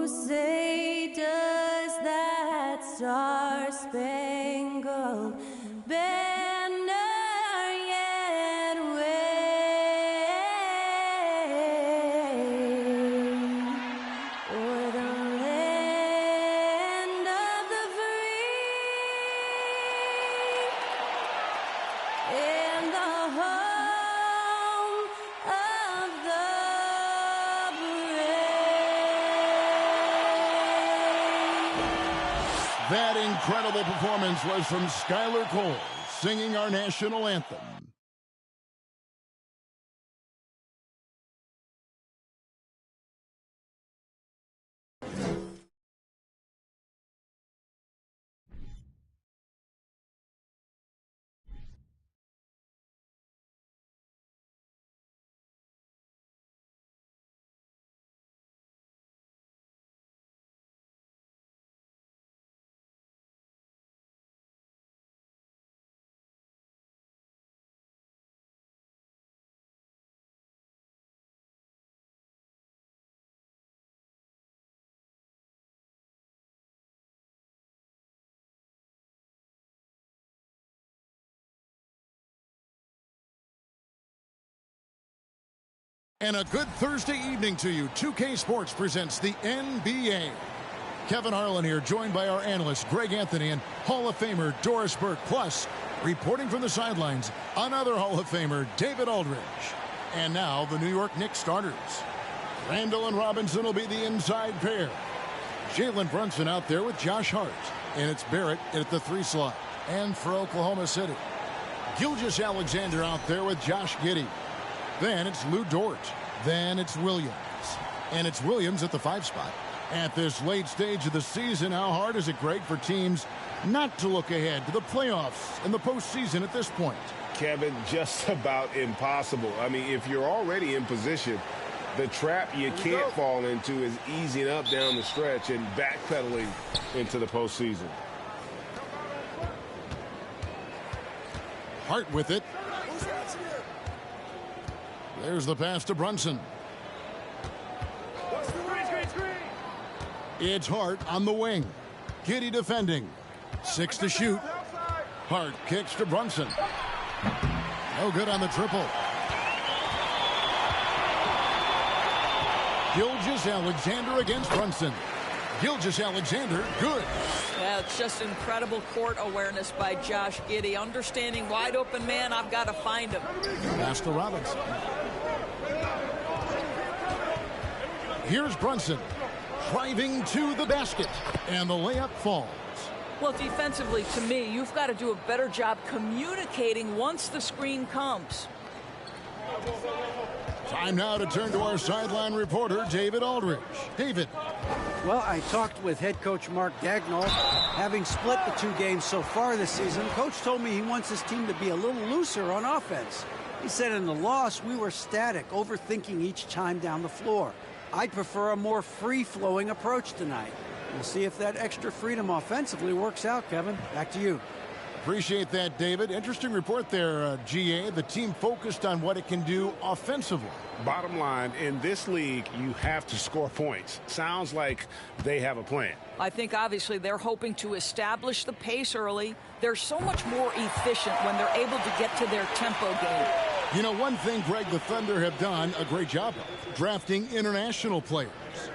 say does that star-spangled banner yet wave o'er the land of the free and the home of the brave. That incredible performance was from Skylar Cole, singing our national anthem. And a good Thursday evening to you. 2K Sports presents the NBA. Kevin Harlan here, joined by our analysts Greg Anthony and Hall of Famer Doris Burke. Plus, reporting from the sidelines, another Hall of Famer, David Aldridge. And now, the New York Knicks starters. Randall and Robinson will be the inside pair. Jalen Brunson out there with Josh Hart. And it's Barrett at the 3 slot. And for Oklahoma City, Gilgeous-Alexander out there with Josh Giddey. Then it's Lou Dort. Then it's Williams. And it's Williams at the 5 spot. At this late stage of the season, how hard is it, Greg, for teams not to look ahead to the playoffs and the postseason at this point? Kevin, just about impossible. I mean, if you're already in position, the trap you can't fall into is easing up down the stretch and backpedaling into the postseason. Hart with it. There's the pass to Brunson. It's Hart on the wing. Giddey defending. 6 to shoot. Hart kicks to Brunson. No good on the triple. Gilgeous-Alexander against Brunson. Gilgeous-Alexander, good. Yeah, it's just incredible court awareness by Josh Giddey. Understanding wide open man, I've got to find him. Pass to Robinson. Here's Brunson. Driving to the basket. And the layup falls. Well, defensively, to me, you've got to do a better job communicating once the screen comes. Time now to turn to our sideline reporter, David Aldridge. David. Well, I talked with head coach Mark Dagnall. Having split the 2 games so far this season, coach told me he wants his team to be a little looser on offense. He said in the loss, we were static, overthinking each time down the floor. I'd prefer a more free-flowing approach tonight. We'll see if that extra freedom offensively works out, Kevin. Back to you. Appreciate that, David. Interesting report there, GA. The team focused on what it can do offensively. Bottom line, in this league, you have to score points. Sounds like they have a plan. I think, obviously, they're hoping to establish the pace early. They're so much more efficient when they're able to get to their tempo game. You know, one thing, Greg, the Thunder have done a great job of, drafting international players.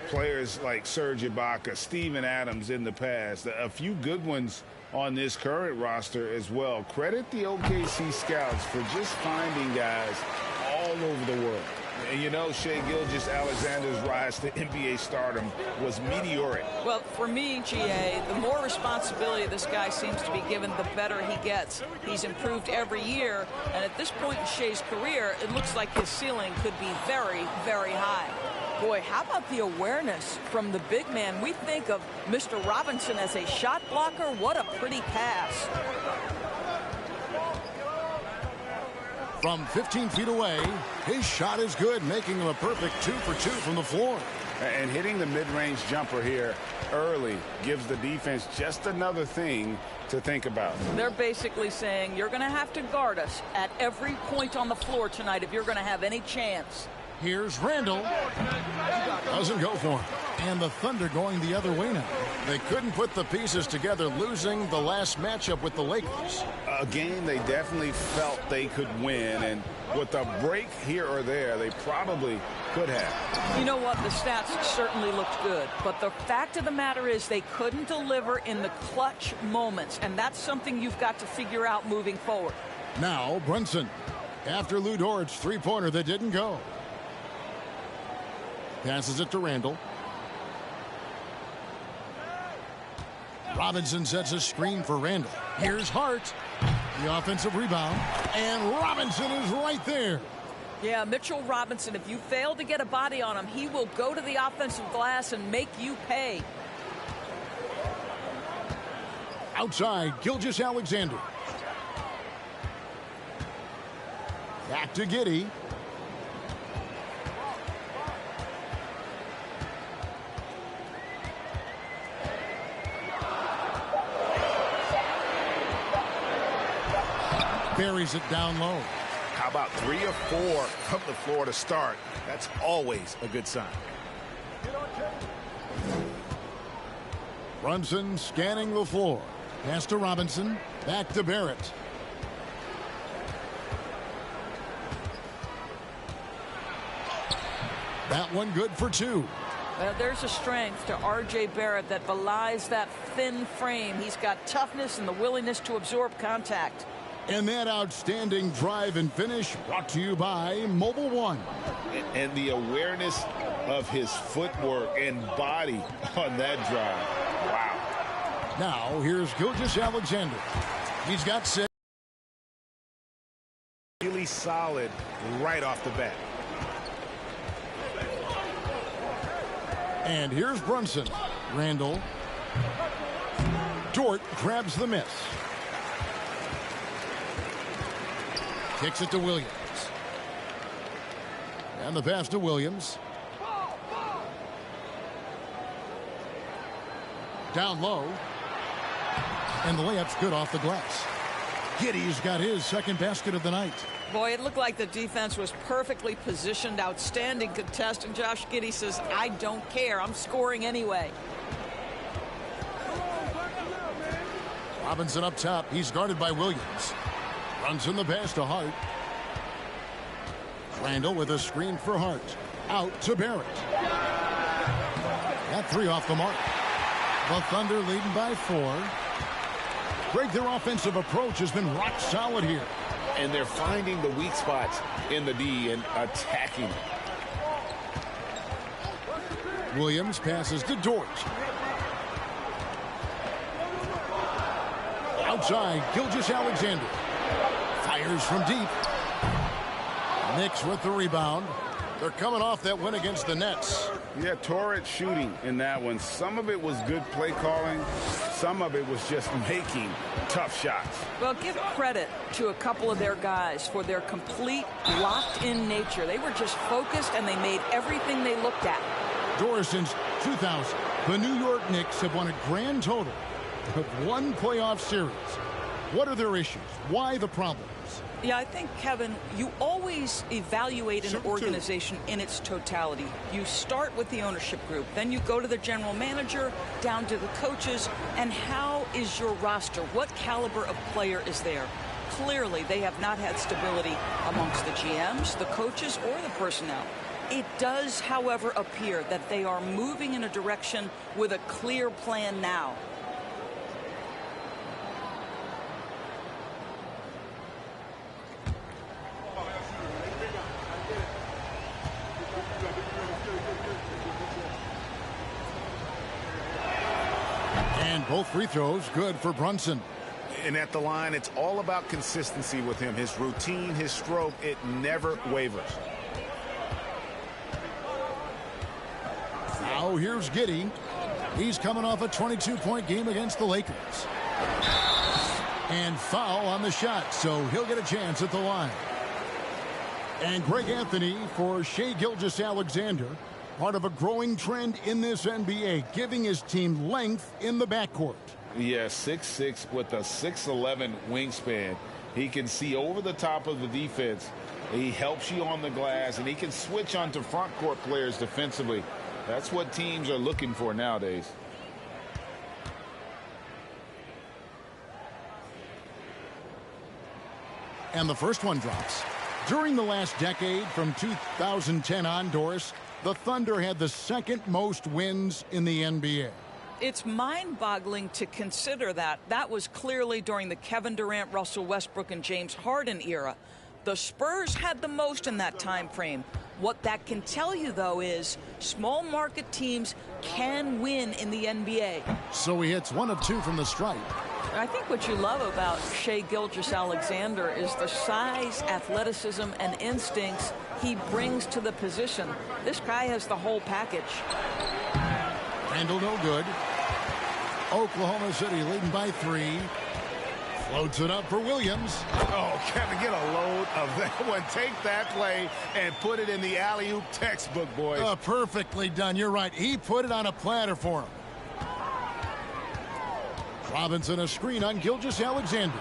Players like Serge Ibaka, Steven Adams in the past, a few good ones on this current roster as well. Credit the OKC scouts for just finding guys all over the world. And you know, Shai Gilgeous-Alexander's rise to NBA stardom was meteoric. Well, for me, GA, the more responsibility this guy seems to be given, the better he gets. He's improved every year, and at this point in Shai's career, it looks like his ceiling could be very, very high. Boy, how about the awareness from the big man? We think of Mr. Robinson as a shot blocker. What a pretty pass. From 15 feet away, his shot is good, making him a perfect 2 for 2 from the floor. And hitting the mid-range jumper here early gives the defense just another thing to think about. They're basically saying you're going to have to guard us at every point on the floor tonight if you're going to have any chance. Here's Randall. Doesn't go for him. And the Thunder going the other way now. They couldn't put the pieces together, losing the last matchup with the Lakers. A game they definitely felt they could win, and with a break here or there, they probably could have. You know what? The stats certainly looked good, but the fact of the matter is they couldn't deliver in the clutch moments, and that's something you've got to figure out moving forward. Now Brunson, after Lou Dort's three-pointer that didn't go. Passes it to Randall. Robinson sets a screen for Randall. Here's Hart. The offensive rebound. And Robinson is right there. Yeah, Mitchell Robinson, if you fail to get a body on him, he will go to the offensive glass and make you pay. Outside, Gilgeous-Alexander. Back to Giddey. Buries it down low. How about 3 or 4 from the floor to start? That's always a good sign. Brunson scanning the floor. Pass to Robinson. Back to Barrett. That one good for 2. Well, there's a strength to R.J. Barrett that belies that thin frame. He's got toughness and the willingness to absorb contact. And that outstanding drive and finish brought to you by Mobile One. And the awareness of his footwork and body on that drive. Wow. Now here's Gilgeous-Alexander. He's got 6. Really solid right off the bat. And here's Brunson. Randall. Dort grabs the miss. Kicks it to Williams. And the pass to Williams. Down low. And the layup's good off the glass. Giddey's got his second basket of the night. Boy, it looked like the defense was perfectly positioned. Outstanding contest. And Josh Giddey says, I don't care. I'm scoring anyway. Robinson up top. He's guarded by Williams. Runs in the pass to Hart. Randall with a screen for Hart. Out to Barrett. That 3 off the mark. The Thunder leading by 4. Greg, their offensive approach has been rock solid here. And they're finding the weak spots in the D and attacking. Williams passes to Dort. Outside, Gilgeous-Alexander. Fires from deep. Knicks with the rebound. They're coming off that win against the Nets. Yeah, torrid shooting in that one. Some of it was good play calling. Some of it was just making tough shots. Well, give credit to a couple of their guys for their complete locked-in nature. They were just focused, and they made everything they looked at. Doris, since 2000, the New York Knicks have won a grand total of 1 playoff series. What are their issues? Why the problems? Yeah, I think, Kevin, you always evaluate an organization in its totality. You start with the ownership group, then you go to the general manager, down to the coaches, and how is your roster? What caliber of player is there? Clearly, they have not had stability amongst the GMs, the coaches, or the personnel. It does, however, appear that they are moving in a direction with a clear plan now. And both free throws good for Brunson. And at the line, it's all about consistency with him. His routine, his stroke, it never wavers. Now here's Giddey. He's coming off a 22-point game against the Lakers. And foul on the shot, so he'll get a chance at the line. And Greg Anthony for Shai Gilgeous-Alexander. Part of a growing trend in this NBA, giving his team length in the backcourt. Yeah, 6'6" with a 6'11" wingspan. He can see over the top of the defense. He helps you on the glass, and he can switch onto front court players defensively. That's what teams are looking for nowadays. And the first one drops. During the last decade, from 2010 on, Doris, the Thunder had the second most wins in the NBA. It's mind-boggling to consider that. That was clearly during the Kevin Durant, Russell Westbrook, and James Harden era. The Spurs had the most in that time frame. What that can tell you, though, is small market teams can win in the NBA. So he hits 1 of 2 from the stripe. I think what you love about Shai Gilgeous-Alexander is the size, athleticism, and instincts he brings to the position. This guy has the whole package. Randle no good. Oklahoma City leading by 3. Floats it up for Williams. Oh, Kevin, get a load of that one. Take that play and put it in the alley-oop textbook, boys. Perfectly done. You're right. He put it on a platter for him. Robinson a screen on Gilgeous-Alexander.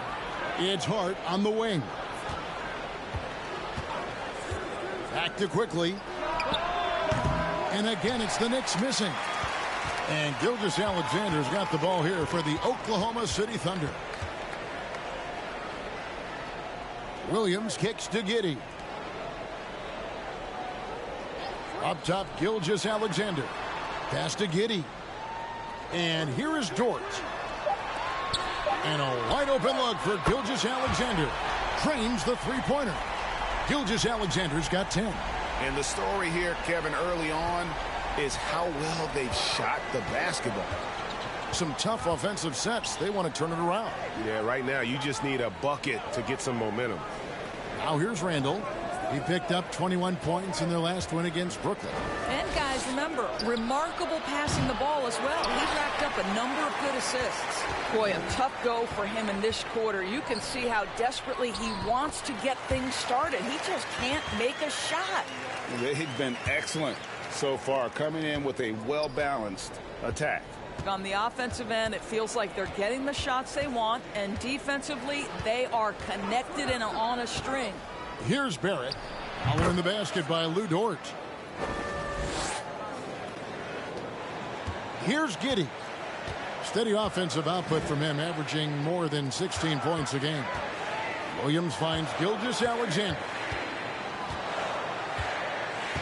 It's Hart on the wing. Back to quickly. And again, it's the Knicks missing. And Gilgeous-Alexander's got the ball here for the Oklahoma City Thunder. Williams kicks to Giddey. Up top, Gilgeous-Alexander. Pass to Giddey. And here is Dort. And a wide open look for Gilgeous-Alexander. Trains the three-pointer. Gilgeous-Alexander's got 10. And the story here, Kevin, early on is how well they've shot the basketball. Some tough offensive sets. They want to turn it around. Yeah, right now you just need a bucket to get some momentum. Now here's Randle. He picked up 21 points in their last win against Brooklyn. And guys, remember, remarkable passing the ball as well. He racked up a number of good assists. Boy, a tough go for him in this quarter. You can see how desperately he wants to get things started. He just can't make a shot. They've been excellent so far, coming in with a well-balanced attack. On the offensive end, it feels like they're getting the shots they want, and defensively, they are connected and on a string. Here's Barrett. Following the basket by Lou Dort. Here's Giddey. Steady offensive output from him, averaging more than 16 points a game. Williams finds Gilgeous-Alexander.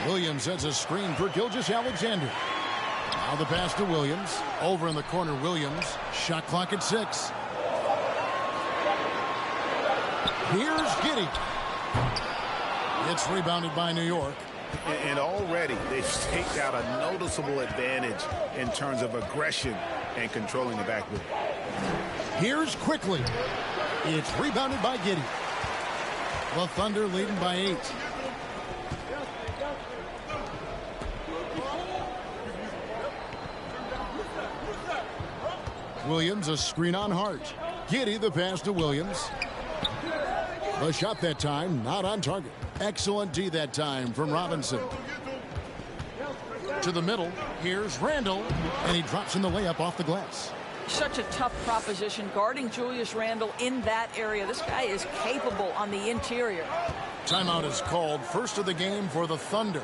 Williams sets a screen for Gilgeous-Alexander. Now the pass to Williams. Over in the corner, Williams. Shot clock at 6. Here's Giddey. It's rebounded by New York. And already they've staked out a noticeable advantage in terms of aggression and controlling the backboard. Here's quickly. It's rebounded by Giddey. The Thunder leading by 8. Williams a screen on Hart. Giddey the pass to Williams. The shot that time not on target. Excellent D that time from Robinson. To the middle. Here's Randle. And he drops in the layup off the glass. Such a tough proposition guarding Julius Randle in that area. This guy is capable on the interior. Timeout is called. First of the game for the Thunder.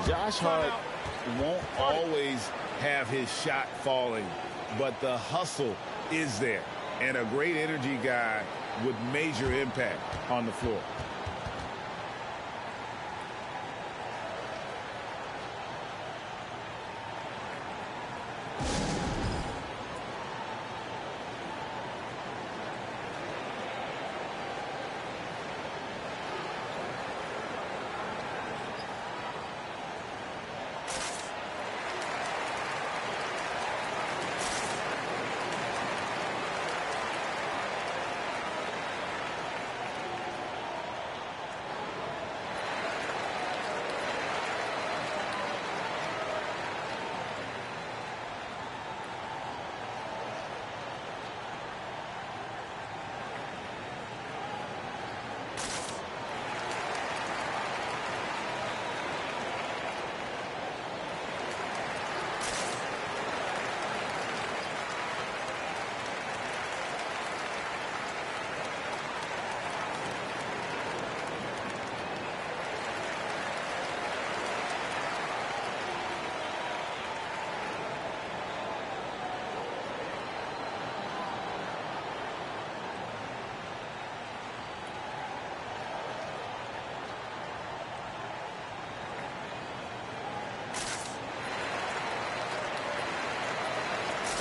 Josh Hart won't always have his shot falling, but the hustle is there. And a great energy guy with major impact on the floor.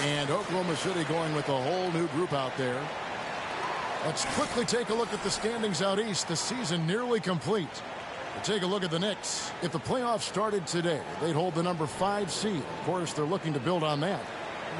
And Oklahoma City going with a whole new group out there. Let's quickly take a look at the standings out east. The season nearly complete. We'll take a look at the Knicks. If the playoffs started today, they'd hold the number 5 seed. Of course, they're looking to build on that.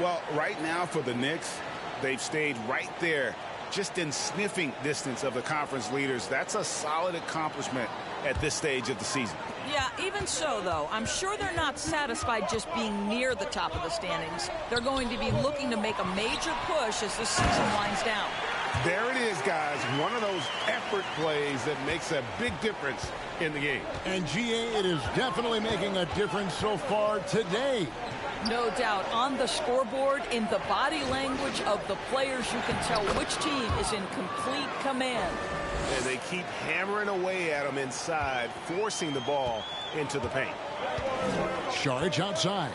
Well, right now for the Knicks, they've stayed right there, just in sniffing distance of the conference leaders. That's a solid accomplishment at this stage of the season. Yeah, even so, though, I'm sure they're not satisfied just being near the top of the standings. They're going to be looking to make a major push as the season winds down. There it is, guys. One of those effort plays that makes a big difference in the game. And GA, it is definitely making a difference so far today. No doubt. On the scoreboard, in the body language of the players, you can tell which team is in complete command. And they keep hammering away at them inside, forcing the ball into the paint. Shai outside.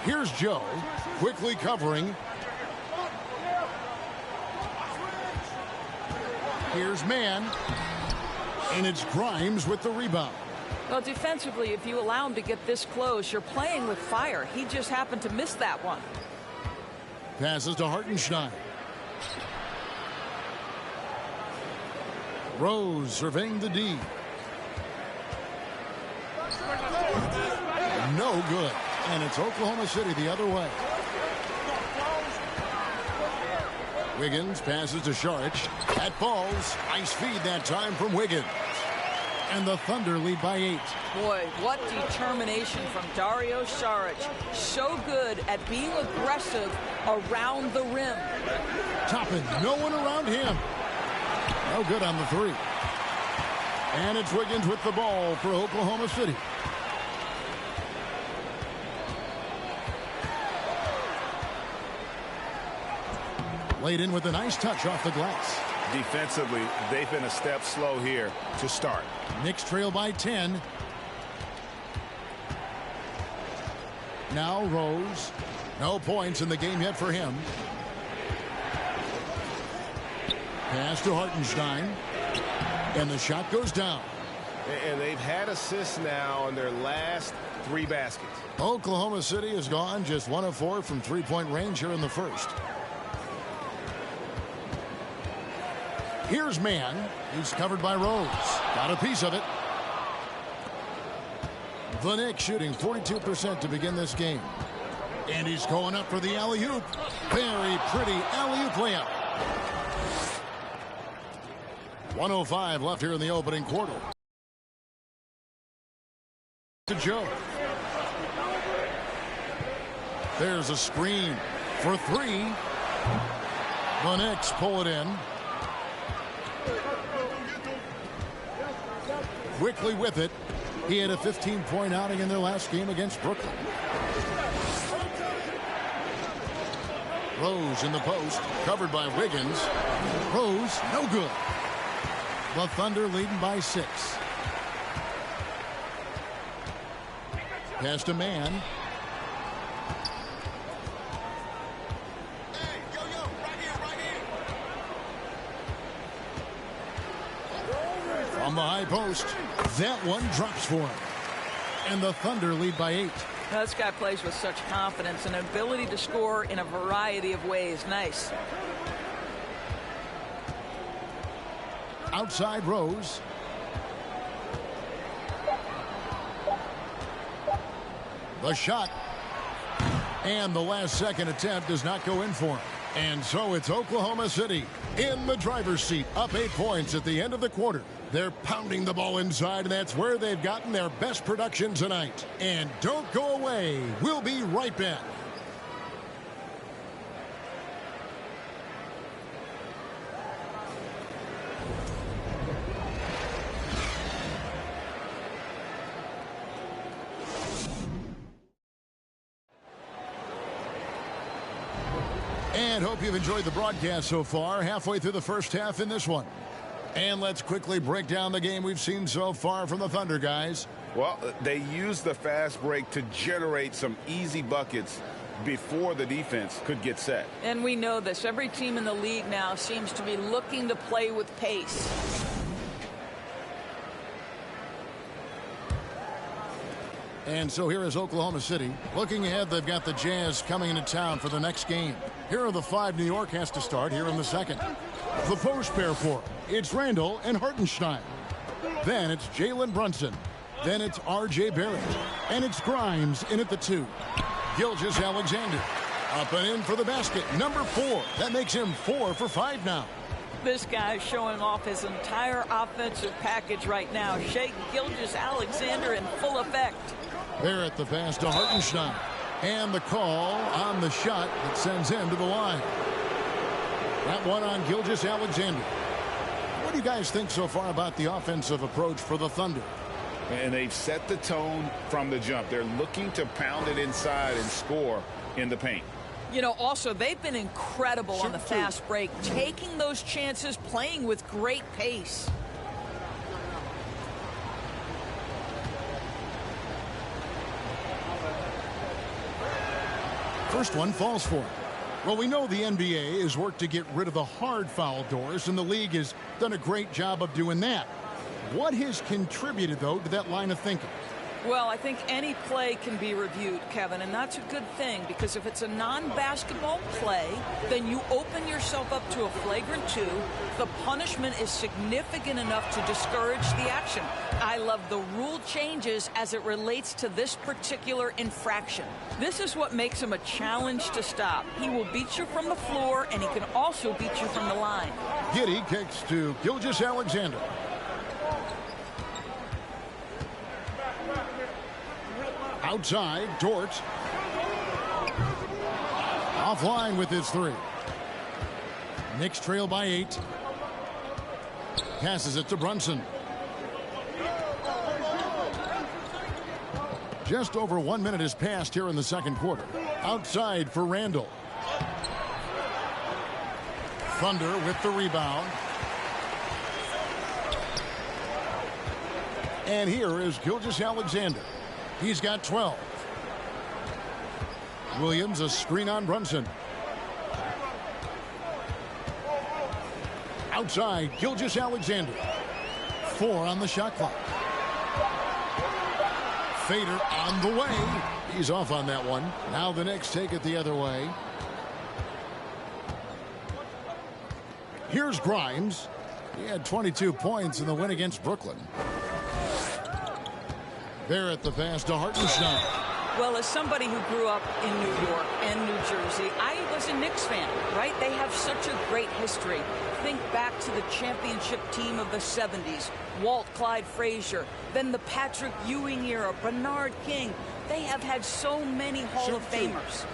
Here's Joe, quickly covering. Here's Man. And it's Grimes with the rebound. Well, defensively, if you allow him to get this close, you're playing with fire. He just happened to miss that one. Passes to Hartenstein. Rose surveying the D. No good. And it's Oklahoma City the other way. Wiggins passes to Saric. That falls. Nice feed that time from Wiggins. And the Thunder lead by 8. Boy, what determination from Dario Saric. So good at being aggressive around the rim. Toppin, no one around him. No good on the 3. And it's Wiggins with the ball for Oklahoma City. Laid in with a nice touch off the glass. Defensively, they've been a step slow here to start. Knicks trail by 10. Now Rose. No points in the game yet for him. Pass to Hartenstein. And the shot goes down. And they've had assists now on their last 3 baskets. Oklahoma City has gone just 1 of 4 from three-point range here in the first. Here's Man. He's covered by Rose. Got a piece of it. The Knicks shooting 42% to begin this game. And he's going up for the alley-oop. Very pretty alley-oop layup. 1:05 left here in the opening quarter. To Joe. There's a screen for 3. The Knicks pull it in. Quickly with it. He had a 15-point outing in their last game against Brooklyn. Rose in the post, covered by Wiggins. Rose, no good. The Thunder leading by 6. Pass to Man. From the high post, that one drops for him. And the Thunder lead by 8. Now, this guy plays with such confidence and ability to score in a variety of ways. Nice. Outside Rose. The shot. And the last second attempt does not go in for him. And so it's Oklahoma City in the driver's seat, up 8 points at the end of the quarter. They're pounding the ball inside, and that's where they've gotten their best production tonight. And don't go away. We'll be right back. And hope you've enjoyed the broadcast so far. Halfway through the first half in this one. And let's quickly break down the game we've seen so far from the Thunder, guys. Well, they used the fast break to generate some easy buckets before the defense could get set. And we know this. Every team in the league now seems to be looking to play with pace. And so here is Oklahoma City. Looking ahead, they've got the Jazz coming into town for the next game. Here are the 5 New York has to start here in the second. The post pair for it's Randall and Hartenstein. Then it's Jalen Brunson. Then it's R.J. Barrett. And it's Grimes in at the 2. Gilgeous-Alexander up and in for the basket. Number 4. That makes him 4 for 5 now. This guy's showing off his entire offensive package right now. Shai Gilgeous-Alexander in full effect. Barrett the pass to Hartenstein. And the call on the shot that sends him to the line. That one on Gilgeous-Alexander. What do you guys think so far about the offensive approach for the Thunder? And they've set the tone from the jump. They're looking to pound it inside and score in the paint. You know, also, they've been incredible on the fast break, taking those chances, playing with great pace. First one falls for him. Well, we know the NBA has worked to get rid of the hard foul doors, and the league has done a great job of doing that. What has contributed, though, to that line of thinking? Well, I think any play can be reviewed, Kevin, and that's a good thing, because if it's a non-basketball play, then you open yourself up to a flagrant 2. The punishment is significant enough to discourage the action. I love the rule changes as it relates to this particular infraction. This is what makes him a challenge to stop. He will beat you from the floor, and he can also beat you from the line. Giddey kicks to Gilgeous-Alexander. Outside, Dort. Offline with his 3. Knicks trail by 8. Passes it to Brunson. Just over 1 minute has passed here in the second quarter. Outside for Randall. Thunder with the rebound. And here is Gilgeous-Alexander. He's got 12. Williams, a screen on Brunson. Outside, Gilgeous-Alexander. 4 on the shot clock. Fader on the way. He's off on that one. Now the Knicks take it the other way. Here's Grimes. He had 22 points in the win against Brooklyn. Barrett the pass to Hartenstein. Well, as somebody who grew up in New York and New Jersey, I was a Knicks fan, right? They have such a great history. Think back to the championship team of the 70s. Walt Clyde Frazier, then the Patrick Ewing era, Bernard King. They have had so many Hall of Famers.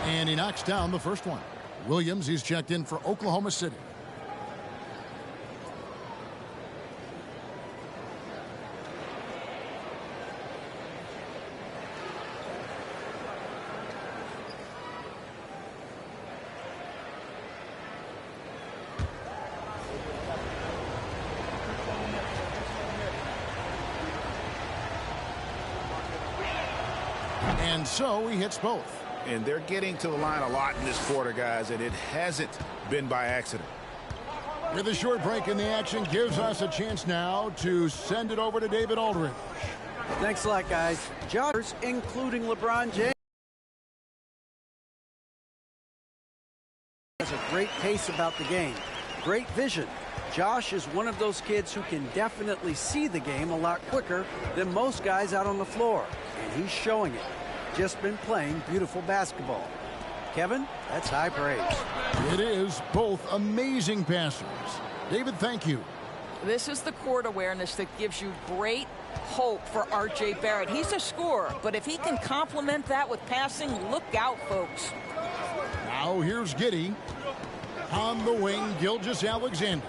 And he knocks down the first one. Williams, he's checked in for Oklahoma City. And so he hits both. And they're getting to the line a lot in this quarter, guys, and it hasn't been by accident. With a short break in the action, gives us a chance now to send it over to David Aldridge. Thanks a lot, guys. Joggers, including LeBron James, has a great pace about the game. Great vision. Josh is one of those kids who can definitely see the game a lot quicker than most guys out on the floor, and he's showing it. Just been playing beautiful basketball. Kevin, that's high praise. It is. Both amazing passers. David, thank you. This is the court awareness that gives you great hope for R.J. Barrett. He's a scorer, but if he can complement that with passing, look out, folks. Now here's Giddey. On the wing, Gilgeous-Alexander.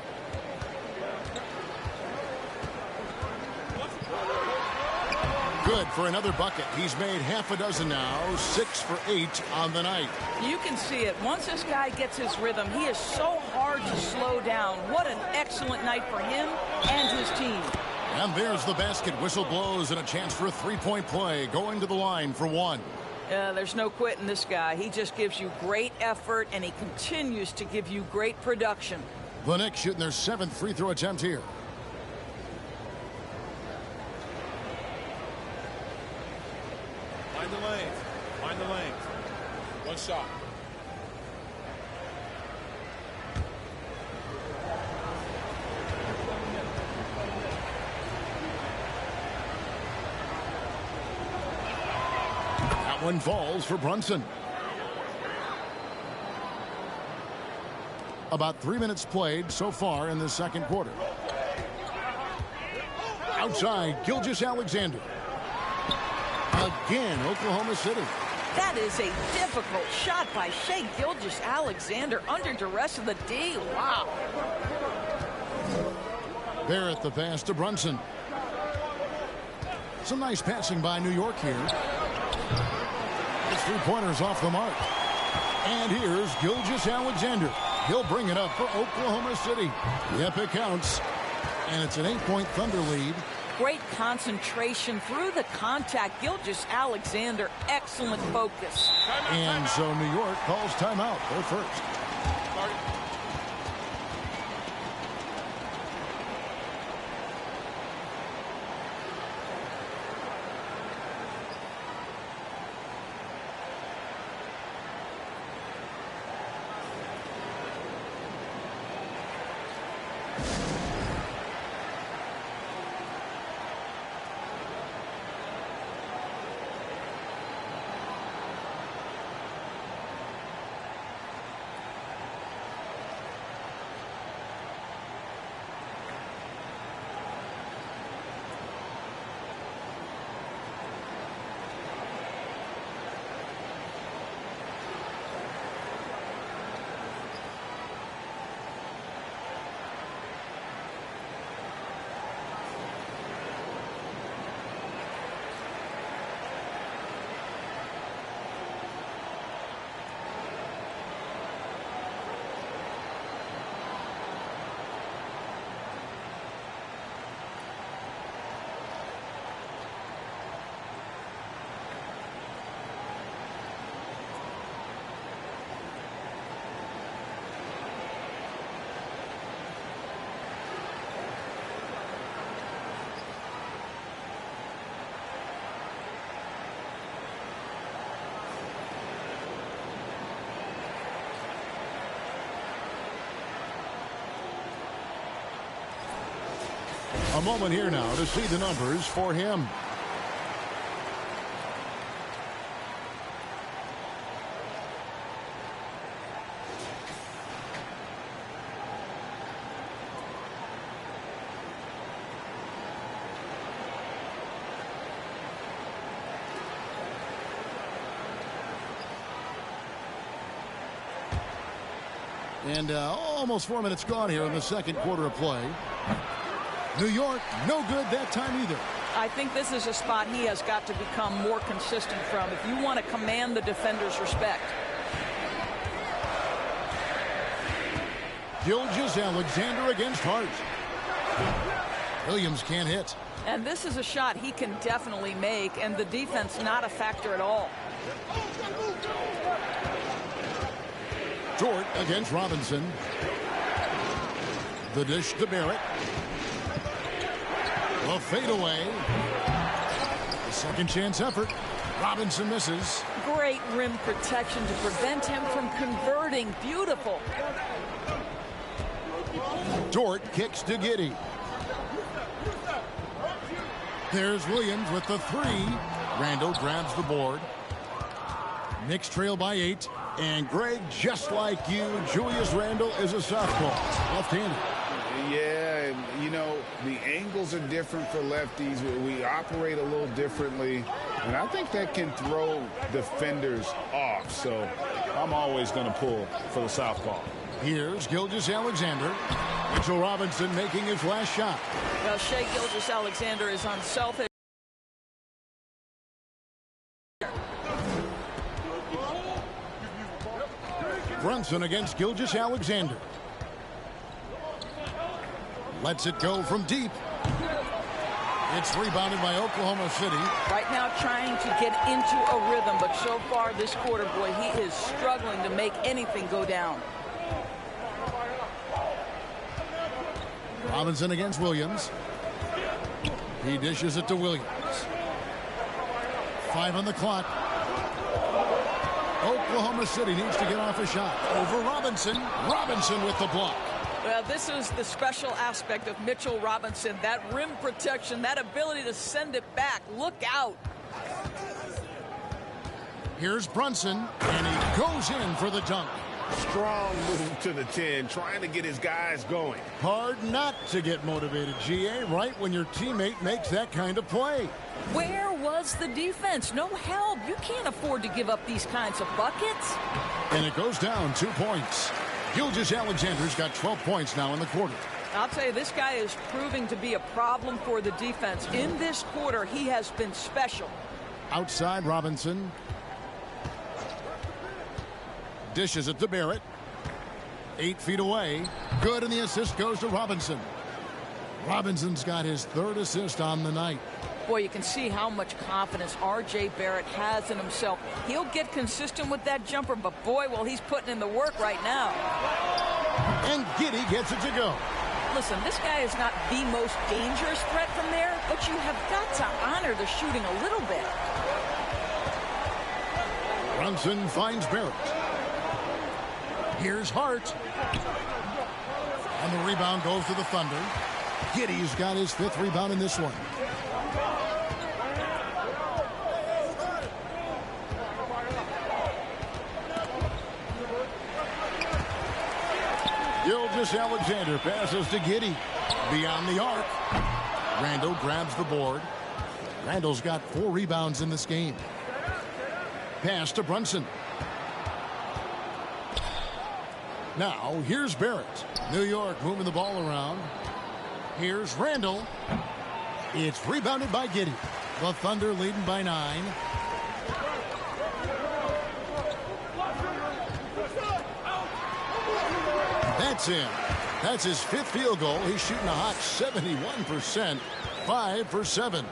Good for another bucket. He's made half a dozen now, 6 for 8 on the night. You can see it. Once this guy gets his rhythm, he is so hard to slow down. What an excellent night for him and his team. And there's the basket. Whistle blows and a chance for a three-point play. Going to the line for one. There's no quitting this guy. He just gives you great effort, and he continues to give you great production. The Knicks shooting their 7th free throw attempt here. Find the lanes. Find the lanes. One shot. That one falls for Brunson. About 3 minutes played so far in the second quarter. Outside, Gilgeous-Alexander. Again, Oklahoma City. That is a difficult shot by Shai Gilgeous-Alexander under duress of the D. Wow. Barrett the pass to Brunson. Some nice passing by New York here. His 3-pointers off the mark. And here's Gilgeous-Alexander. He'll bring it up for Oklahoma City. Yep, it counts. And it's an 8-point Thunder lead. Great concentration through the contact. Gilgeous-Alexander, excellent focus. And so New York calls timeout. They're first. A moment here now to see the numbers for him. And almost 4 minutes gone here in the second quarter of play. New York, no good that time either. I think this is a spot he has got to become more consistent from if you want to command the defender's respect. Gilgeous-Alexander against Hart. Williams can't hit. And this is a shot he can definitely make, and the defense not a factor at all. Dort against Robinson. The dish to Barrett. The fadeaway. The second chance effort. Robinson misses. Great rim protection to prevent him from converting. Beautiful. Dort kicks to Giddey. There's Williams with the 3. Randall grabs the board. Knicks trail by 8. And Greg, just like you, Julius Randle is a southpaw, left-handed. Yeah, you know, the angles are different for lefties. We operate a little differently, and I think that can throw defenders off. So I'm always going to pull for the southpaw. Here's Gilgeous-Alexander. Mitchell Robinson making his last shot. Well, Shai Gilgeous-Alexander is unselfish. Brunson against Gilgeous-Alexander. Lets it go from deep. It's rebounded by Oklahoma City. Right now trying to get into a rhythm, but so far this quarter, boy, he is struggling to make anything go down. Robinson against Williams. He dishes it to Williams. 5 on the clock. Oklahoma City needs to get off a shot. Over Robinson. Robinson with the block. Well, this is the special aspect of Mitchell Robinson. That rim protection, that ability to send it back. Look out. Here's Brunson, and he goes in for the dunk. Strong move to the 10, trying to get his guys going. Hard not to get motivated, GA, right when your teammate makes that kind of play. Where was the defense? No help. You can't afford to give up these kinds of buckets. And it goes down 2 points. Gilgeous-Alexander's got 12 points now in the quarter. I'll tell you, this guy is proving to be a problem for the defense. In this quarter, he has been special. Outside Robinson. Dishes it to Barrett. 8 feet away. Good, and the assist goes to Robinson. Robinson's got his 3rd assist on the night. Boy, you can see how much confidence R.J. Barrett has in himself. He'll get consistent with that jumper, but boy, well, he's putting in the work right now. And Giddey gets it to go. Listen, this guy is not the most dangerous threat from there, but you have got to honor the shooting a little bit. Brunson finds Barrett. Here's Hart. And the rebound goes to the Thunder. Giddey's got his 5th rebound in this one. Gilgeous-Alexander passes to Giddey. Beyond the arc. Randall grabs the board. Randall's got 4 rebounds in this game. Pass to Brunson. Now, here's Barrett. New York moving the ball around. Here's Randall. It's rebounded by Giddey. The Thunder leading by 9. That's in. That's his 5th field goal. He's shooting a hot 71%. 5 for 7.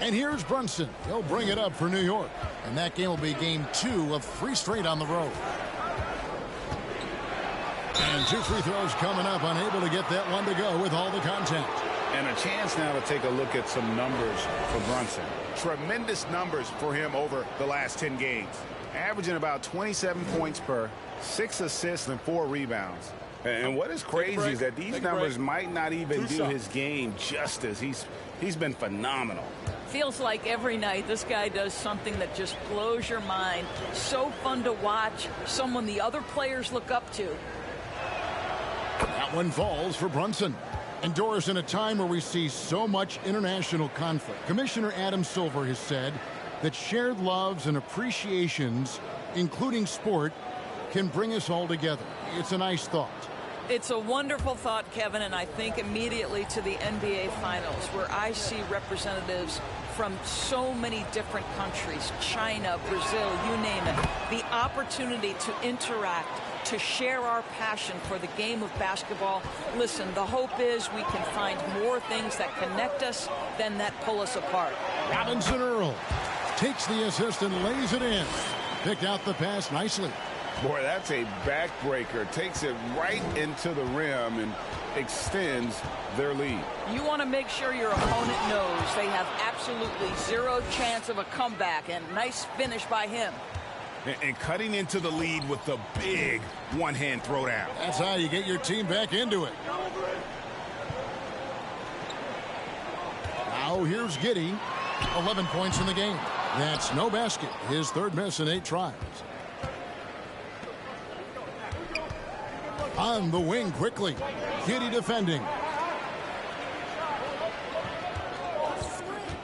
And here's Brunson. He'll bring it up for New York. And that game will be game 2 of 3 straight on the road. And 2 free throws coming up. Unable to get that one to go with all the contact. And a chance now to take a look at some numbers for Brunson. Tremendous numbers for him over the last 10 games. Averaging about 27 points per, 6 assists and 4 rebounds. And what is crazy is that these numbers might not even do his game justice. He's been phenomenal. Feels like every night this guy does something that just blows your mind. So fun to watch. Someone the other players look up to. That one falls for Brunson. And Doris, in a time where we see so much international conflict, Commissioner Adam Silver has said that shared loves and appreciations, including sport, can bring us all together. It's a nice thought. It's a wonderful thought, Kevin, and I think immediately to the NBA Finals, where I see representatives from so many different countries, China, Brazil, you name it, the opportunity to interact, to share our passion for the game of basketball. Listen, the hope is we can find more things that connect us than that pull us apart. Robinson Earl takes the assist and lays it in. Picked out the pass nicely. Boy, that's a backbreaker. Takes it right into the rim and extends their lead. You want to make sure your opponent knows they have absolutely 0 chance of a comeback, and nice finish by him. And cutting into the lead with the big one-hand throwdown. That's how you get your team back into it. Now here's Giddey. 11 points in the game. That's no basket. His 3rd miss in 8 tries. On the wing quickly. Giddey defending.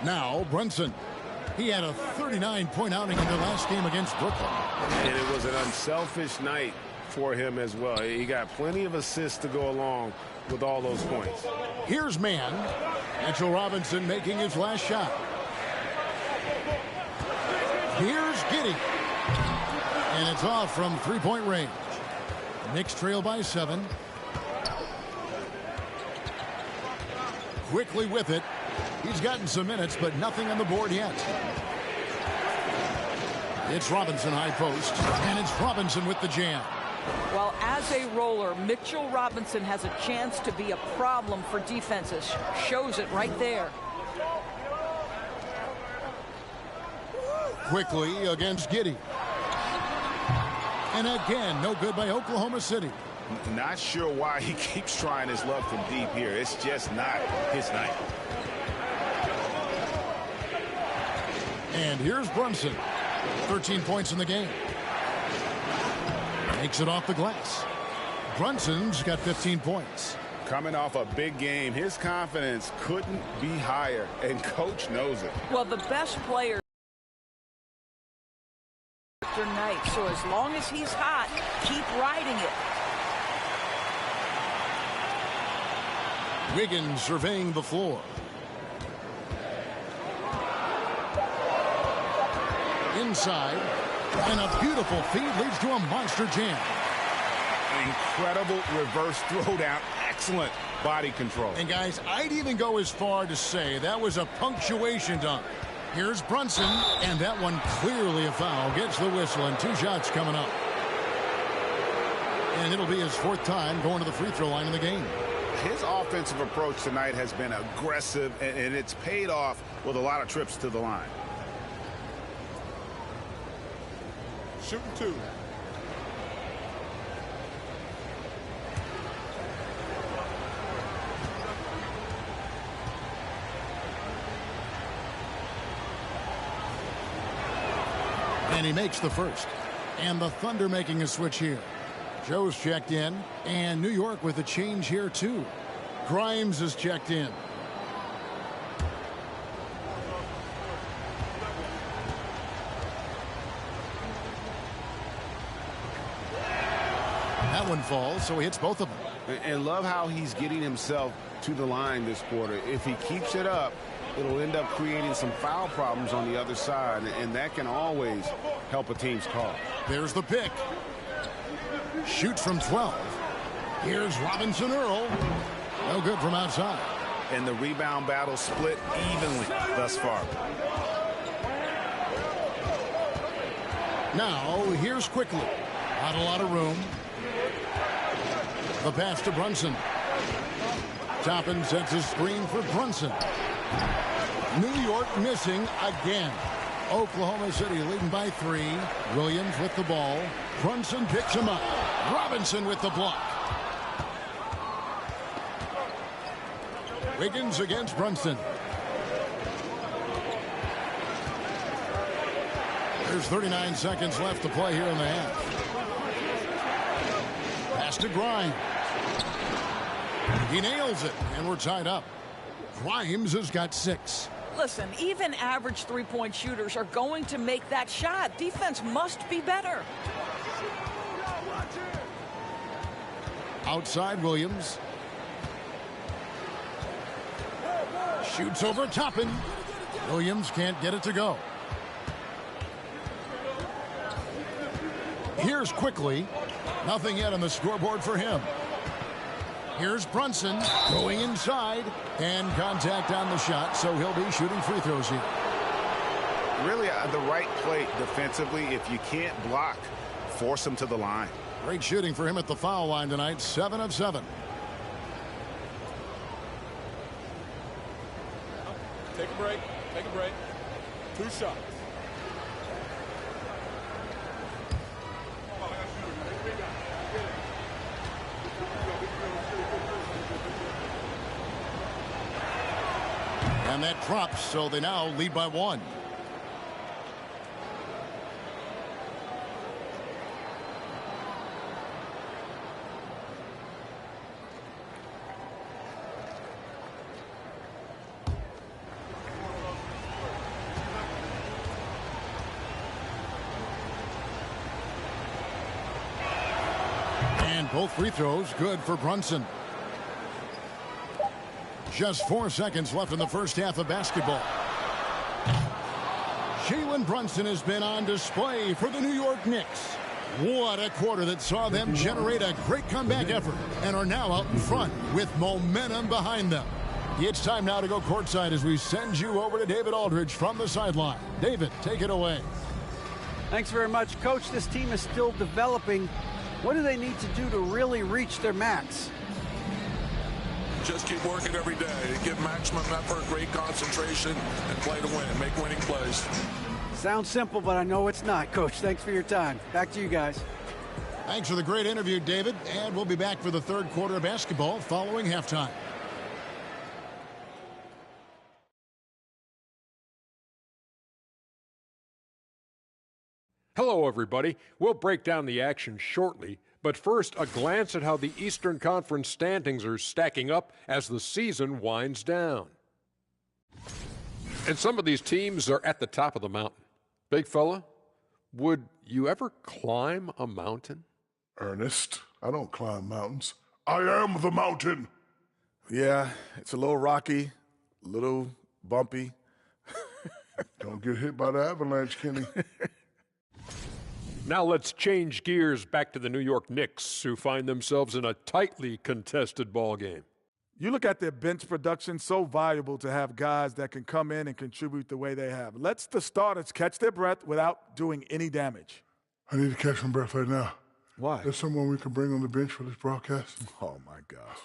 Now Brunson. He had a 39-point outing in their last game against Brooklyn. And it was an unselfish night for him as well. He got plenty of assists to go along with all those points. Here's Mann. Mitchell Robinson making his last shot. Here's Giddey. And it's off from 3-point range. Knicks trail by 7. Quickly with it. He's gotten some minutes, but nothing on the board yet. It's Robinson high post, and it's Robinson with the jam. Well, as a roller, Mitchell Robinson has a chance to be a problem for defenses. Shows it right there. Quickly against Giddey. And again, no good by Oklahoma City. Not sure why he keeps trying his luck from deep here. It's just not his night. And here's Brunson. 13 points in the game. Makes it off the glass. Brunson's got 15 points. Coming off a big game, his confidence couldn't be higher, and coach knows it. Well, the best player night, so as long as he's hot, keep riding it. Wiggins surveying the floor. Inside, and a beautiful feed leads to a monster jam. Incredible reverse throwdown. Excellent body control. And guys, I'd even go as far to say that was a punctuation dunk. Here's Brunson, and that one clearly a foul. Gets the whistle, and 2 shots coming up. And it'll be his 4th time going to the free throw line in the game. His offensive approach tonight has been aggressive, and it's paid off with a lot of trips to the line. Shooting 2. And he makes the first. And the Thunder making a switch here. Joe's checked in, and New York with a change here too. Grimes is checked in. That one falls, so he hits both of them. And love how he's getting himself to the line this quarter. If he keeps it up, it'll end up creating some foul problems on the other side, and that can always help a team's cause. There's the pick. Shoots from 12. Here's Robinson Earl. No good from outside. And the rebound battle split evenly thus far. Now, here's Quickly. Not a lot of room. The pass to Brunson. Toppin sets his screen for Brunson. New York missing again. Oklahoma City leading by 3. Williams with the ball. Brunson picks him up. Robinson with the block. Wiggins against Brunson. There's 39 seconds left to play here in the half. Pass to Grimes. He nails it, and we're tied up. Grimes has got 6. Listen, even average three-point shooters are going to make that shot. Defense must be better. Outside Williams. Shoots over Toppin. Williams can't get it to go. Here's Quickly. Nothing yet on the scoreboard for him. Here's Brunson going inside, and contact on the shot, so he'll be shooting free throws here. Really the right play defensively. If you can't block, force him to the line. Great shooting for him at the foul line tonight. 7 of 7. Take a break. Take a break. 2 shots. And that drops, so they now lead by 1. And both free throws good for Brunson. Just 4 seconds left in the first half of basketball. Jalen Brunson has been on display for the New York Knicks. What a quarter that saw them generate a great comeback effort and are now out in front with momentum behind them. It's time now to go courtside as we send you over to David Aldridge from the sideline. David, take it away. Thanks very much. Coach, this team is still developing. What do they need to do to really reach their max? Just keep working every day. Give maximum effort, great concentration, and play to win. Make winning plays. Sounds simple, but I know it's not. Coach, thanks for your time. Back to you guys. Thanks for the great interview, David. And we'll be back for the third quarter of basketball following halftime. Hello, everybody. We'll break down the action shortly, but first, a glance at how the Eastern Conference standings are stacking up as the season winds down. And some of these teams are at the top of the mountain. Big fella, would you ever climb a mountain? Ernest, I don't climb mountains. I am the mountain. Yeah, it's a little rocky, a little bumpy. Don't get hit by the avalanche, Kenny. Now let's change gears back to the New York Knicks, who find themselves in a tightly contested ball game. You look at their bench production, so valuable to have guys that can come in and contribute the way they have. Let's the starters catch their breath without doing any damage. I need to catch my breath right now. Why? There's someone we can bring on the bench for this broadcast. Oh, my gosh.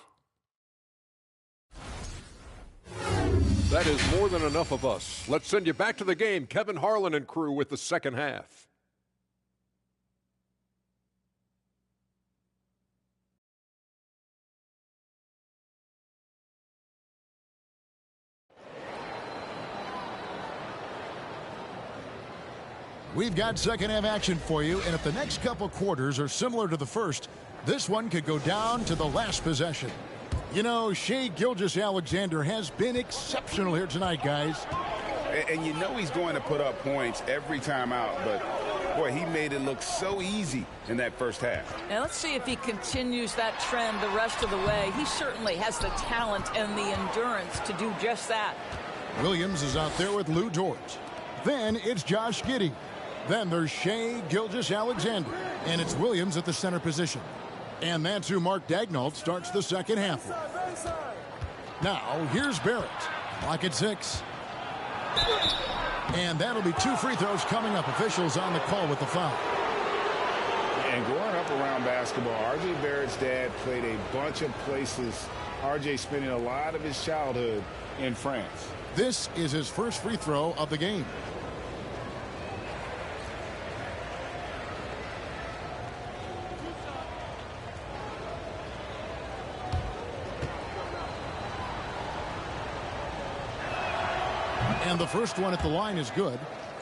That is more than enough of us. Let's send you back to the game. Kevin Harlan and crew with the second half. We've got second half action for you, and if the next couple quarters are similar to the first, this one could go down to the last possession. You know, Shai Gilgeous-Alexander has been exceptional here tonight, guys. And you know he's going to put up points every time out, but boy, he made it look so easy in that first half. And let's see if he continues that trend the rest of the way. He certainly has the talent and the endurance to do just that. Williams is out there with Lou Dort. Then it's Josh Giddey. Then there's Shai Gilgeous-Alexander, and it's Williams at the center position. And that's who Mark Daigneault starts the second half with. Now, here's Barrett. Clock at 6. And that'll be 2 free throws coming up. Officials on the call with the foul. And growing up around basketball, R.J. Barrett's dad played a bunch of places. R.J. spending a lot of his childhood in France. This is his first free throw of the game. And the first one at the line is good.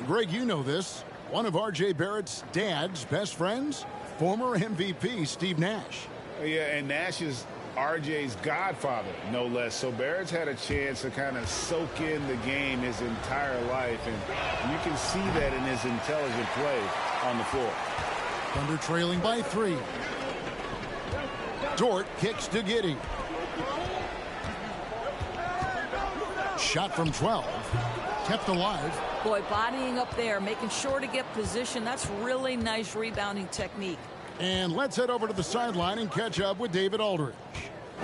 Greg, you know this. One of R.J. Barrett's dad's best friends, former MVP Steve Nash. Yeah, and Nash is R.J.'s godfather, no less. So Barrett's had a chance to kind of soak in the game his entire life, and you can see that in his intelligent play on the floor. Thunder trailing by 3. Dort kicks to Giddey. Shot from 12. Kept alive. Boy, bodying up there, making sure to get position. That's really nice rebounding technique. And let's head over to the sideline and catch up with David Aldridge.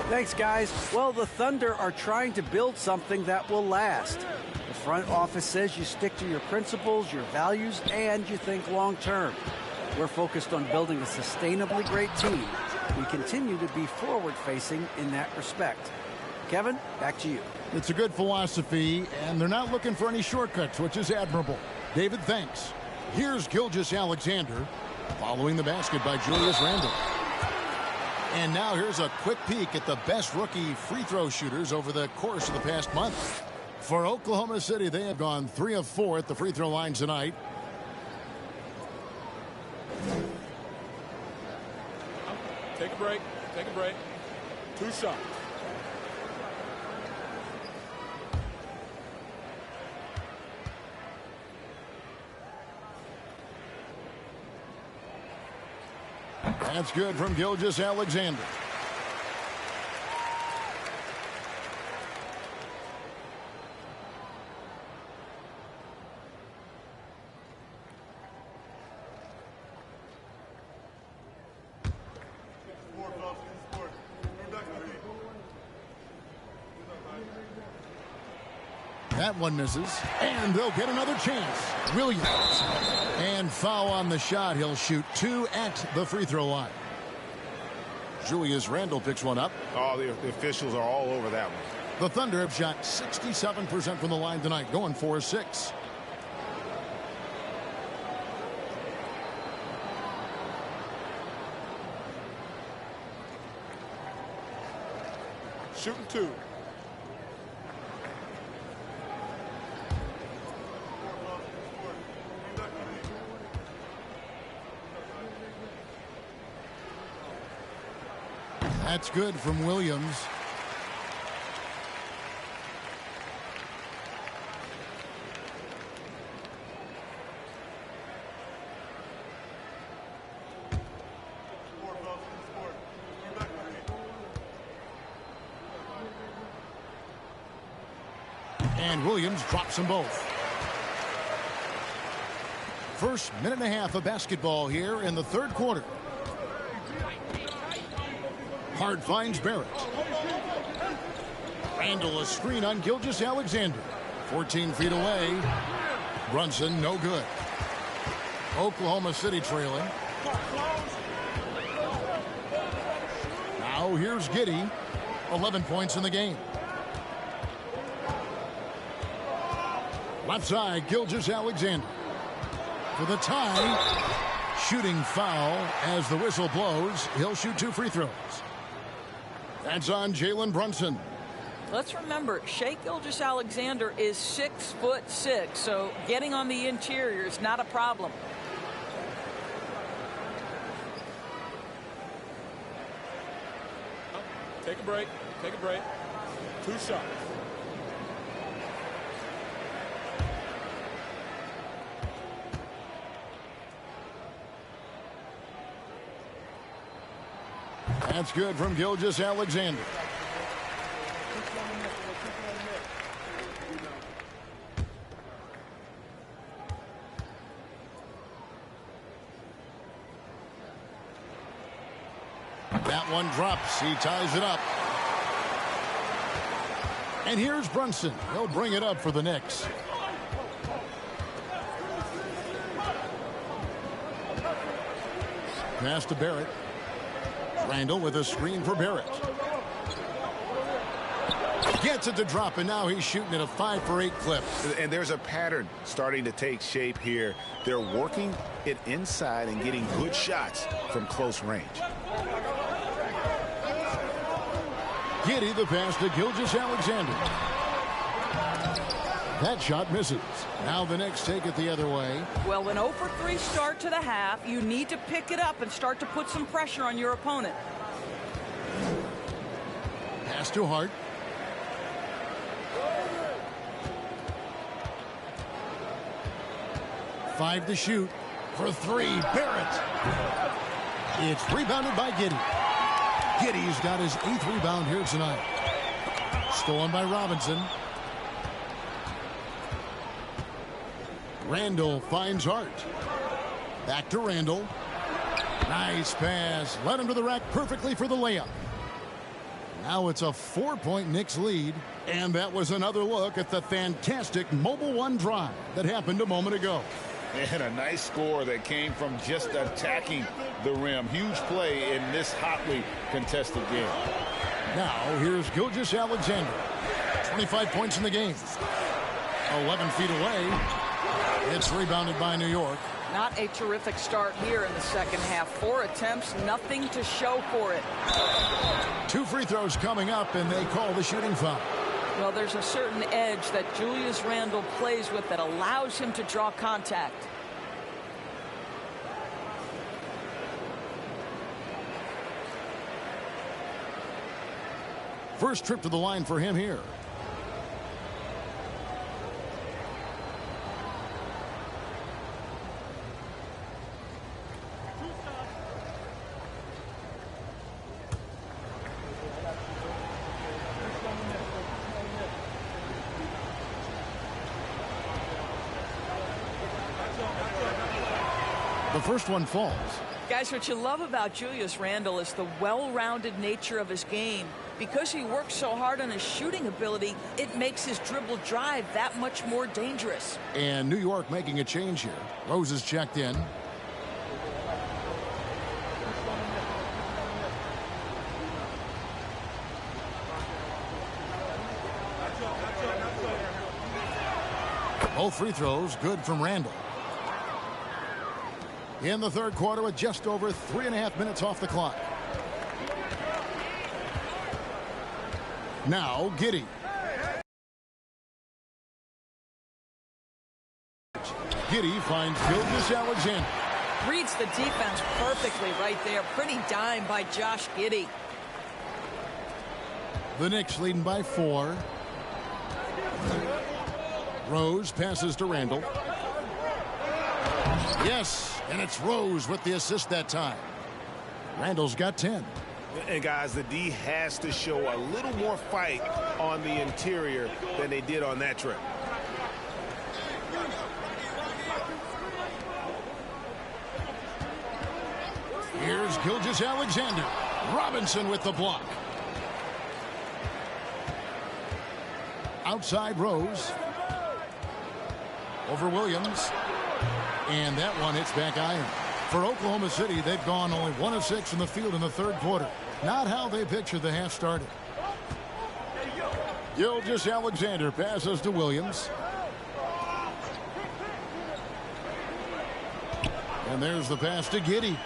Thanks, guys. Well, the Thunder are trying to build something that will last. The front office says you stick to your principles, your values, and you think long term. We're focused on building a sustainably great team. We continue to be forward-facing in that respect. Kevin, back to you. It's a good philosophy, and they're not looking for any shortcuts, which is admirable. David, thanks. Here's Gilgeous-Alexander, following the basket by Julius Randle. And now here's a quick peek at the best rookie free throw shooters over the course of the past month. For Oklahoma City, they have gone 3 of 4 at the free throw line tonight. Take a break. Take a break. 2 shots. That's good from Gilgeous-Alexander. That one misses, and they'll get another chance. Williams. And foul on the shot. He'll shoot 2 at the free throw line. Julius Randle picks one up. Oh, the officials are all over that one. The Thunder have shot 67% from the line tonight, going 4-6. Shooting 2. That's good from Williams. And Williams drops them both. First minute and a half of basketball here in the third quarter. Hard finds Barrett. Randle a screen on Gilgeous-Alexander. 14 feet away. Brunson no good. Oklahoma City trailing. Now here's Giddey. 11 points in the game. Left side, Gilgeous-Alexander. For the tie. Shooting foul as the whistle blows. He'll shoot 2 free throws. That's on Jalen Brunson. Let's remember, Shai Gilgeous-Alexander is 6'6", so getting on the interior is not a problem. Take a break. Take a break. 2 shots. That's good from Gilgeous-Alexander. That one drops. He ties it up. And here's Brunson. He'll bring it up for the Knicks. Pass to Barrett. Randle with a screen for Barrett. Gets it to drop, and now he's shooting at a 5 for 8 clip. And there's a pattern starting to take shape here. They're working it inside and getting good shots from close range. Giddey the pass to Gilgeous-Alexander. That shot misses. Now the Knicks take it the other way. Well, an 0 for 3 start to the half. You need to pick it up and start to put some pressure on your opponent. Pass to Hart. Five to shoot. For 3, Barrett. It's rebounded by Giddey. Giddey's got his 8th rebound here tonight. Stolen by Robinson. Randle finds Hart. Back to Randle. Nice pass. Led him to the rack perfectly for the layup. Now it's a 4-point Knicks lead. And that was another look at the fantastic Mobile One drive that happened a moment ago. And a nice score that came from just attacking the rim. Huge play in this hotly contested game. Now here's Gilgeous-Alexander. 25 points in the game. 11 feet away. It's rebounded by New York. Not a terrific start here in the second half. 4 attempts, nothing to show for it. 2 free throws coming up, and they call the shooting foul. Well, there's a certain edge that Julius Randle plays with that allows him to draw contact. First trip to the line for him here. The first one falls. Guys, what you love about Julius Randle is the well-rounded nature of his game. Because he works so hard on his shooting ability, it makes his dribble drive that much more dangerous. And New York making a change here. Rose is checked in. Both free throws good from Randall. In the third quarter with just over 3.5 minutes off the clock. Now Giddey. Giddey finds Gilgeous-Alexander. Reads the defense perfectly right there. Pretty dime by Josh Giddey. The Knicks leading by 4. Rose passes to Randall. Yes, and it's Rose with the assist that time. Randall's got 10. And guys, the D has to show a little more fight on the interior than they did on that trip. Here's Gilgeous-Alexander. Robinson with the block. Outside Rose. Over Williams. And that one hits back iron. For Oklahoma City, they've gone only 1 of 6 in the field in the third quarter. Not how they pictured the half started. Gilgeous-Alexander passes to Williams. And there's the pass to Giddey.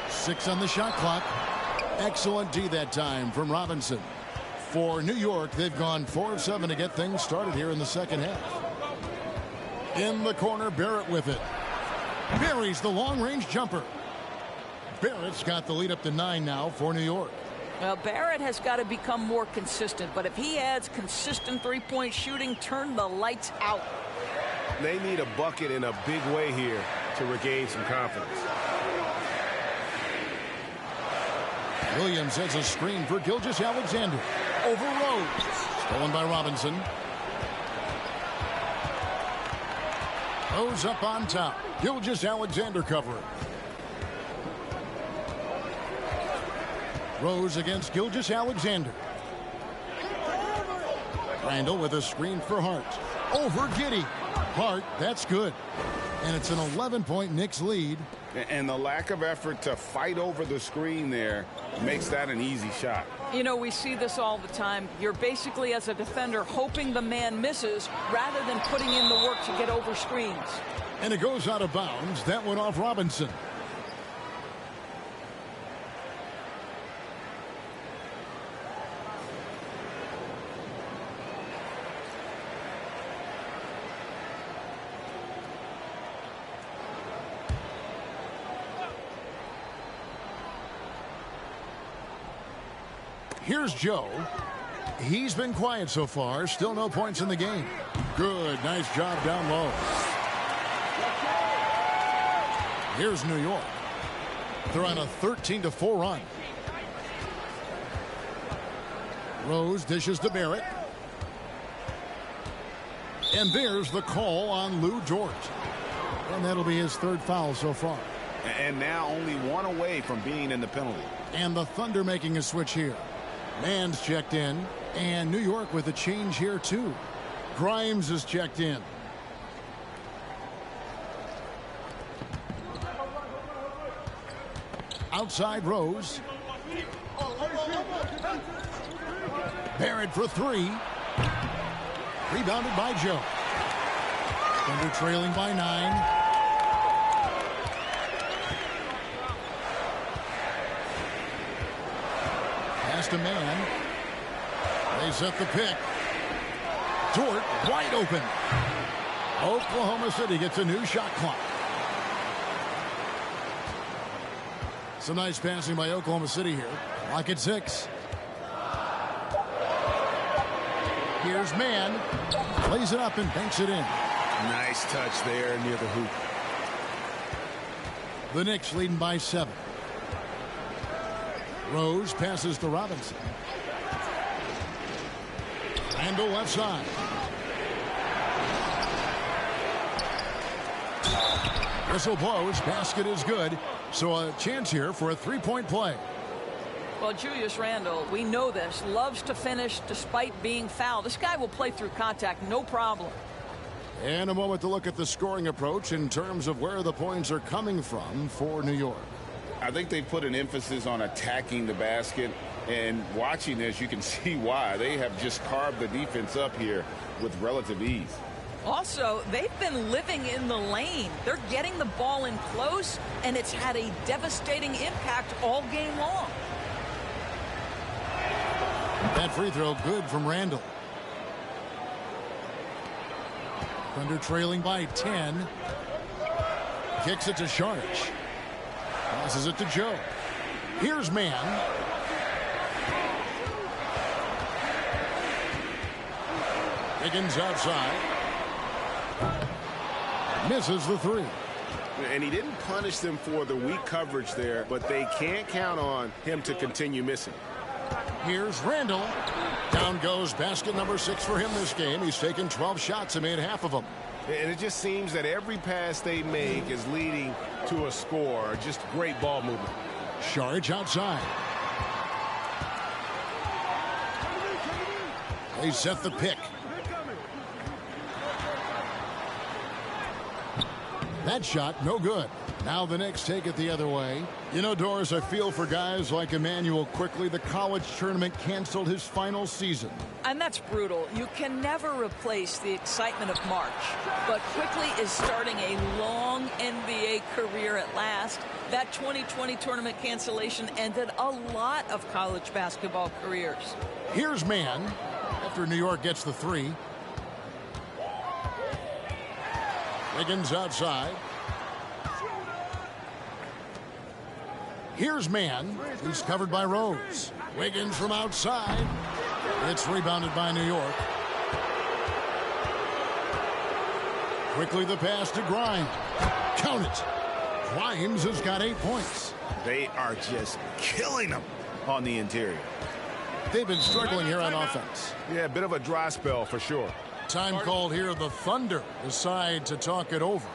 6 on the shot clock. Excellent D that time from Robinson. For New York, they've gone 4 of 7 to get things started here in the second half. In the corner, Barrett with it. Buries the long-range jumper. Barrett's got the lead up to 9 now for New York. Well, Barrett has got to become more consistent, but if he adds consistent three-point shooting, turn the lights out. They need a bucket in a big way here to regain some confidence. Williams has a screen for Gilgeous-Alexander. Over Rose. Stolen by Robinson. Rose up on top. Gilgeous-Alexander covering. Rose against Gilgeous-Alexander. Randall with a screen for Hart. Over Giddey. Hart, that's good. And it's an 11-point Knicks lead. And the lack of effort to fight over the screen there makes that an easy shot. You know, we see this all the time. You're basically, as a defender, hoping the man misses rather than putting in the work to get over screens. And it goes out of bounds. That went off Robinson. Here's Joe. He's been quiet so far. Still no points in the game. Good. Nice job down low. Here's New York. They're on a 13-4 run. Rose dishes to Barrett. And there's the call on Lou Dort. And that'll be his third foul so far. And now only 1 away from being in the penalty. And the Thunder making a switch here. Mann's checked in, and New York with a change here too. Grimes is checked in. Outside Rose. Barrett for 3. Rebounded by Joe. Thunder trailing by 9. Pass to Man. They set the pick. Dort wide open. Oklahoma City gets a new shot clock. Some nice passing by Oklahoma City here. Clock at 6. Here's Man. Plays it up and banks it in. Nice touch there near the hoop. The Knicks leading by 7. Rose passes to Robinson. Randall left side. Whistle blows. Basket is good. So a chance here for a 3-point play. Well, Julius Randle, we know this, loves to finish despite being fouled. This guy will play through contact, no problem. And a moment to look at the scoring approach in terms of where the points are coming from for New York. I think they put an emphasis on attacking the basket, and watching this, you can see why. They have just carved the defense up here with relative ease. Also, they've been living in the lane. They're getting the ball in close, and it's had a devastating impact all game long. That free throw good from Randle. Thunder trailing by 10. Kicks it to Sharch. Passes it to Joe. Here's Mann. Wiggins outside. Misses the three. And he didn't punish them for the weak coverage there, but they can't count on him to continue missing. Here's Randle. Down goes basket number 6 for him this game. He's taken 12 shots and made half of them. And it just seems that every pass they make is leading to a score. Just great ball movement. Sharch outside. They set the pick. That shot, no good. Now the Knicks take it the other way. You know, Doris, I feel for guys like Emmanuel Quickly. The college tournament canceled his final season. And that's brutal. You can never replace the excitement of March. But Quickly is starting a long NBA career at last. That 2020 tournament cancellation ended a lot of college basketball careers. Here's Mann after New York gets the three. Wiggins outside. Here's Mann. He's covered by Rose. Wiggins from outside. It's rebounded by New York. Quickly the pass to Grimes. Count it. Grimes has got 8 points. They are just killing them on the interior. They've been struggling here on offense. Yeah, a bit of a dry spell for sure. Time called here. The Thunder decide to talk it over.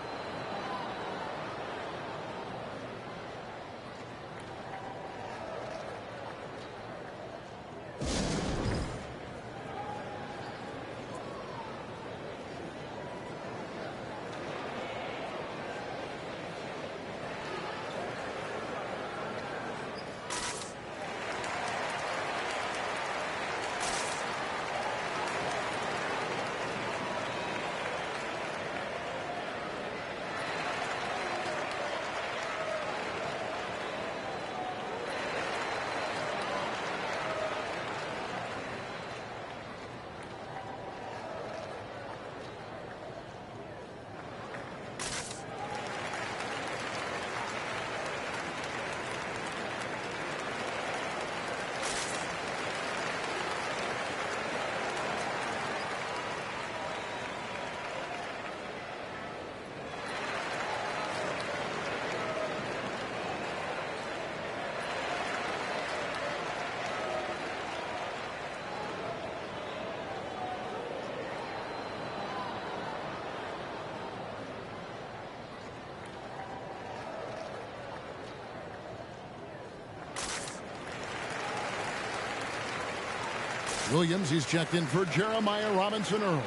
Williams, he's checked in for Jeremiah Robinson Earl.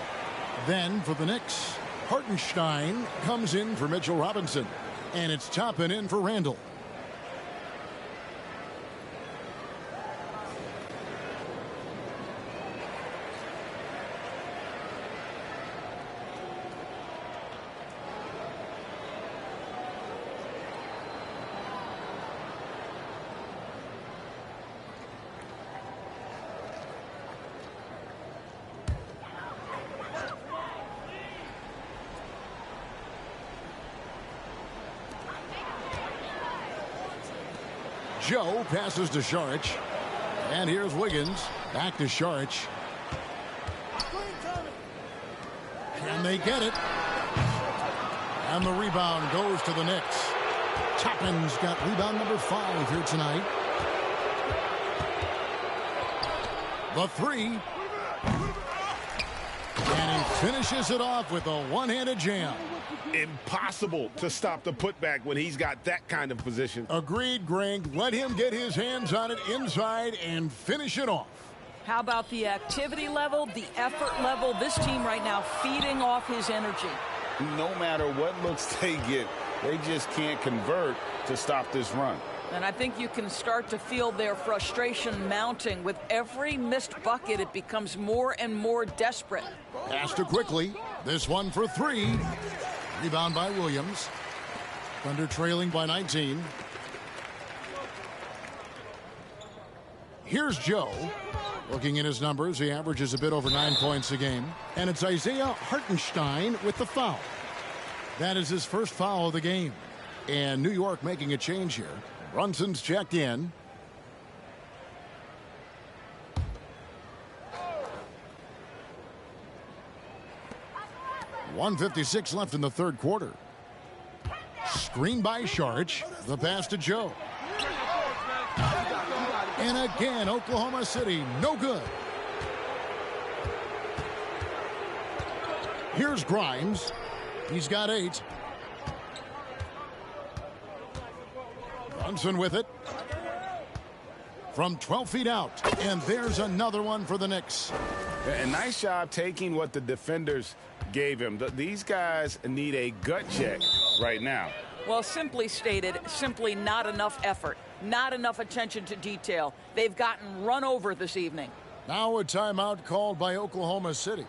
Then for the Knicks, Hartenstein comes in for Mitchell Robinson. And it's Toppin in for Randle. Joe passes to Sharch. And here's Wiggins. Back to Sharch. And they get it. And the rebound goes to the Knicks. Toppin's got rebound number 5 here tonight. The three. And he finishes it off with a one-handed jam. impossible to stop the putback when he's got that kind of position. Agreed, Greg. Let him get his hands on it inside and finish it off. How about the activity level, the effort level? This team right now feeding off his energy. No matter what looks they get, they just can't convert to stop this run. And I think you can start to feel their frustration mounting. With every missed bucket, it becomes more and more desperate. Pass to quickly. This one for 3. Rebound by Williams. Thunder trailing by 19. Here's Joe. Looking at his numbers, he averages a bit over 9 points a game. And it's Isaiah Hartenstein with the foul. That is his first foul of the game. And New York making a change here. Brunson's checked in. .156 left in the third quarter. Screen by Sharich. The pass to Joe. And again, Oklahoma City, no good. Here's Grimes. He's got 8. Brunson with it. From 12 feet out. And there's another one for the Knicks. A nice job taking what the defenders gave him. These guys need a gut check right now. Well, simply stated, simply not enough effort, not enough attention to detail. They've gotten run over this evening. Now a timeout called by Oklahoma City.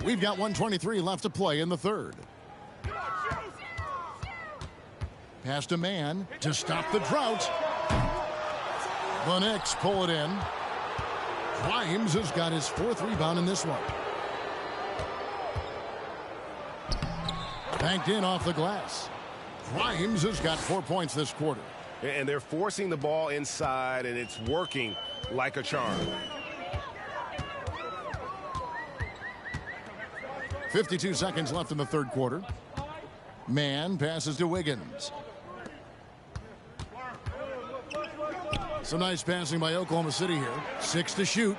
We've got 1:23 left to play in the third. Pass to man to stop the drought. The Knicks pull it in. Grimes has got his 4th rebound in this one. Banked in off the glass. Grimes has got 4 points this quarter. And they're forcing the ball inside, and it's working like a charm. 52 seconds left in the third quarter. Man passes to Wiggins. Some nice passing by Oklahoma City here. 6 to shoot.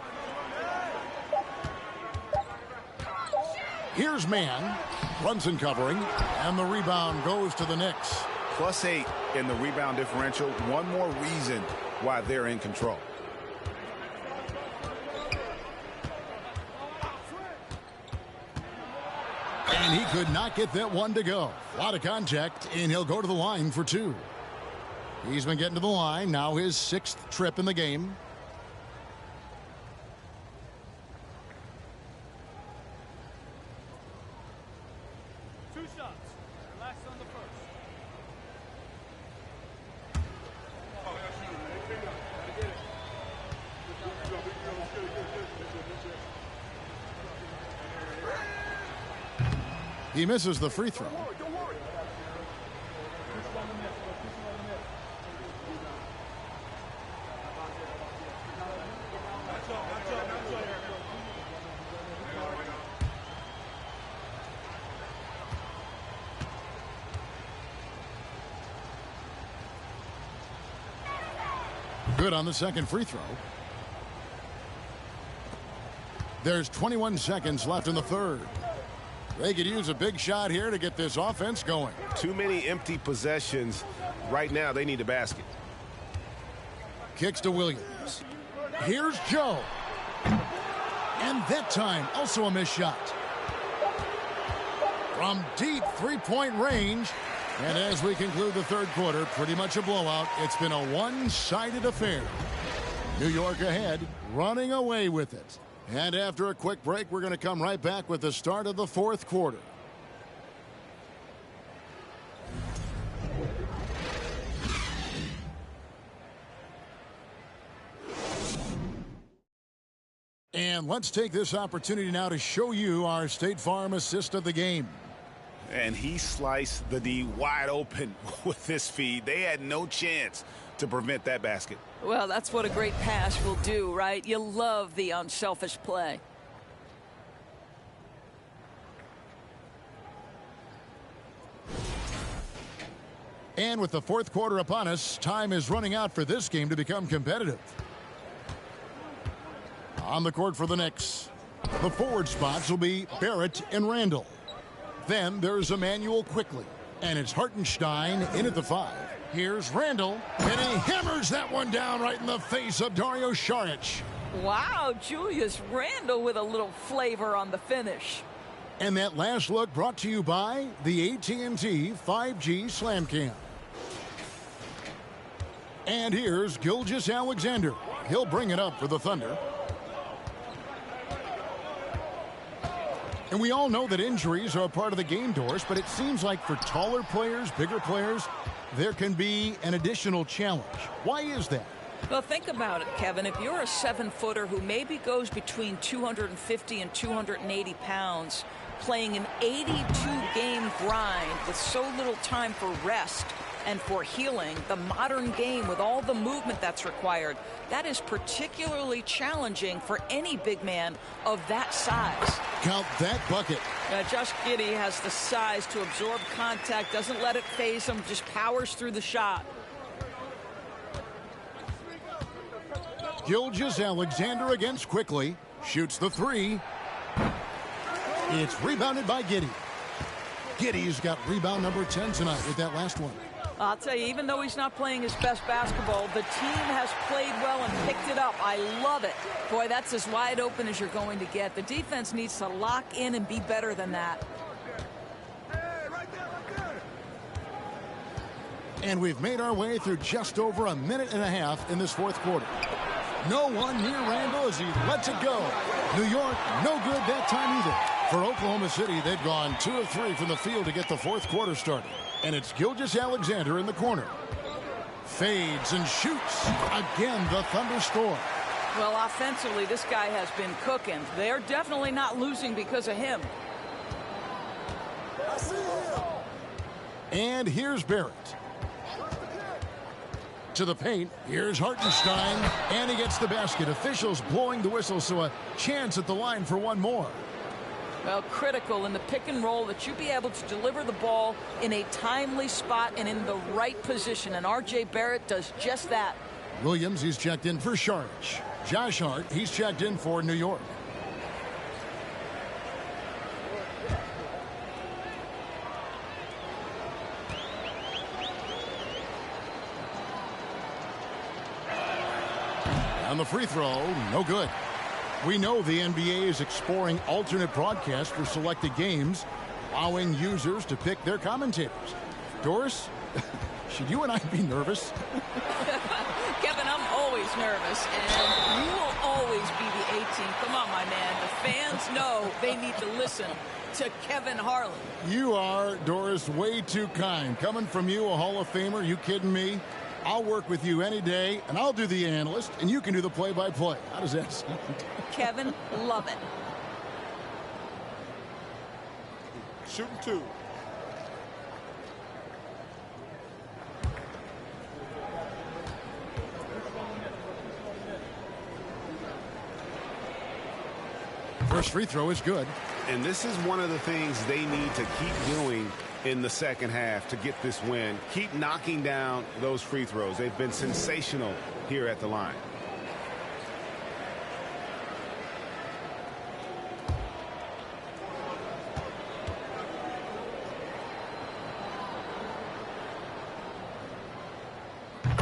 Here's Man. Brunson covering. And the rebound goes to the Knicks. +8 in the rebound differential. One more reason why they're in control. And he could not get that one to go. A lot of contact, and he'll go to the line for 2. He's been getting to the line. Now his 6th trip in the game. Two shots. Relax on the first. He misses the free throw. Good on the second free throw. There's 21 seconds left in the third. They could use a big shot here to get this offense going. Too many empty possessions. Right now, they need a basket. Kicks to Williams. Here's Joe. And that time, also a missed shot. From deep three-point range. And as we conclude the third quarter, pretty much a blowout. It's been a one-sided affair. New York ahead, running away with it. And after a quick break, we're going to come right back with the start of the fourth quarter. And let's take this opportunity now to show you our State Farm assist of the game. And he sliced the D wide open with this feed. They had no chance to prevent that basket. Well, that's what a great pass will do, right? You love the unselfish play. And with the fourth quarter upon us, time is running out for this game to become competitive. On the court for the Knicks, the forward spots will be Barrett and Randall. Then there's Emmanuel quickly, and it's Hartenstein in at the 5. Here's Randall, and he hammers that one down right in the face of Dario Saric. Wow, Julius Randle with a little flavor on the finish. And that last look brought to you by the AT&T 5G Slam Cam. And here's Gilgeous-Alexander. He'll bring it up for the Thunder. And we all know that injuries are a part of the game, Doris, but it seems like for taller players, bigger players, there can be an additional challenge. Why is that? Well, think about it, Kevin. If you're a 7-footer who maybe goes between 250 and 280 pounds, playing an 82-game grind with so little time for rest and for healing, the modern game with all the movement that's required, that is particularly challenging for any big man of that size. Count that bucket. Josh Giddey has the size to absorb contact, doesn't let it phase him, just powers through the shot. Gilgeous-Alexander against quickly. Shoots the 3. It's rebounded by Giddey. Giddey's got rebound number 10 tonight with that last one. I'll tell you, even though he's not playing his best basketball, the team has played well and picked it up. I love it. Boy, that's as wide open as you're going to get. The defense needs to lock in and be better than that. And we've made our way through just over a minute and a half in this fourth quarter. No one near Randall as he lets it go. New York, no good that time either. For Oklahoma City, they've gone 2 of 3 from the field to get the fourth quarter started. And it's Gilgeous-Alexander in the corner. Fades and shoots. Again, the Thunder score. Well, offensively, this guy has been cooking. They're definitely not losing because of him. And here's Barrett. To the paint. Here's Hartenstein. And he gets the basket. Officials blowing the whistle, so a chance at the line for one more. Well, critical in the pick and roll that you be able to deliver the ball in a timely spot and in the right position. And R.J. Barrett does just that. Williams, he's checked in for Saric. Josh Hart, he's checked in for New York. On the free throw, no good. We know the NBA is exploring alternate broadcasts for selected games, allowing users to pick their commentators. Doris, should you and I be nervous? Kevin, I'm always nervous, and you will always be the 18. Come on, my man. The fans know they need to listen to Kevin Harlan. You are, Doris, way too kind. Coming from you, a Hall of Famer, you kidding me? I'll work with you any day, and I'll do the analyst, and you can do the play-by-play. How does that sound? Kevin, love it. Shooting 2. First free throw is good. And this is one of the things they need to keep doing in the second half to get this win. Keep knocking down those free throws. They've been sensational here at the line.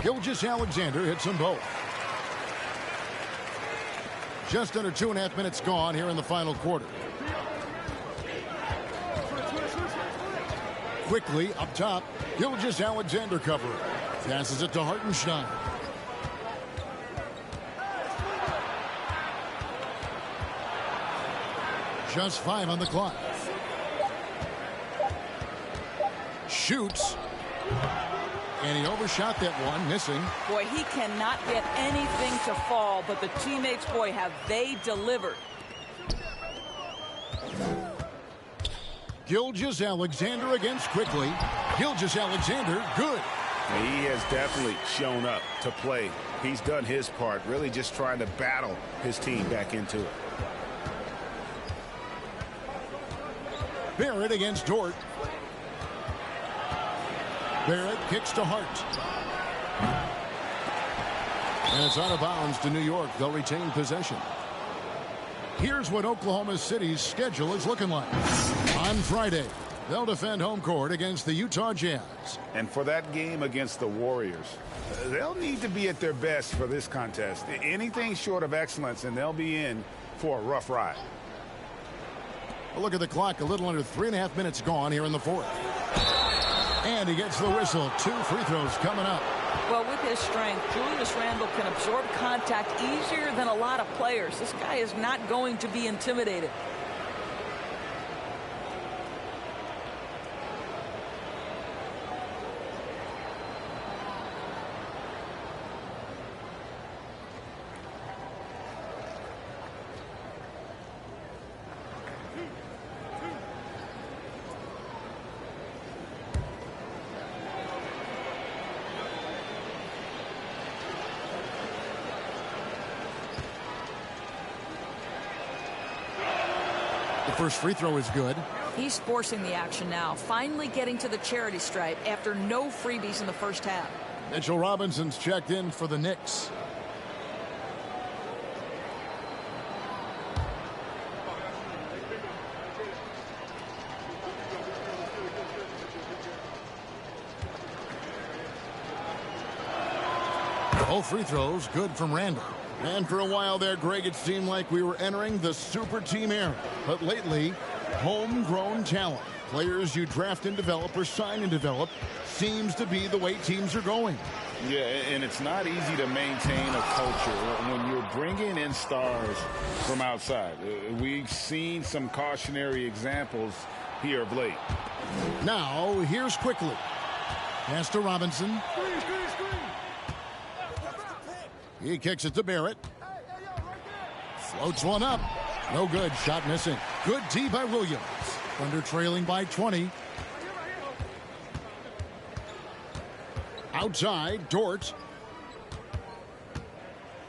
Gilgeous-Alexander hits them both. Just under 2.5 minutes gone here in the final quarter. Quickly up top, Gilgeous-Alexander covering. Passes it to Hartenstein. Just 5 on the clock. Shoots. And he overshot that one, missing. Boy, he cannot get anything to fall, but the teammates, boy, have they delivered. Gilgeous-Alexander against Quickly. Gilgeous-Alexander, good. He has definitely shown up to play. He's done his part, really just trying to battle his team back into it. Barrett against Dort. Barrett kicks to Hart. And it's out of bounds to New York. They'll retain possession. Here's what Oklahoma City's schedule is looking like. On Friday, they'll defend home court against the Utah Jazz. And for that game against the Warriors, they'll need to be at their best for this contest. Anything short of excellence, and they'll be in for a rough ride. A look at the clock. A little under 3.5 minutes gone here in the fourth. And he gets the whistle. 2 free throws coming up. Well, with his strength, Julius Randle can absorb contact easier than a lot of players. This guy is not going to be intimidated. First free throw is good. He's forcing the action now, finally getting to the charity stripe after no freebies in the first half. Mitchell Robinson's checked in for the Knicks. Both free throws good from Randle. And for a while there, Greg, it seemed like we were entering the super team era. But lately, homegrown talent, players you draft and develop or sign and develop, seems to be the way teams are going. Yeah, and it's not easy to maintain a culture when you're bringing in stars from outside. We've seen some cautionary examples here of late. Now, here's Quickly. Pass to Robinson. He kicks it to Barrett. Floats one up. No good. Shot missing. Good D by Williams. Thunder trailing by 20. Outside, Dort.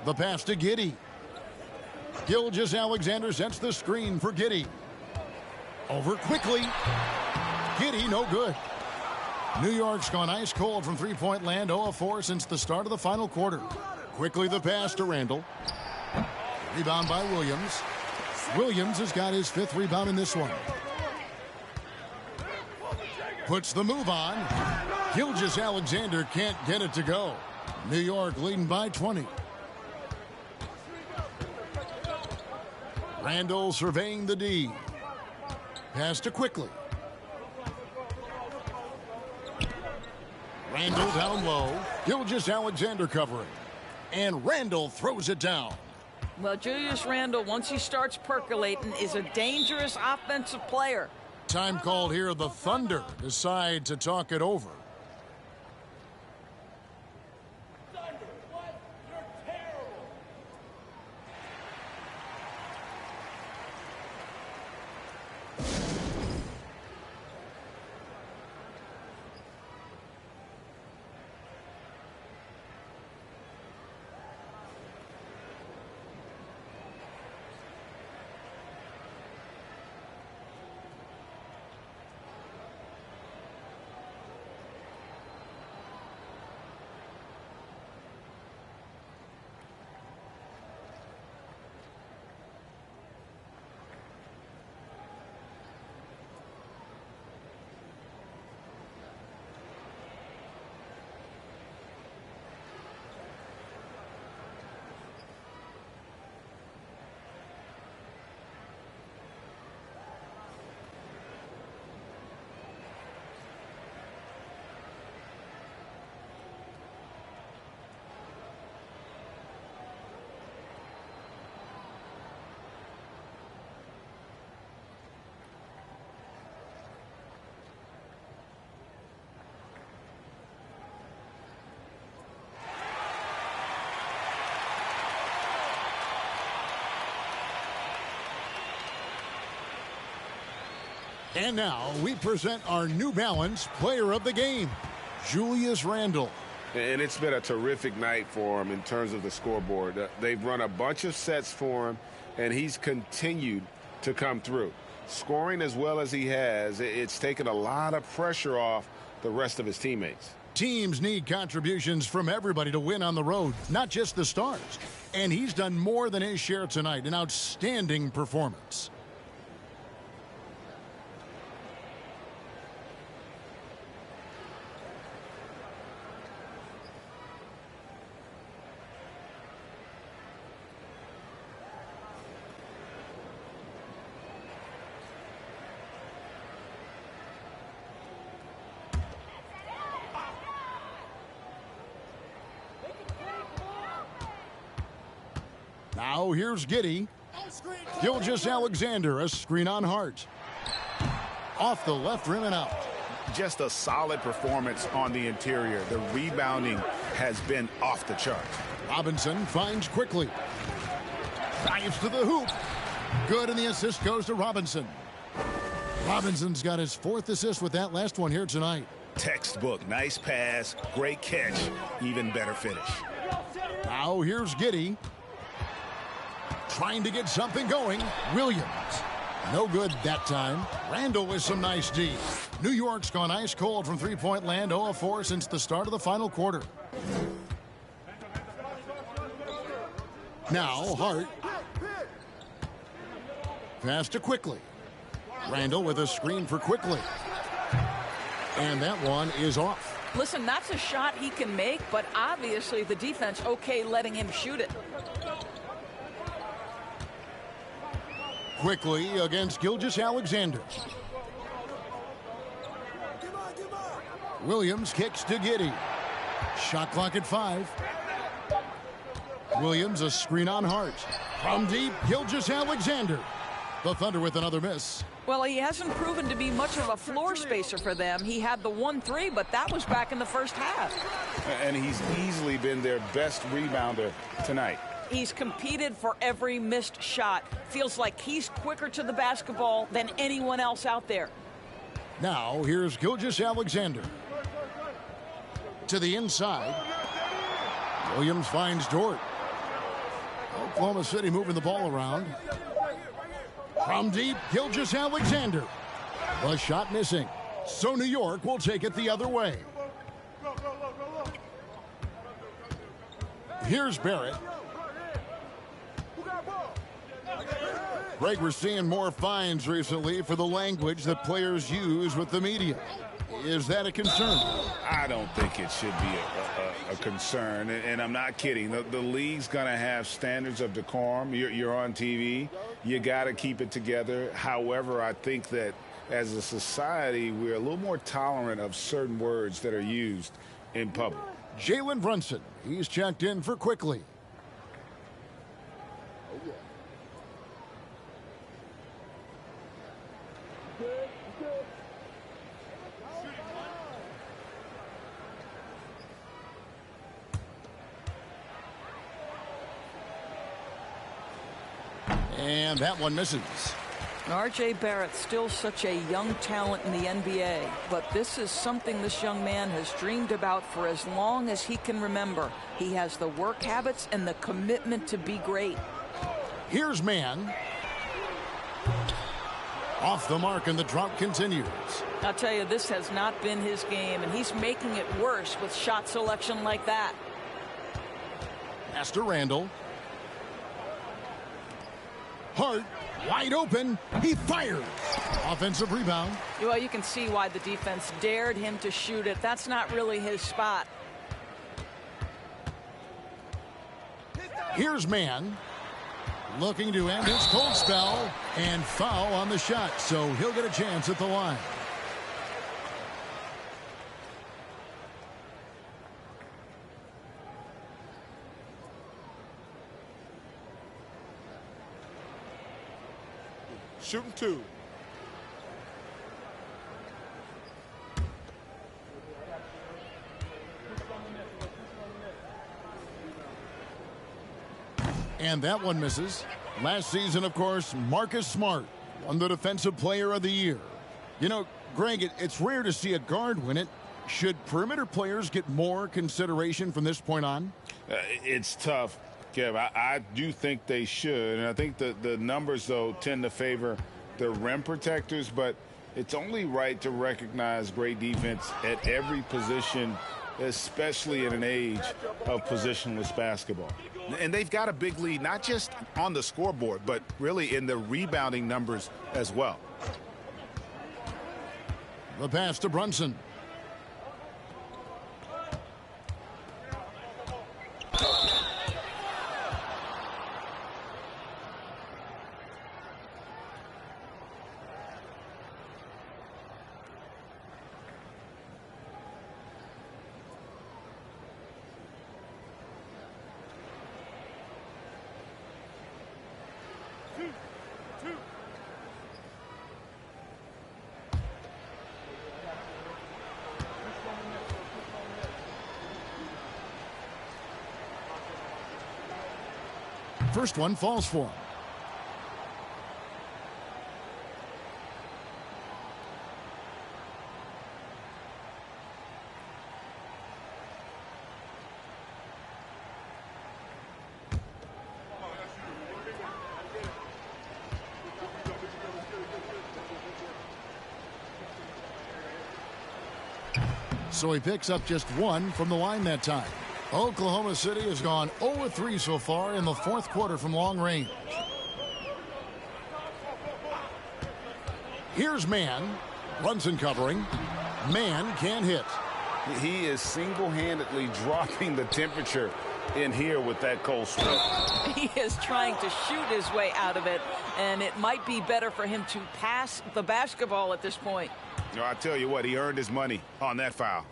The pass to Giddey. Gilgeous-Alexander sets the screen for Giddey. Over Quickly. Giddey, no good. New York's gone ice cold from three-point land, 0 of 4 since the start of the final quarter. Quickly the pass to Randle. Rebound by Williams. Williams has got his 5th rebound in this one. Puts the move on. Gilgeous-Alexander can't get it to go. New York leading by 20. Randle surveying the D. Pass to Quickly. Randle down low. Gilgeous-Alexander covering. And Randle throws it down. Well, Julius Randle, once he starts percolating, is a dangerous offensive player. Time called here. The Thunder decide to talk it over. And now we present our New Balance Player of the Game, Julius Randle. And it's been a terrific night for him in terms of the scoreboard. They've run a bunch of sets for him, and he's continued to come through. Scoring as well as he has, it's taken a lot of pressure off the rest of his teammates. Teams need contributions from everybody to win on the road, not just the stars. And he's done more than his share tonight, an outstanding performance. Now here's Giddey. Gilgeous-Alexander, a screen on Hart. Off the left rim and out. Just a solid performance on the interior. The rebounding has been off the charts. Robinson finds quickly. Drives to the hoop. Good, and the assist goes to Robinson. Robinson's got his 4th assist with that last one here tonight. Textbook. Nice pass. Great catch. Even better finish. Now here's Giddey. Trying to get something going. Williams. No good that time. Randle with some nice D. New York's gone ice cold from three-point land, 0 of 4 since the start of the final quarter. Now Hart. Pass to Quickly. Randle with a screen for Quickly. And that one is off. Listen, that's a shot he can make, but obviously the defense okay letting him shoot it. Quickly against Gilgeous-Alexander. Williams kicks to Giddey. Shot clock at 5. Williams a screen on Hart. From deep, Gilgeous-Alexander. The Thunder with another miss. Well, he hasn't proven to be much of a floor spacer for them. He had the 1-3, but that was back in the first half. And he's easily been their best rebounder tonight. He's competed for every missed shot. Feels like he's quicker to the basketball than anyone else out there. Now here's Gilgeous-Alexander. To the inside. Williams finds Dort. Oklahoma City moving the ball around. From deep, Gilgeous-Alexander. The shot missing. So New York will take it the other way. Here's Barrett. Greg, we're seeing more fines recently for the language that players use with the media. Is that a concern? I don't think it should be a concern, and I'm not kidding. The league's going to have standards of decorum. You're on TV. You got to keep it together. However, I think that as a society, we're a little more tolerant of certain words that are used in public. Jalen Brunson, he's checked in for Quickly. And that one misses. R.J. Barrett's still such a young talent in the NBA, but this is something this young man has dreamed about for as long as he can remember. He has the work habits and the commitment to be great. Here's Mann. Off the mark, and the drop continues. I'll tell you, this has not been his game, and he's making it worse with shot selection like that. Pass to Randle. Hart, wide open. He fires. Offensive rebound. Well, you can see why the defense dared him to shoot it. That's not really his spot. Here's Mann. Looking to end his cold spell, and foul on the shot, so he'll get a chance at the line. Shooting 2. And that one misses. Last season, of course, Marcus Smart won the Defensive Player of the Year. You know, Greg, it's rare to see a guard win it. Should perimeter players get more consideration from this point on? It's tough, Kev. I do think they should. And I think the numbers, though, tend to favor the rim protectors. But it's only right to recognize great defense at every position, especially in an age of positionless basketball. And they've got a big lead, not just on the scoreboard, but really in the rebounding numbers as well. The pass to Brunson. First one falls for him. So he picks up just one from the line that time. Oklahoma City has gone 0-3 so far in the fourth quarter from long range. Here's Mann. Brunson covering. Mann can't hit. He is single-handedly dropping the temperature in here with that cold sweat. He is trying to shoot his way out of it, and it might be better for him to pass the basketball at this point. You know, I tell you what, he earned his money on that foul.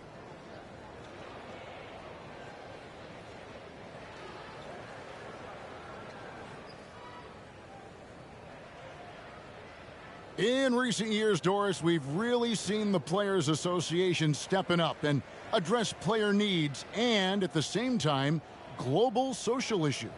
In recent years, Doris, we've really seen the Players Association stepping up and address player needs and, at the same time, global social issues.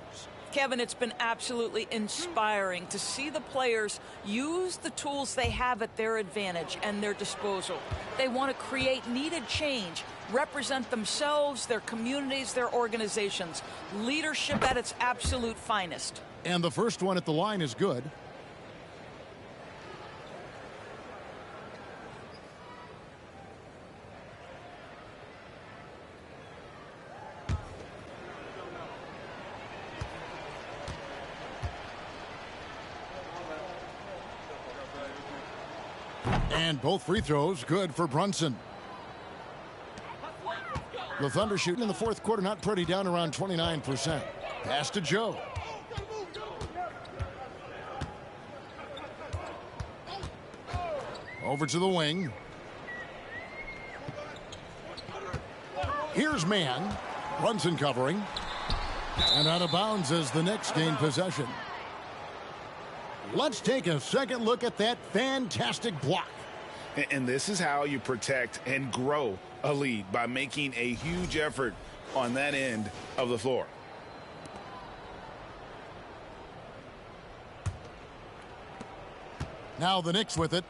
Kevin, it's been absolutely inspiring to see the players use the tools they have at their advantage and their disposal. They want to create needed change, represent themselves, their communities, their organizations. Leadership at its absolute finest. And the first one at the line is good. And both free throws good for Brunson. The Thunder shooting in the fourth quarter, not pretty, down around 29%. Pass to Joe. Over to the wing. Here's Mann. Brunson covering. And out of bounds as the Knicks gain possession. Let's take a second look at that fantastic block. And this is how you protect and grow a lead, by making a huge effort on that end of the floor. Now the Knicks with it.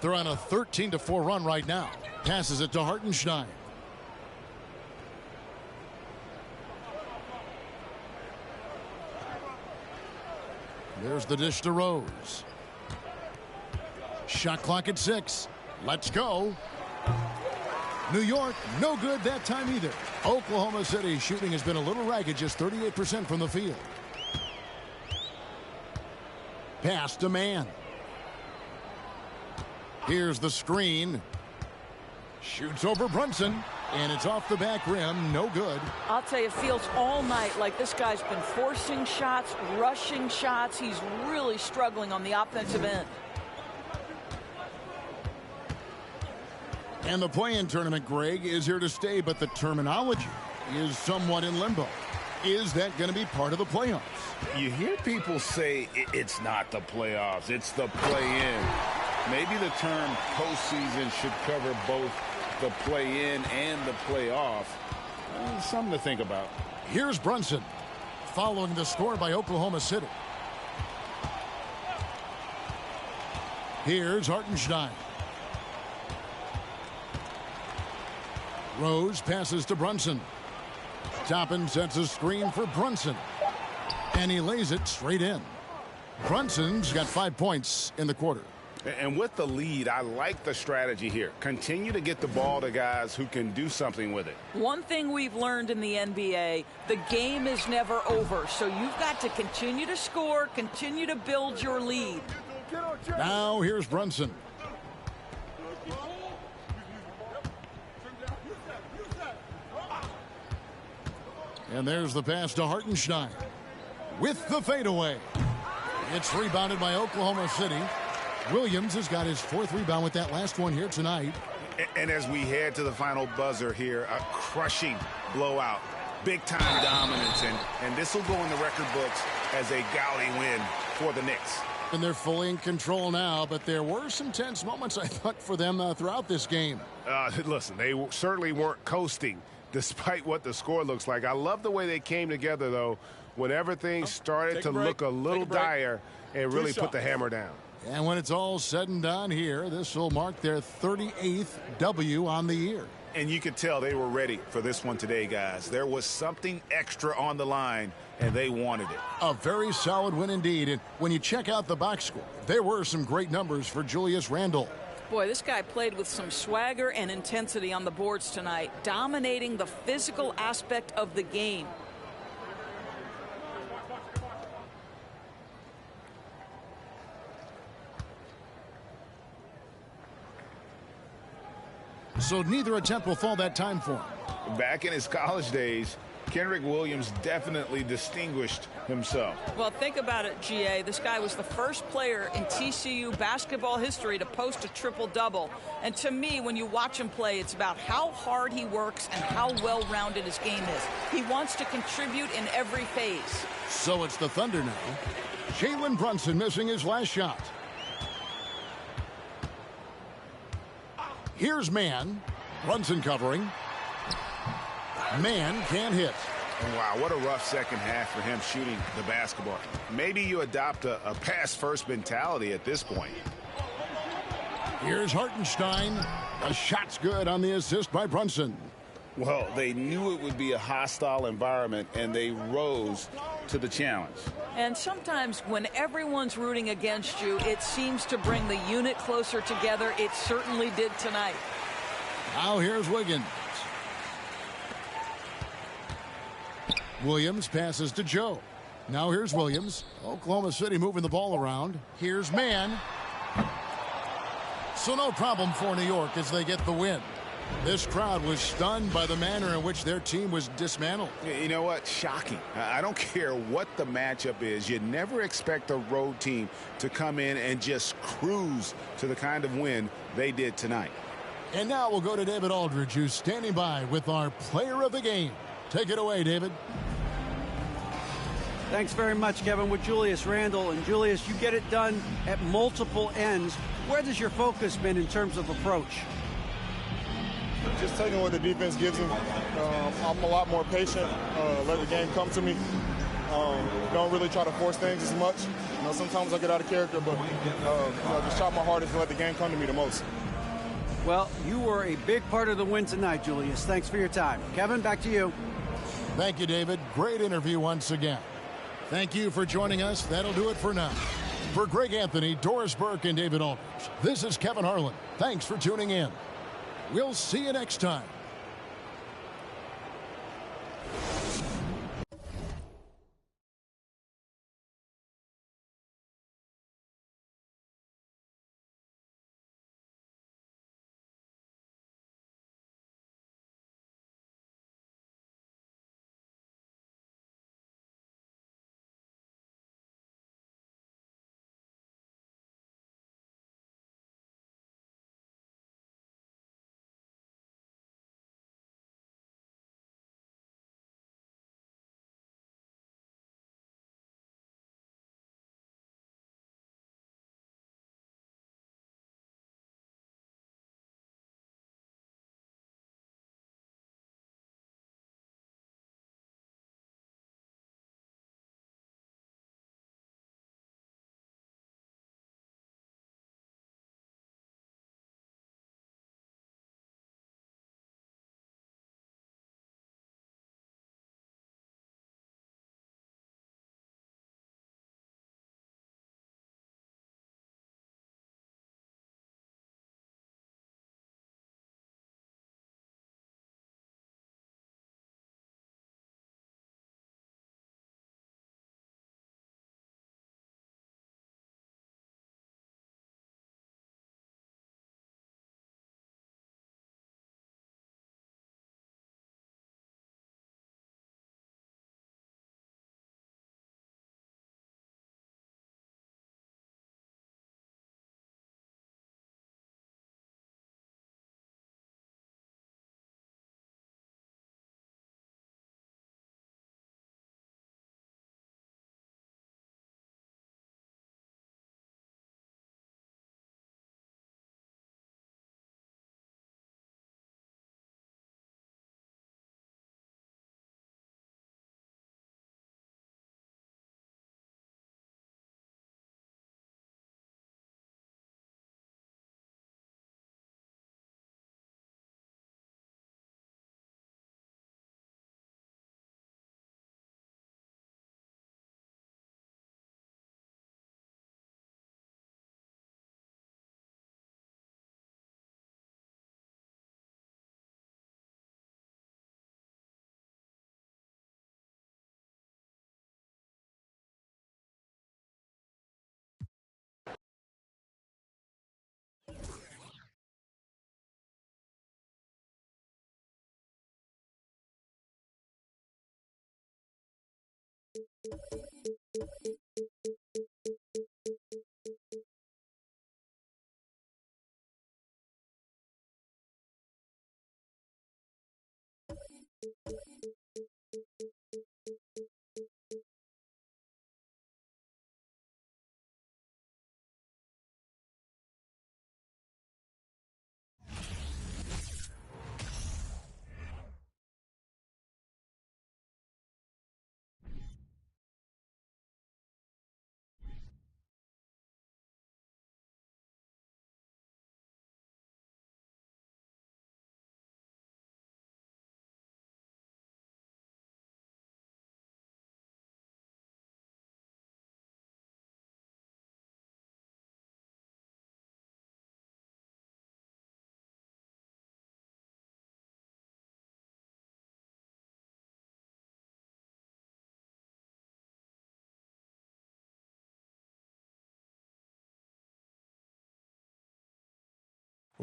They're on a 13-4 run right now. Passes it to Hartenstein. There's the dish to Rose. Shot clock at 6. Let's go. New York, no good that time either. Oklahoma City shooting has been a little ragged, just 38% from the field. Pass to Mann. Here's the screen. Shoots over Brunson. And it's off the back rim. No good. I'll tell you, it feels all night like this guy's been forcing shots, rushing shots. He's really struggling on the offensive end. And the play-in tournament, Greg, is here to stay, but the terminology is somewhat in limbo. Is that going to be part of the playoffs? You hear people say it's not the playoffs, it's the play-in. Maybe the term postseason should cover both the play-in and the playoff. Something to think about. Here's Brunson, following the score by Oklahoma City. Here's Hartenstein. Rose passes to Brunson. Toppin sets a screen for Brunson. And he lays it straight in. Brunson's got 5 points in the quarter. And with the lead, I like the strategy here. Continue to get the ball to guys who can do something with it. One thing we've learned in the NBA, the game is never over. So you've got to continue to score, continue to build your lead. Now here's Brunson. And there's the pass to Hartenstein with the fadeaway. It's rebounded by Oklahoma City. Williams has got his 4th rebound with that last one here tonight. And as we head to the final buzzer here, a crushing blowout. Big-time dominance, and this will go in the record books as a gaudy win for the Knicks. And they're fully in control now, but there were some tense moments, I thought, for them throughout this game. Listen, they certainly weren't coasting, despite what the score looks like. I love the way they came together, though, whenever things started to look a little dire and really put the hammer down. And when it's all said and done here, this will mark their 38th W on the year. And you could tell they were ready for this one today, guys. There was something extra on the line, and they wanted it. A very solid win indeed. And when you check out the box score, there were some great numbers for Julius Randle. Boy, this guy played with some swagger and intensity on the boards tonight, dominating the physical aspect of the game. So neither attempt will fall that time for him. Back in his college days, Kenrick Williams definitely distinguished himself. Well, think about it, GA. This guy was the first player in TCU basketball history to post a triple-double. And to me, when you watch him play, it's about how hard he works and how well-rounded his game is. He wants to contribute in every phase. So it's the Thunder now. Jalen Brunson missing his last shot. Here's Mann. Brunson covering. Mann can't hit. Wow, what a rough second half for him shooting the basketball. Maybe you adopt a pass-first mentality at this point. Here's Hartenstein. A shot's good on the assist by Brunson. Well, they knew it would be a hostile environment, and they rose to the challenge. And sometimes when everyone's rooting against you, it seems to bring the unit closer together. It certainly did tonight. Now here's Wiggins. Williams passes to Joe. Now here's Williams. Oklahoma City moving the ball around. Here's Mann. So no problem for New York as they get the win. This crowd was stunned by the manner in which their team was dismantled. You know what? Shocking. I don't care what the matchup is. You never expect a road team to come in and just cruise to the kind of win they did tonight. And now we'll go to David Aldridge, who's standing by with our player of the game. Take it away, David. Thanks very much, Kevin. With Julius Randle. And Julius, you get it done at multiple ends. Where does your focus been in terms of approach? Just taking what the defense gives him. I'm a lot more patient. Let the game come to me. Don't really try to force things as much. Sometimes I get out of character, but just try my hardest to let the game come to me the most. Well, you were a big part of the win tonight, Julius. Thanks for your time. Kevin, back to you. Thank you, David. Great interview once again. Thank you for joining us. That'll do it for now. For Greg Anthony, Doris Burke, and David Aldridge, this is Kevin Harlan. Thanks for tuning in. We'll see you next time.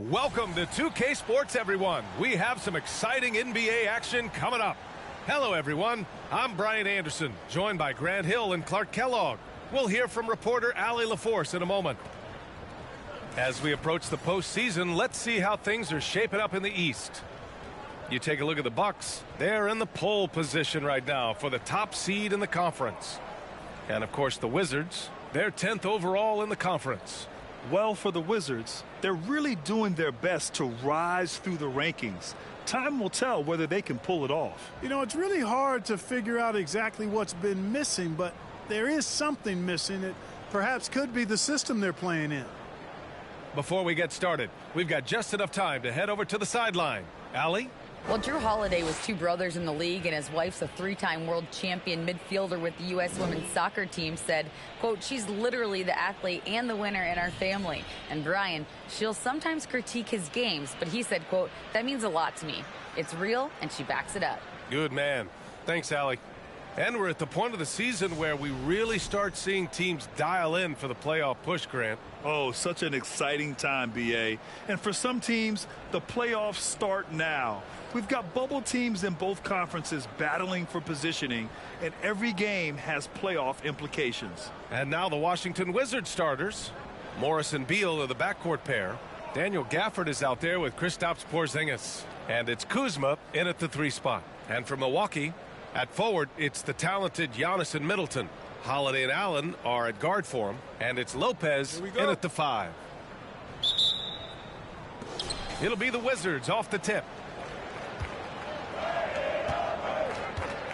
Welcome to 2K Sports, everyone. We have some exciting NBA action coming up. Hello, everyone. I'm Brian Anderson, joined by Grant Hill and Clark Kellogg. We'll hear from reporter Allie LaForce in a moment. As we approach the postseason, let's see how things are shaping up in the East. You take a look at the Bucks. They're in the pole position right now for the top seed in the conference. And, of course, the Wizards, they're 10th overall in the conference. Well, for the Wizards, they're really doing their best to rise through the rankings. Time will tell whether they can pull it off. You know, it's really hard to figure out exactly what's been missing, but there is something missing that perhaps could be the system they're playing in. Before we get started, we've got just enough time to head over to the sideline. Allie? Well, Drew Holiday was two brothers in the league, and his wife's a three-time world champion midfielder with the U.S. women's soccer team, said, quote, she's literally the athlete and the winner in our family. And Brian, she'll sometimes critique his games, but he said, quote, that means a lot to me. It's real, and she backs it up. Good man. Thanks, Allie. And we're at the point of the season where we really start seeing teams dial in for the playoff push, Grant. Oh, such an exciting time, B.A. And for some teams, the playoffs start now. We've got bubble teams in both conferences battling for positioning, and every game has playoff implications. And now the Washington Wizards starters. Morris and Beal are the backcourt pair. Daniel Gafford is out there with Kristaps Porzingis. And it's Kuzma in at the 3 spot. And for Milwaukee, at forward, it's the talented Giannis and Middleton. Holiday and Allen are at guard for him. And it's Lopez in at the 5. It'll be the Wizards off the tip.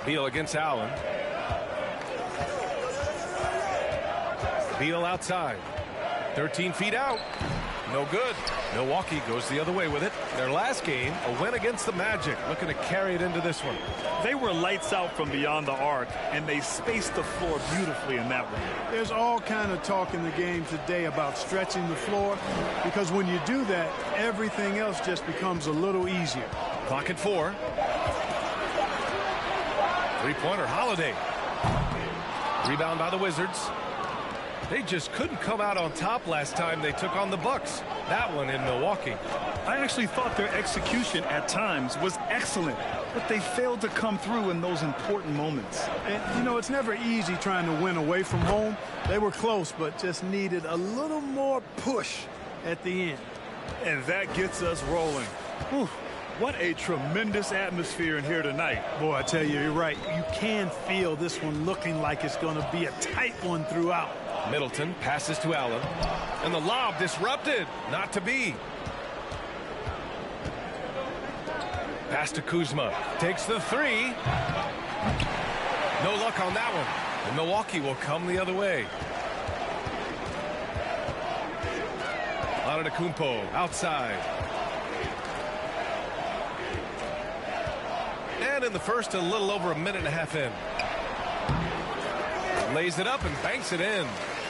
Beal against Allen. Beal outside. 13 feet out. No good. Milwaukee goes the other way with it. Their last game, a win against the Magic. Looking to carry it into this one. They were lights out from beyond the arc, and they spaced the floor beautifully in that one. There's all kind of talk in the game today about stretching the floor, because when you do that, everything else just becomes a little easier. Clock at 4. Three-pointer, Holiday. Rebound by the Wizards. They just couldn't come out on top last time they took on the Bucks. That one in Milwaukee. I actually thought their execution at times was excellent, but they failed to come through in those important moments. And, you know, it's never easy trying to win away from home. They were close, but just needed a little more push at the end. And that gets us rolling. Whew. What a tremendous atmosphere in here tonight. Boy, I tell you, you're right. You can feel this one looking like it's going to be a tight one throughout. Middleton passes to Allen. And the lob disrupted. Not to be. Pass to Kuzma. Takes the 3. No luck on that one. And Milwaukee will come the other way. Antetokounmpo outside. And in the first, a little over a minute and a half in. Lays it up and banks it in.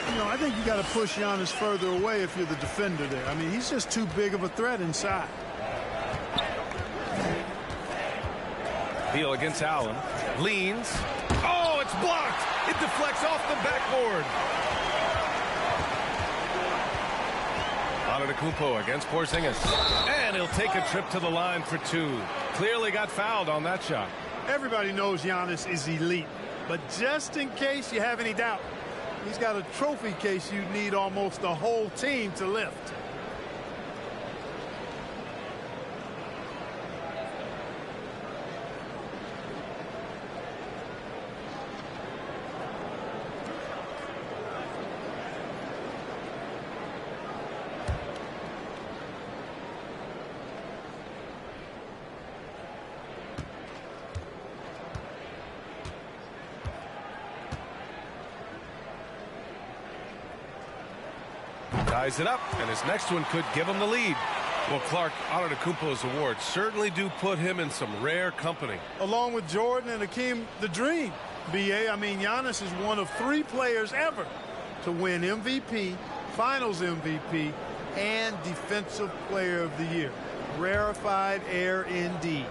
You know, I think you got to push Giannis further away if you're the defender there. I mean, he's just too big of a threat inside. Beal against Allen. Leans. Oh, it's blocked. It deflects off the backboard. Antetokounmpo against Porzingis. And he'll take a trip to the line for 2. Clearly got fouled on that shot. Everybody knows Giannis is elite. But just in case you have any doubt, he's got a trophy case you need almost the whole team to lift. Ties it up, and his next one could give him the lead. Well, Clark, Antetokounmpo's awards certainly do put him in some rare company. Along with Jordan and Hakeem, the dream. BA, I mean, Giannis is one of 3 players ever to win MVP, Finals MVP, and Defensive Player of the Year. Rarefied air indeed.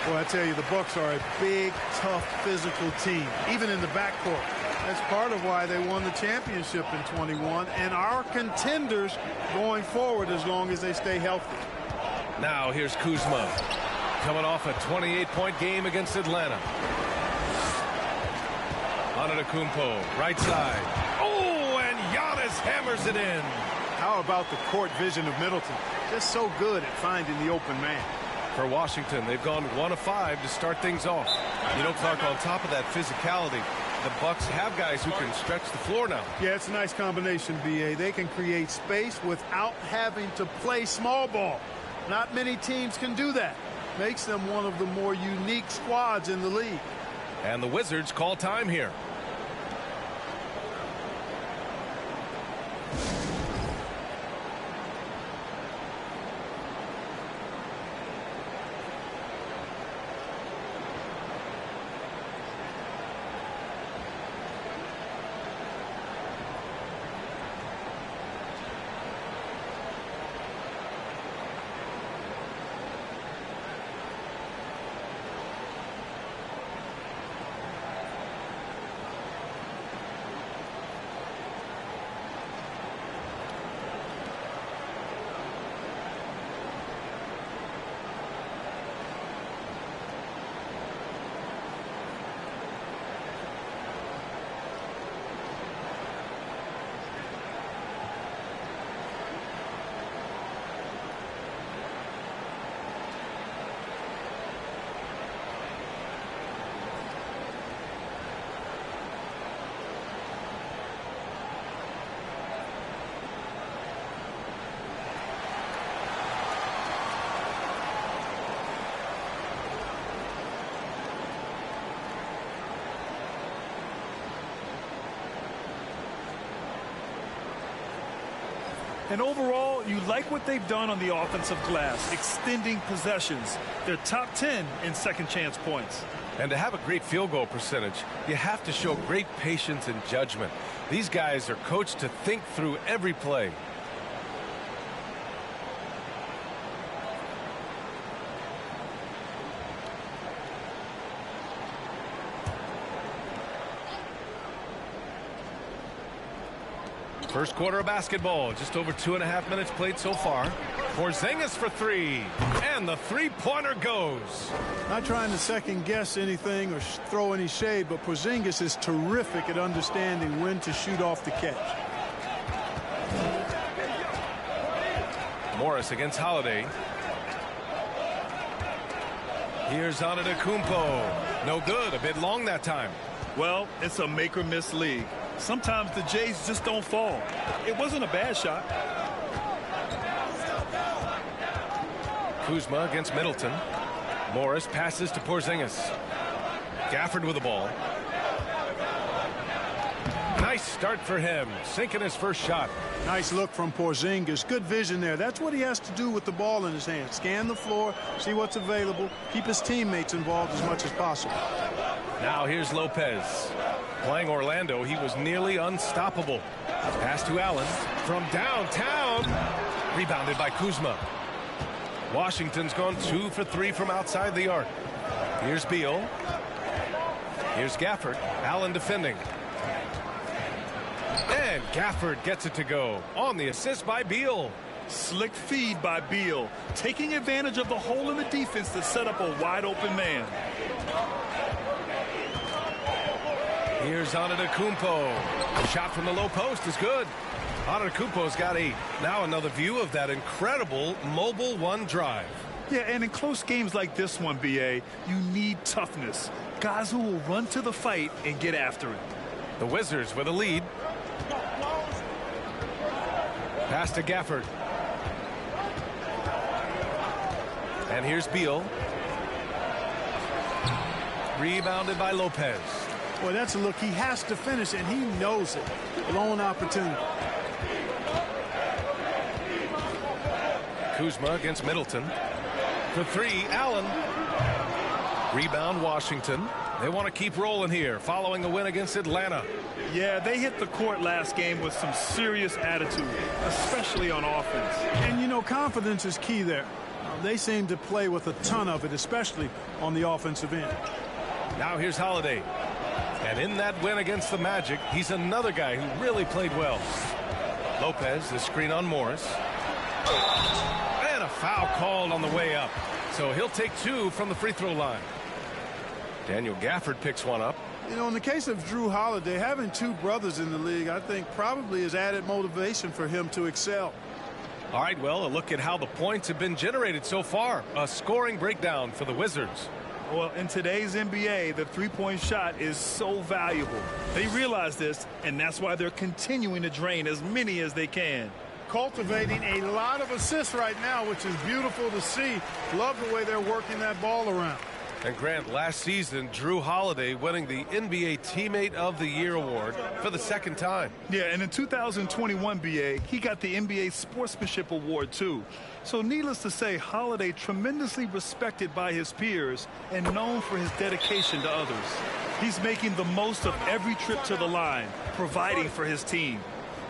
Well, I tell you, the Bucks are a big, tough, physical team, even in the backcourt. That's part of why they won the championship in 21 and are contenders going forward as long as they stay healthy. Now here's Kuzma, coming off a 28-point game against Atlanta. Antetokounmpo, right side. Oh, and Giannis hammers it in. How about the court vision of Middleton? Just so good at finding the open man. For Washington, they've gone 1 of 5 to start things off. You know, Clark, on top of that physicality, the Bucks have guys who can stretch the floor now. Yeah, it's a nice combination, BA. They can create space without having to play small ball. Not many teams can do that. Makes them one of the more unique squads in the league. And the Wizards call time here. And overall, you like what they've done on the offensive glass, extending possessions. They're top 10 in second chance points. And to have a great field goal percentage, you have to show great patience and judgment. These guys are coached to think through every play. First quarter of basketball, just over 2.5 minutes played so far. Porzingis for 3, and the three-pointer goes. Not trying to second-guess anything or throw any shade, but Porzingis is terrific at understanding when to shoot off the catch. Morris against Holiday. Here's Antetokounmpo. No good, a bit long that time. Well, it's a make-or-miss league. Sometimes the Jays just don't fall. It wasn't a bad shot. Kuzma against Middleton. Morris passes to Porzingis. Gafford with the ball. Nice start for him, sinking his first shot. Nice look from Porzingis. Good vision there. That's what he has to do with the ball in his hand. Scan the floor, see what's available, keep his teammates involved as much as possible. Now here's Lopez. Playing Orlando, he was nearly unstoppable. Pass to Allen from downtown. Rebounded by Kuzma. Washington's gone 2 for 3 from outside the arc. Here's Beal. Here's Gafford. Allen defending. And Gafford gets it to go on the assist by Beal. Slick feed by Beal, taking advantage of the hole in the defense to set up a wide open man. Here's Antetokounmpo. The shot from the low post is good. Antetokounmpo's got 8. Now another view of that incredible mobile one drive. Yeah, and in close games like this one, BA, you need toughness. Guys who will run to the fight and get after it. The Wizards with a lead. Pass to Gafford. And here's Beal. Rebounded by Lopez. Boy, that's a look. He has to finish, and he knows it. Lone opportunity. Kuzma against Middleton. For 3, Allen. Rebound, Washington. They want to keep rolling here following a win against Atlanta. Yeah, they hit the court last game with some serious attitude, especially on offense. And, you know, confidence is key there. They seem to play with a ton of it, especially on the offensive end. Now here's Holiday. And in that win against the Magic, he's another guy who really played well. Lopez, the screen on Morris. And a foul called on the way up. So he'll take 2 from the free throw line. Daniel Gafford picks one up. You know, in the case of Drew Holiday, having 2 brothers in the league, I think probably is added motivation for him to excel. All right, well, a look at how the points have been generated so far. A scoring breakdown for the Wizards. Well, in today's NBA, the three-point shot is so valuable. They realize this, and that's why they're continuing to drain as many as they can. Cultivating a lot of assists right now, which is beautiful to see. Love the way they're working that ball around. And Grant, last season, Drew Holiday winning the NBA Teammate of the Year award for the 2nd time. Yeah, and in 2021, BA, he got the NBA Sportsmanship Award, too. So needless to say, Holiday tremendously respected by his peers and known for his dedication to others. He's making the most of every trip to the line, providing for his team.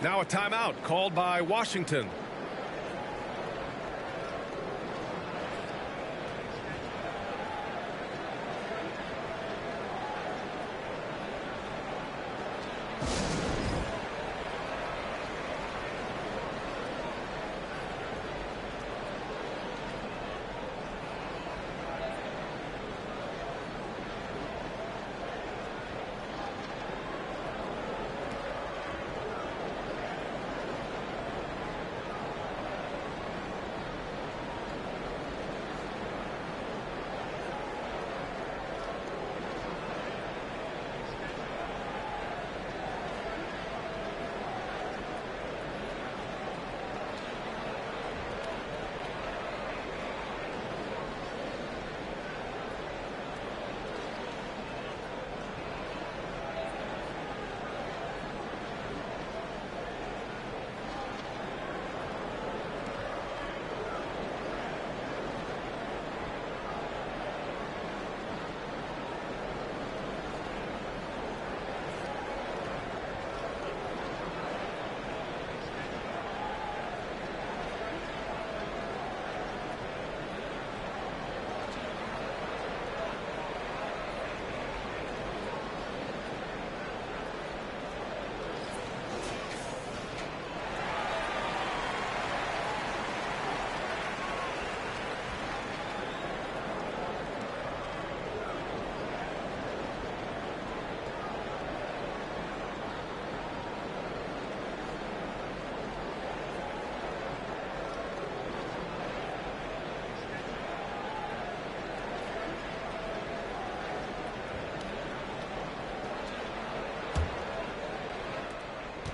Now a timeout called by Washington.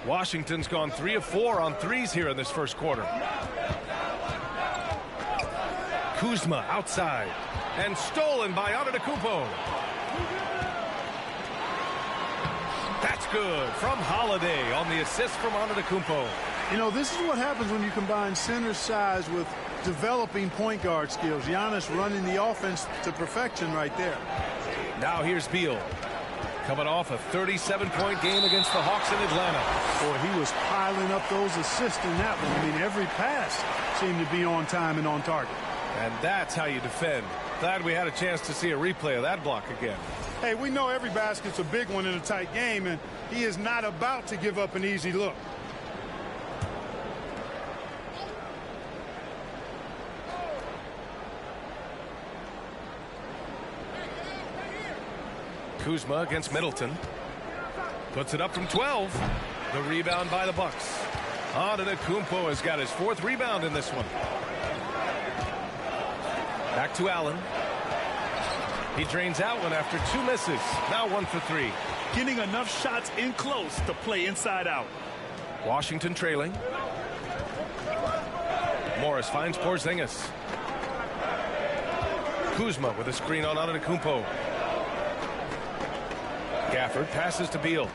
Washington's gone 3 of 4 on threes here in this first quarter. Kuzma outside and stolen by Antetokounmpo. That's good from Holiday on the assist from Antetokounmpo. You know, this is what happens when you combine center size with developing point guard skills. Giannis running the offense to perfection right there. Now here's Beal. Coming off a 37-point game against the Hawks in Atlanta. Boy, he was piling up those assists in that one. I mean, every pass seemed to be on time and on target. And that's how you defend. Glad we had a chance to see a replay of that block again. Hey, we know every basket's a big one in a tight game, and he is not about to give up an easy look. Kuzma against Middleton. Puts it up from 12. The rebound by the Bucks. Antetokounmpo has got his 4th rebound in this one. Back to Allen. He drains out one after 2 misses. Now 1 for 3. Getting enough shots in close to play inside out. Washington trailing. Morris finds Porzingis. Kuzma with a screen on Antetokounmpo. Gafford passes to Beal.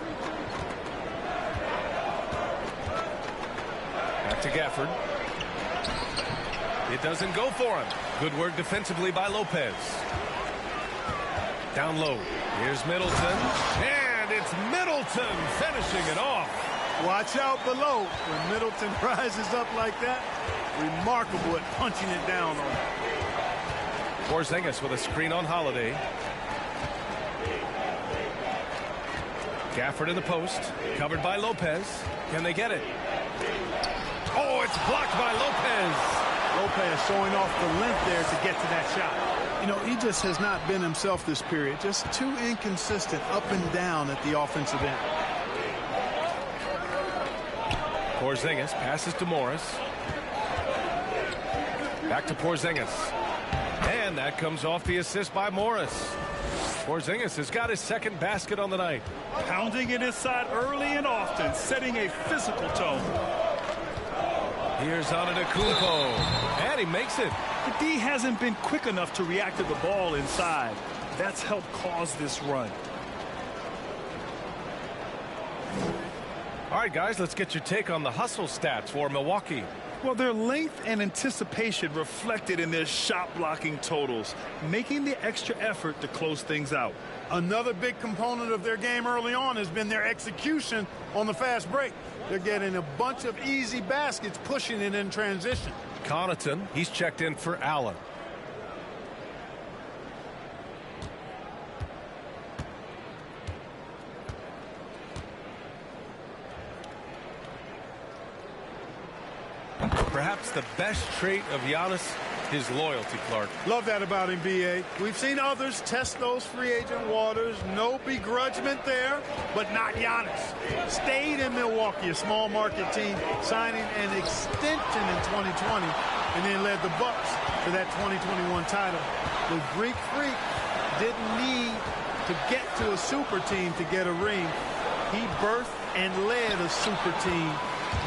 Back to Gafford. It doesn't go for him. Good work defensively by Lopez. Down low. Here's Middleton. And it's Middleton finishing it off. Watch out below. When Middleton rises up like that, remarkable at punching it down on him. Porzingis with a screen on Holiday. Gafford in the post. Covered by Lopez. Can they get it? Oh, it's blocked by Lopez. Lopez showing off the length there to get to that shot. You know, he just has not been himself this period. Just too inconsistent up and down at the offensive end. Porzingis passes to Morris. Back to Porzingis. And that comes off the assist by Morris. Porzingis has got his 2nd basket on the night. Pounding it inside early and often, setting a physical tone. Here's Antetokounmpo, and he makes it. The D hasn't been quick enough to react to the ball inside. That's helped cause this run. All right, guys, let's get your take on the hustle stats for Milwaukee. Well, their length and anticipation reflected in their shot blocking totals, making the extra effort to close things out. Another big component of their game early on has been their execution on the fast break. They're getting a bunch of easy baskets, pushing it in transition. Connaughton, he's checked in for Allen. Perhaps the best trait of Giannis, his loyalty, Clark. Love that about him, B.A. We've seen others test those free agent waters. No begrudgment there, but not Giannis. Stayed in Milwaukee, a small market team, signing an extension in 2020, and then led the Bucks to that 2021 title. The Greek Freak didn't need to get to a super team to get a ring. He birthed and led a super team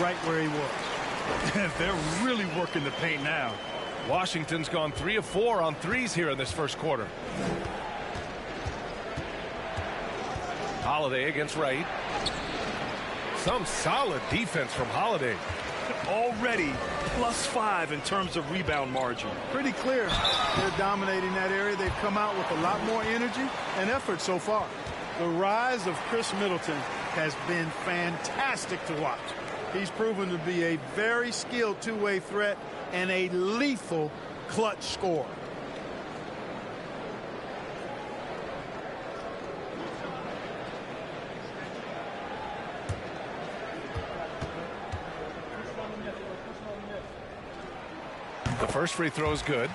right where he was. They're really working the paint now. Washington's gone 3 of 4 on threes here in this first quarter. Holiday against Wright. Some solid defense from Holiday. Already +5 in terms of rebound margin. Pretty clear. They're dominating that area. They've come out with a lot more energy and effort so far. The rise of Chris Middleton has been fantastic to watch. He's proven to be a very skilled two-way threat and a lethal clutch scorer. The first free throw is good.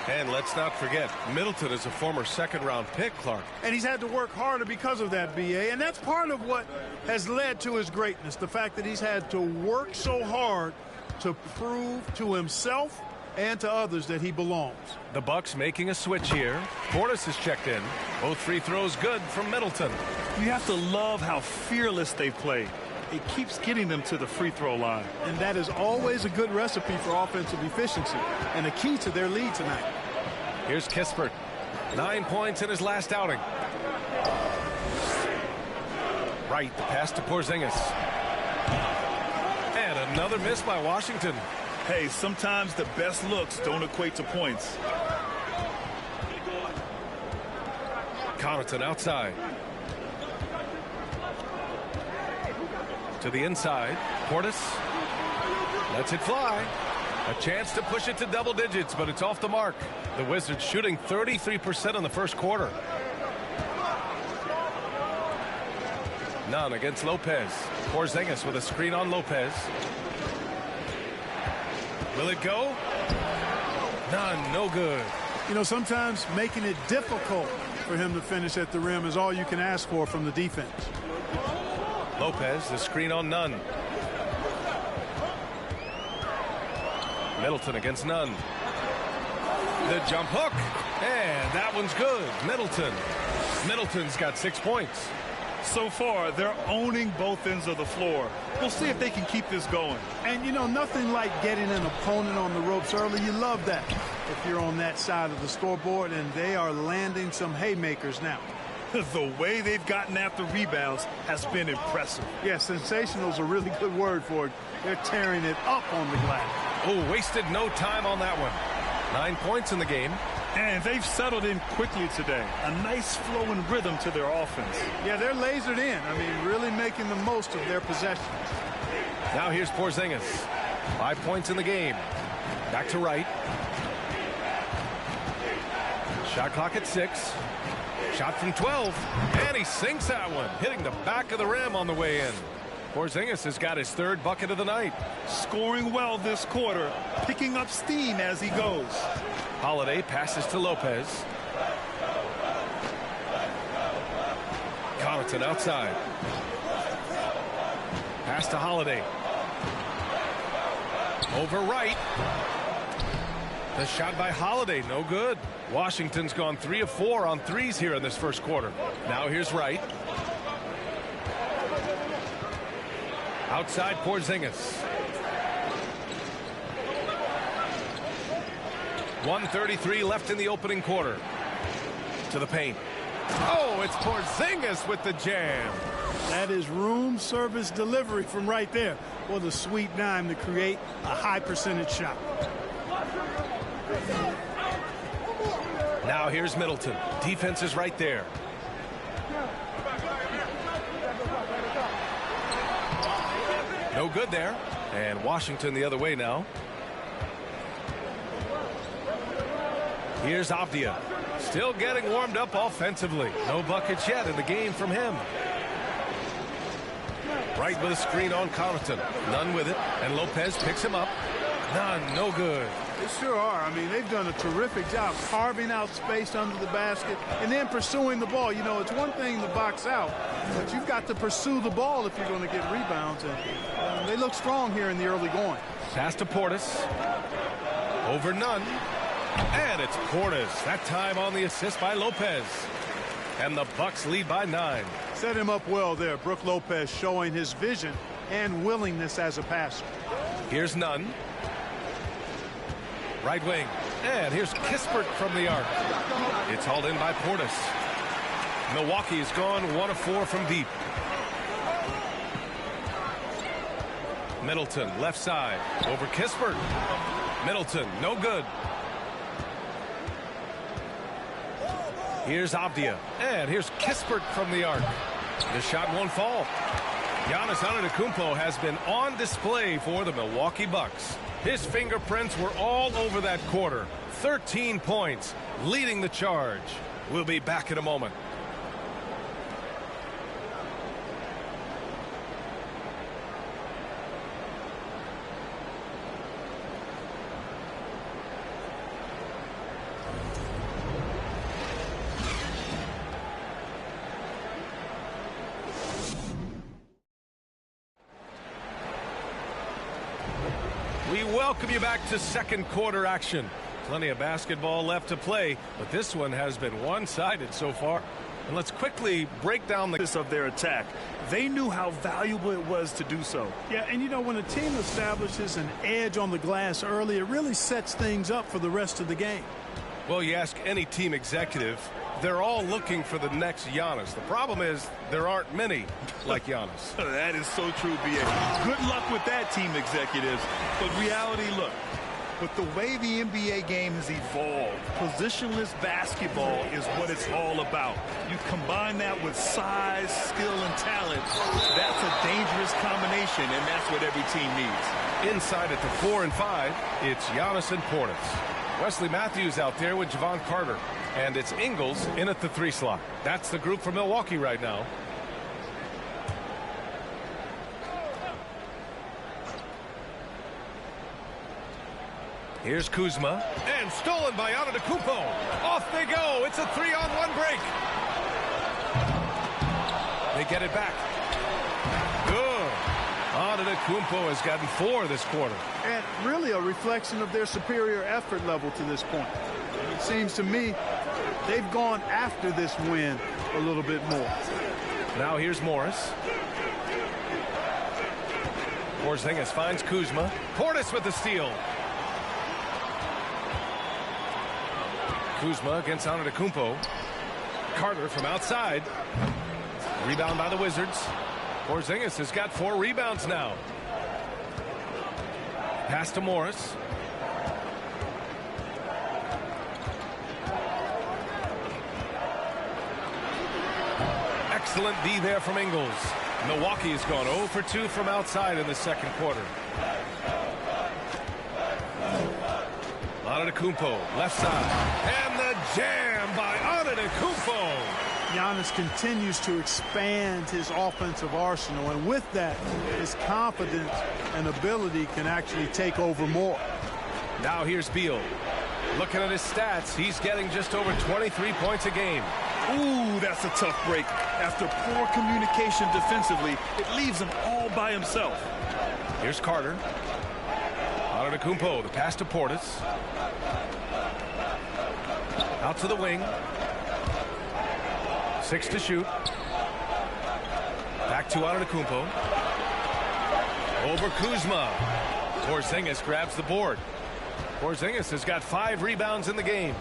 And let's not forget, Middleton is a former 2nd-round pick, Clark. And he's had to work harder because of that, B.A. And that's part of what has led to his greatness, the fact that he's had to work so hard to prove to himself and to others that he belongs. The Bucks making a switch here. Portis is checked in. Both free throws good from Middleton. You have to love how fearless they've played. It keeps getting them to the free throw line. And that is always a good recipe for offensive efficiency and a key to their lead tonight. Here's Kispert. 9 points in his last outing. Right, the pass to Porzingis. And another miss by Washington. Hey, sometimes the best looks don't equate to points. Connaughton outside. To the inside. Portis lets it fly. A chance to push it to double digits, but it's off the mark. The Wizards shooting 33% in the first quarter. Nunn against Lopez. Porzingis with a screen on Lopez. Will it go? Nunn, no good. You know, sometimes making it difficult for him to finish at the rim is all you can ask for from the defense. Lopez, the screen on Nunn. Middleton against Nunn. The jump hook, and that one's good. Middleton's got 6 points. So far, they're owning both ends of the floor. We'll see if they can keep this going. And, you know, nothing like getting an opponent on the ropes early. You love that if you're on that side of the scoreboard, and they are landing some haymakers now. The way they've gotten after rebounds has been impressive. Yeah, sensational is a really good word for it. They're tearing it up on the glass. Oh, wasted no time on that one. 9 points in the game. And they've settled in quickly today. A nice flow and rhythm to their offense. Yeah, they're lasered in. I mean, really making the most of their possessions. Now here's Porzingis. 5 points in the game. Back to right. Shot clock at 6. Shot from 12. And he sinks that one, hitting the back of the rim on the way in. Porzingis has got his 3rd bucket of the night. Scoring well this quarter, picking up steam as he goes. Holiday passes to Lopez. Connaughton outside. Pass to Holiday. Over right. The shot by Holiday, no good. Washington's gone 3 of 4 on threes here in this first quarter. Now here's Wright. Outside Porzingis. 1:33 left in the opening quarter. To the paint. Oh, it's Porzingis with the jam. That is room service delivery from right there. What a sweet dime to create a high percentage shot. Now here's Middleton. Defense is right there. No good there. And Washington the other way now. Here's Avdia. Still getting warmed up offensively. No buckets yet in the game from him. Right with a screen on Connaughton. Nunn with it. And Lopez picks him up. Nunn, no good. They sure are. I mean, they've done a terrific job carving out space under the basket and then pursuing the ball. You know, it's one thing to box out, but you've got to pursue the ball if you're going to get rebounds. And they look strong here in the early going. Pass to Portis. Over Nunn. And it's Portis. That time on the assist by Lopez. And the Bucks lead by 9. Set him up well there. Brook Lopez showing his vision and willingness as a passer. Here's Nunn. Right wing. And here's Kispert from the arc. It's hauled in by Portis. Milwaukee's gone 1 of 4 from deep. Middleton, left side. Over Kispert. Middleton, no good. Here's Avdia. And here's Kispert from the arc. The shot won't fall. Giannis Antetokounmpo has been on display for the Milwaukee Bucks. His fingerprints were all over that quarter. 13 points, leading the charge. We'll be back in a moment. We welcome you back to second quarter action. Plenty of basketball left to play, but this one has been one-sided so far. And let's quickly break down the of their attack. They knew how valuable it was to do so. Yeah, and you know, when a team establishes an edge on the glass early, it really sets things up for the rest of the game. Well, you ask any team executive, they're all looking for the next Giannis. The problem is there aren't many like Giannis. That is so true, B.A. Good luck with that, team executives. But reality, look, with the way the NBA game has evolved, positionless basketball is what it's all about. You combine that with size, skill, and talent, that's a dangerous combination, and that's what every team needs. Inside at the 4 and 5, it's Giannis and Portis. Wesley Matthews out there with Javon Carter. And it's Ingles in at the 3 slot. That's the group for Milwaukee right now. Here's Kuzma. And stolen by Antetokounmpo. Off they go. It's a 3-on-1 break. They get it back. Good. Antetokounmpo has gotten 4 this quarter. And really a reflection of their superior effort level to this point. It seems to me they've gone after this win a little bit more. Now here's Morris. Porzingis finds Kuzma. Portis with the steal. Kuzma against Antetokounmpo. Carter from outside. Rebound by the Wizards. Porzingis has got 4 rebounds now. Pass to Morris. Excellent D there from Ingles. Milwaukee has gone 0 for 2 from outside in the second quarter. Antetokounmpo, left side. And the jam by Antetokounmpo. Giannis continues to expand his offensive arsenal, and with that, his confidence and ability can actually take over more. Now here's Beal. Looking at his stats, he's getting just over 23 points a game. Ooh, that's a tough break. After poor communication defensively, it leaves him all by himself. Here's Carter. Antetokounmpo, the pass to Portis. Out to the wing. 6 to shoot. Back to Antetokounmpo. Over Kuzma. Porzingis grabs the board. Porzingis has got 5 rebounds in the game.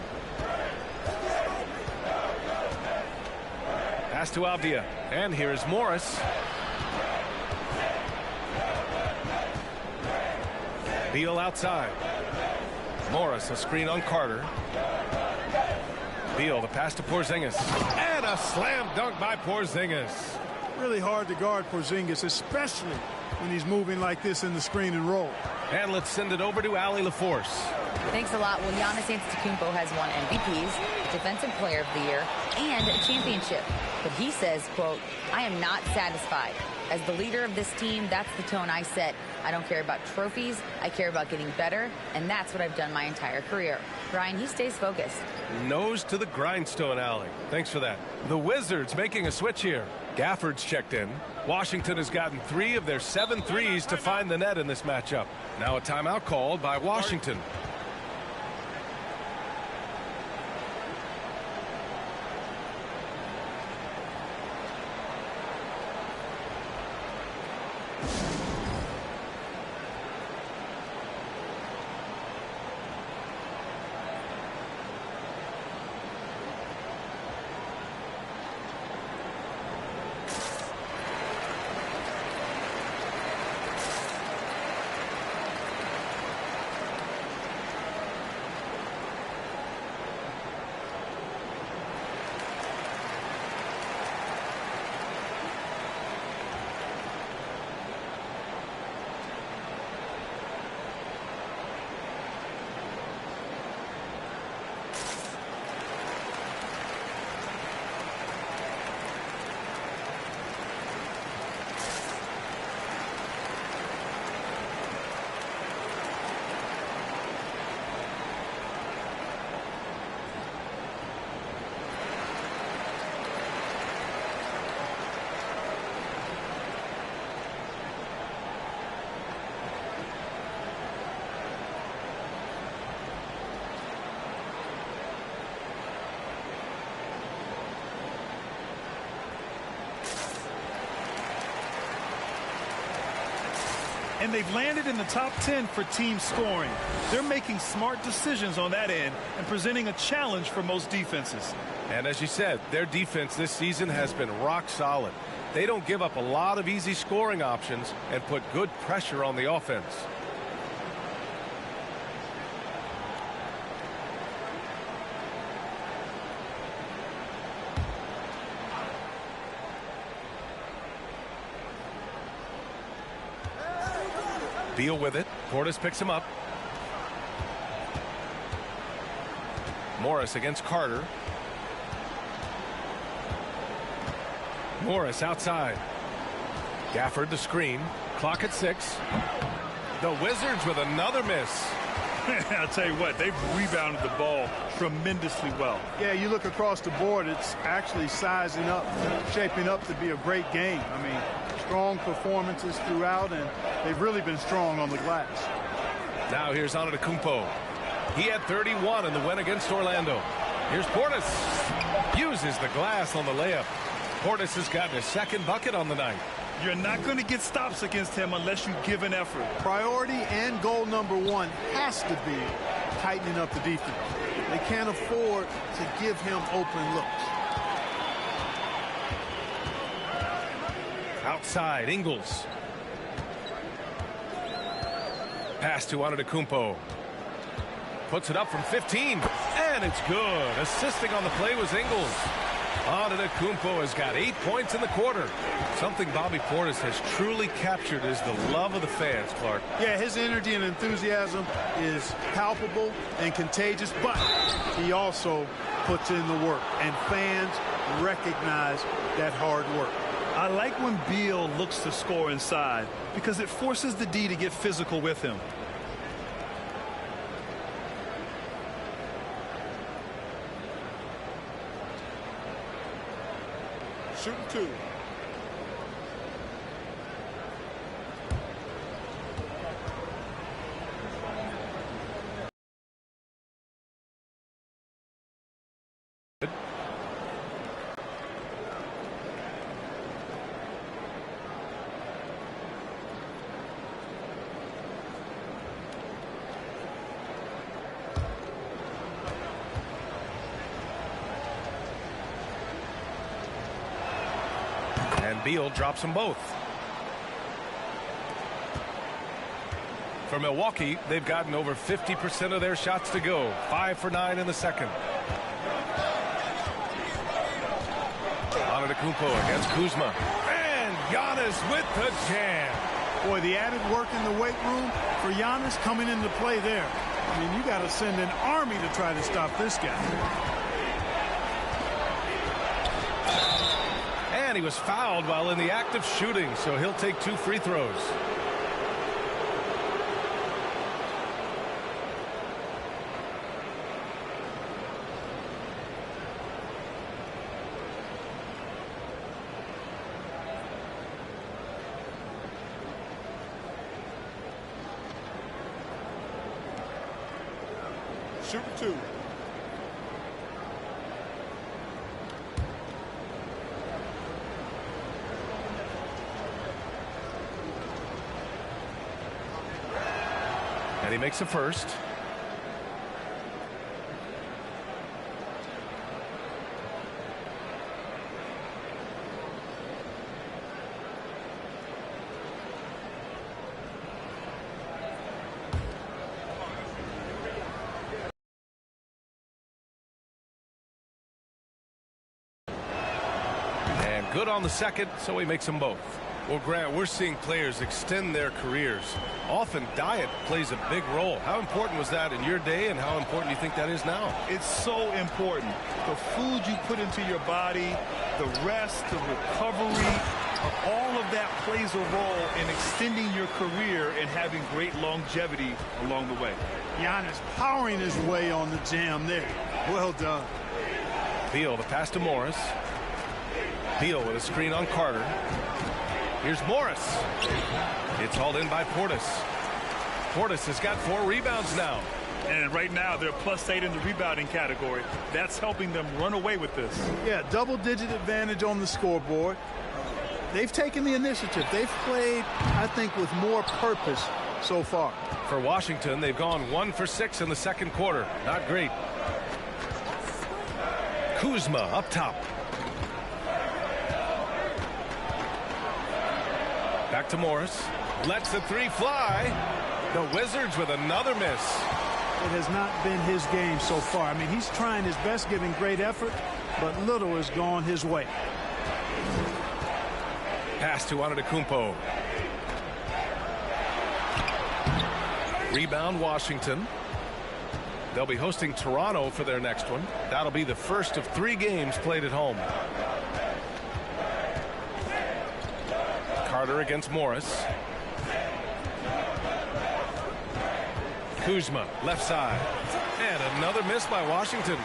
Pass to Avdia. And here's Morris. Beal outside. Morris, a screen on Carter. Beal, the pass to Porzingis. And a slam dunk by Porzingis. Really hard to guard Porzingis, especially when he's moving like this in the screen and roll. And let's send it over to Allie LaForce. Thanks a lot. Well, Giannis Antetokounmpo has won MVPs, Defensive Player of the Year, and a championship. But he says, quote, I am not satisfied. As the leader of this team, that's the tone I set. I don't care about trophies. I care about getting better, and that's what I've done my entire career. Brian, he stays focused. Nose to the grindstone, Allie. Thanks for that. The Wizards making a switch here. Gafford's checked in. Washington has gotten 3 of their 7 threes to find the net in this matchup. Now a timeout called by Washington. And they've landed in the top 10 for team scoring. They're making smart decisions on that end and presenting a challenge for most defenses. And as you said, their defense this season has been rock solid. They don't give up a lot of easy scoring options and put good pressure on the offense. Beal with it. Portis picks him up. Morris against Carter. Morris outside. Gafford the screen. Clock at 6. The Wizards with another miss. I'll tell you what, they've rebounded the ball tremendously well. Yeah, you look across the board, it's actually sizing up, shaping up to be a great game. I mean, strong performances throughout, and they've really been strong on the glass. Now here's Antetokounmpo. He had 31 in the win against Orlando. Here's Portis. Uses the glass on the layup. Portis has gotten his second bucket on the night. You're not going to get stops against him unless you give an effort. Priority and goal number one has to be tightening up the defense. They can't afford to give him open looks. Outside, Ingles. Pass to Antetokounmpo. Puts it up from 15, and it's good. Assisting on the play was Ingles. Antetokounmpo has got 8 points in the quarter. Something Bobby Portis has truly captured is the love of the fans, Clark. Yeah, his energy and enthusiasm is palpable and contagious, but he also puts in the work, and fans recognize that hard work. I like when Beal looks to score inside because it forces the D to get physical with him. Shooting two. And Beal drops them both. For Milwaukee, they've gotten over 50% of their shots to go. 5 for 9 in the second. Antetokounmpo against Kuzma. And Giannis with the jam. Boy, the added work in the weight room for Giannis coming into play there. I mean, you got to send an army to try to stop this guy. And he was fouled while in the act of shooting, so he'll take 2 free throws. Shooting two. And he makes a first. And good on the second, so he makes them both. Well, Grant, we're seeing players extend their careers. Often diet plays a big role. How important was that in your day, and how important do you think that is now? It's so important. The food you put into your body, the rest, the recovery, all of that plays a role in extending your career and having great longevity along the way. Giannis powering his way on the jam there. Well done. Beal, the pass to Morris. Beal with a screen on Carter. Here's Morris. It's hauled in by Portis. Portis has got 4 rebounds now. And right now they're +8 in the rebounding category. That's helping them run away with this. Yeah, double-digit advantage on the scoreboard. They've taken the initiative. They've played, I think, with more purpose so far. For Washington, they've gone 1 for 6 in the second quarter. Not great. Kuzma up top. Back to Morris. Lets the 3 fly. The Wizards with another miss. It has not been his game so far. I mean, he's trying his best, giving great effort, but little has gone his way. Pass to Antetokounmpo. Rebound Washington. They'll be hosting Toronto for their next one. That'll be the first of 3 games played at home. Carter against Morris. Kuzma, left side. And another miss by Washington.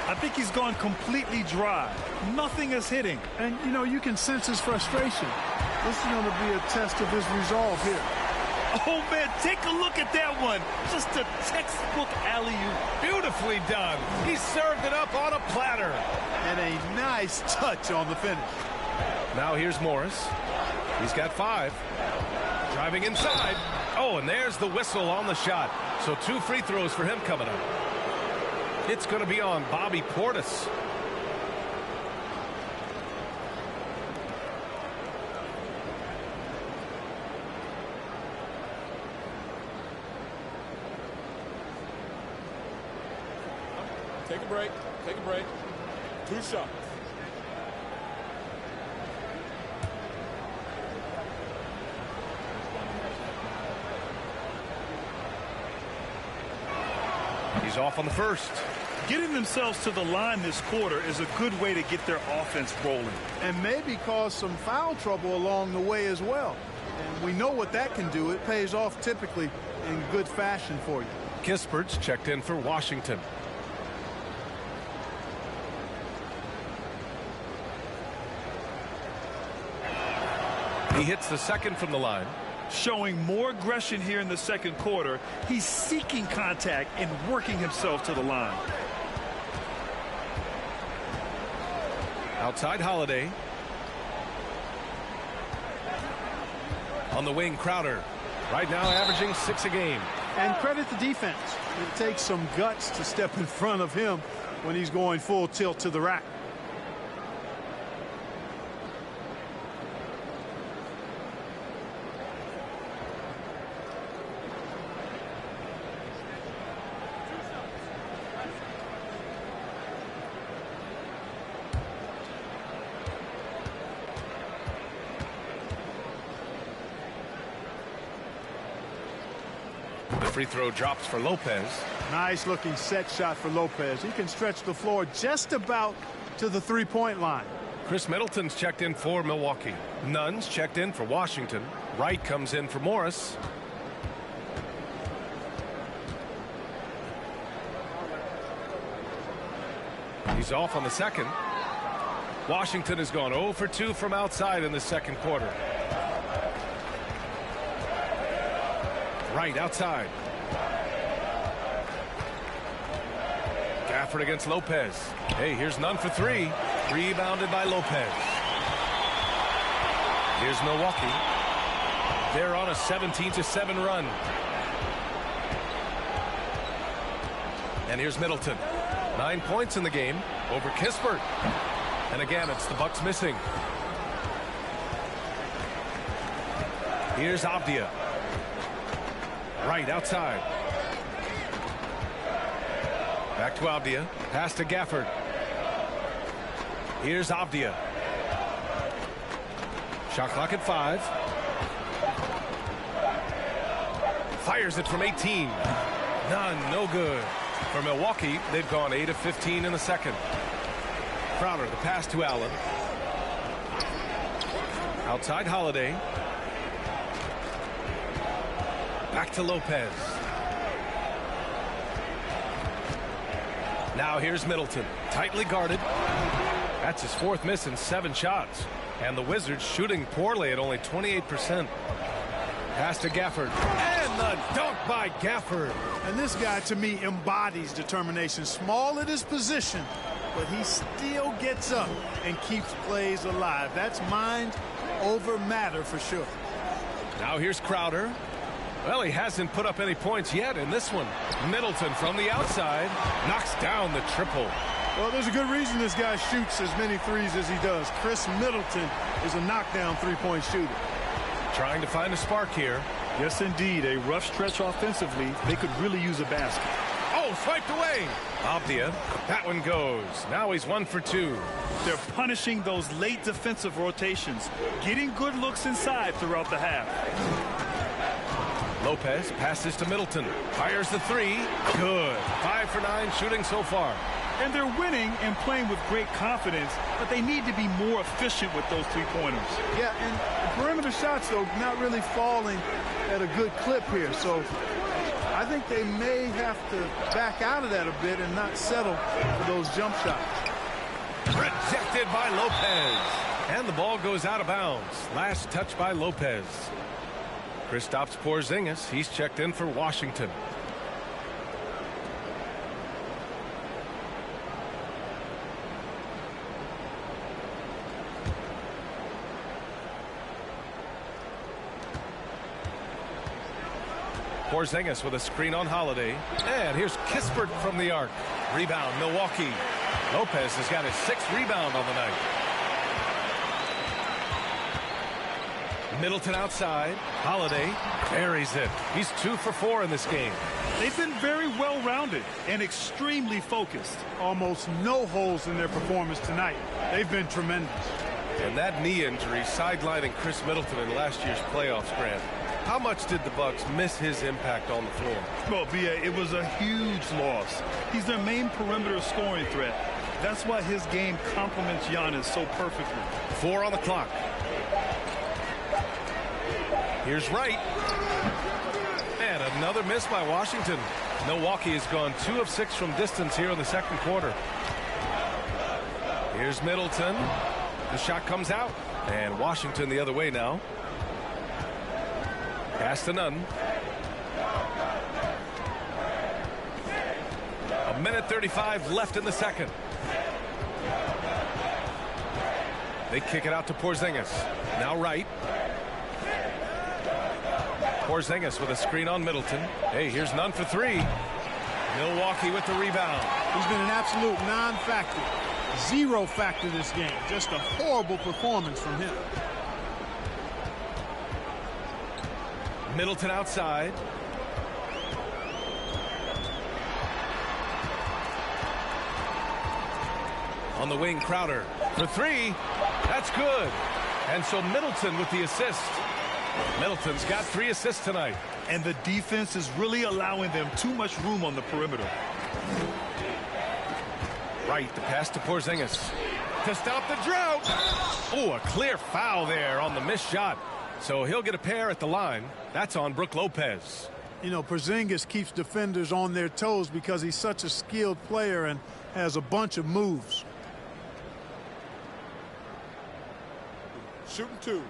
I think he's gone completely dry. Nothing is hitting. And, you know, you can sense his frustration. This is going to be a test of his resolve here. Oh, man, take a look at that one. Just a textbook alley-oop. Beautifully done. He served it up on a platter. And a nice touch on the finish. Now here's Morris. He's got 5. Driving inside. Oh, and there's the whistle on the shot. So 2 free throws for him coming up. It's going to be on Bobby Portis. Take a break. Take a break. 2 shots. He's off on the first. Getting themselves to the line this quarter is a good way to get their offense rolling. And maybe cause some foul trouble along the way as well. And we know what that can do. It pays off typically in good fashion for you. Kispert's checked in for Washington. He hits the second from the line. Showing more aggression here in the second quarter. He's seeking contact and working himself to the line. Outside Holiday. On the wing, Crowder. Right now averaging 6 a game. And credit the defense. It takes some guts to step in front of him when he's going full tilt to the rack. The free throw drops for Lopez. Nice looking set shot for Lopez. He can stretch the floor just about to the three-point line. Chris Middleton's checked in for Milwaukee. Nunn's checked in for Washington. Wright comes in for Morris. He's off on the second. Washington has gone 0 for 2 from outside in the second quarter. Right outside. Gafford against Lopez. Hey, here's Nunn for 3. Rebounded by Lopez. Here's Milwaukee. They're on a 17-7 run. And here's Middleton. 9 points in the game over Kispert. And again, it's the Bucks missing. Here's Avdia. Right outside. Back to Avdia. Pass to Gafford. Here's Avdia. Shot clock at 5. Fires it from 18. None, no good. For Milwaukee, they've gone 8 of 15 in the second. Crowder, the pass to Allen. Outside Holiday. Back to Lopez. Now here's Middleton. Tightly guarded. That's his 4th miss in 7 shots. And the Wizards shooting poorly at only 28%. Pass to Gafford. And the dunk by Gafford. And this guy, to me, embodies determination. Small at his position, but he still gets up and keeps plays alive. That's mind over matter for sure. Now here's Crowder. Well, he hasn't put up any points yet in this one. Middleton from the outside knocks down the triple. Well, there's a good reason this guy shoots as many threes as he does. Chris Middleton is a knockdown three-point shooter. Trying to find a spark here. Yes, indeed. A rough stretch offensively. They could really use a basket. Oh, swiped away. Avdia. That one goes. Now he's 1 for 2. They're punishing those late defensive rotations, getting good looks inside throughout the half. Lopez passes to Middleton. Fires the 3. Good. 5 for 9 shooting so far. And they're winning and playing with great confidence, but they need to be more efficient with those three-pointers. Yeah, and perimeter shots, though, not really falling at a good clip here. So I think they may have to back out of that a bit and not settle for those jump shots. Rejected by Lopez. And the ball goes out of bounds. Last touch by Lopez. Kristaps Porzingis, he's checked in for Washington. Porzingis with a screen on Holiday. And here's Kispert from the arc. Rebound, Milwaukee. Lopez has got his 6th rebound on the night. Middleton outside. Holiday buries it. He's 2 for 4 in this game. They've been very well-rounded and extremely focused. Almost no holes in their performance tonight. They've been tremendous. And that knee injury sidelining Chris Middleton in last year's playoffs, Grant. How much did the Bucks miss his impact on the floor? Well, B.A., it was a huge loss. He's their main perimeter scoring threat. That's why his game complements Giannis so perfectly. 4 on the clock. Here's Wright. And another miss by Washington. Milwaukee has gone 2 of 6 from distance here in the second quarter. Here's Middleton. The shot comes out. And Washington the other way now. Pass to none. 1:35 left in the second. They kick it out to Porzingis. Now Wright. Porzingis with a screen on Middleton. Hey, here's none for 3. Milwaukee with the rebound. He's been an absolute non-factor. 0 factor this game. Just a horrible performance from him. Middleton outside. On the wing, Crowder for 3. That's good. And so Middleton with the assist. Middleton's got 3 assists tonight. And the defense is really allowing them too much room on the perimeter. Right, the pass to Porzingis to stop the drought. Oh, a clear foul there on the missed shot. So he'll get a pair at the line. That's on Brook Lopez. You know, Porzingis keeps defenders on their toes because he's such a skilled player and has a bunch of moves. Shooting 2.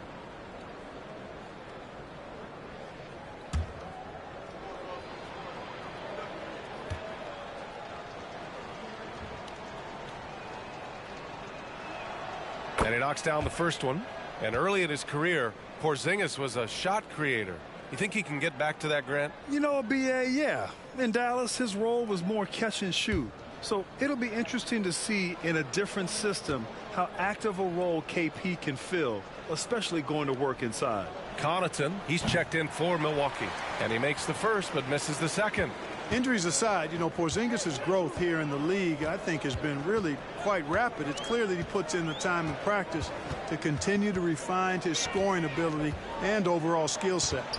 And he knocks down the first one. And early in his career, Porzingis was a shot creator. You think he can get back to that, Grant? You know, B.A., yeah. In Dallas, his role was more catch and shoot. So it'll be interesting to see in a different system how active a role KP can fill, especially going to work inside. Connaughton, he's checked in for Milwaukee. And he makes the first but misses the second. Injuries aside, you know, Porzingis' growth here in the league, I think, has been really quite rapid. It's clear that he puts in the time and practice to continue to refine his scoring ability and overall skill set.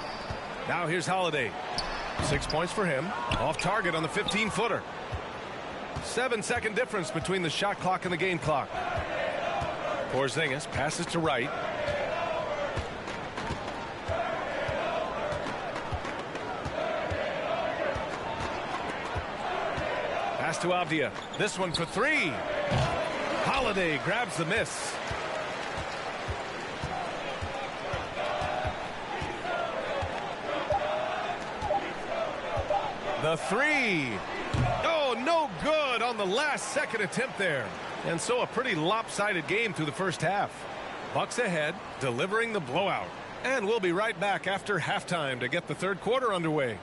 Now here's Holiday. 6 points for him. Off target on the 15-footer. 7-second difference between the shot clock and the game clock. Porzingis passes to Wright. Pass to Avdia. This one for 3. Holiday grabs the miss. The 3. Oh, no good on the last second attempt there. And so a pretty lopsided game through the first half. Bucks ahead, delivering the blowout. And we'll be right back after halftime to get the third quarter underway.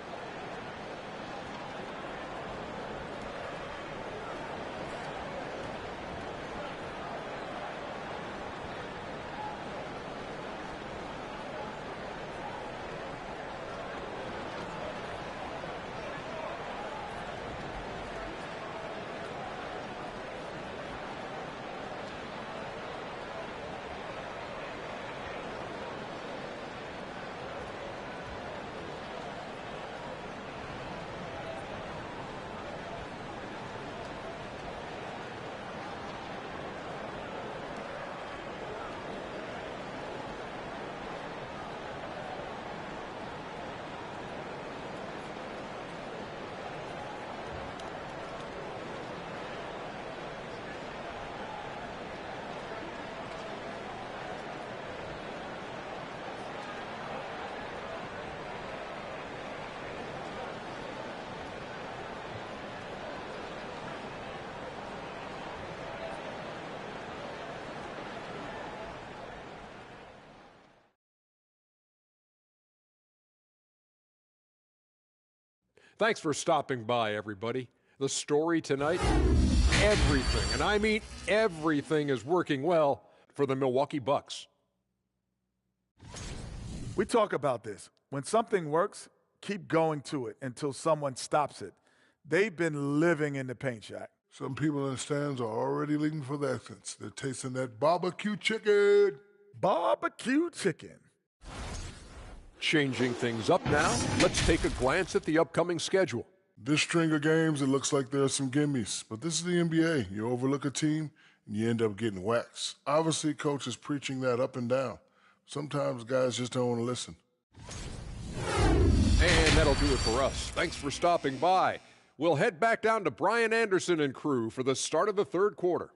Thanks for stopping by, everybody. The story tonight, everything, and I mean everything, is working well for the Milwaukee Bucks. We talk about this. When something works, keep going to it until someone stops it. They've been living in the paint, Shai. Some people in the stands are already leaving for the exits. They're tasting that barbecue chicken. Barbecue chicken. Changing things up now, let's take a glance at the upcoming schedule. This string of games, it looks like there are some gimmies. But this is the NBA. You overlook a team, and you end up getting waxed. Obviously, coach is preaching that up and down. Sometimes guys just don't want to listen. And that'll do it for us. Thanks for stopping by. We'll head back down to Brian Anderson and crew for the start of the third quarter.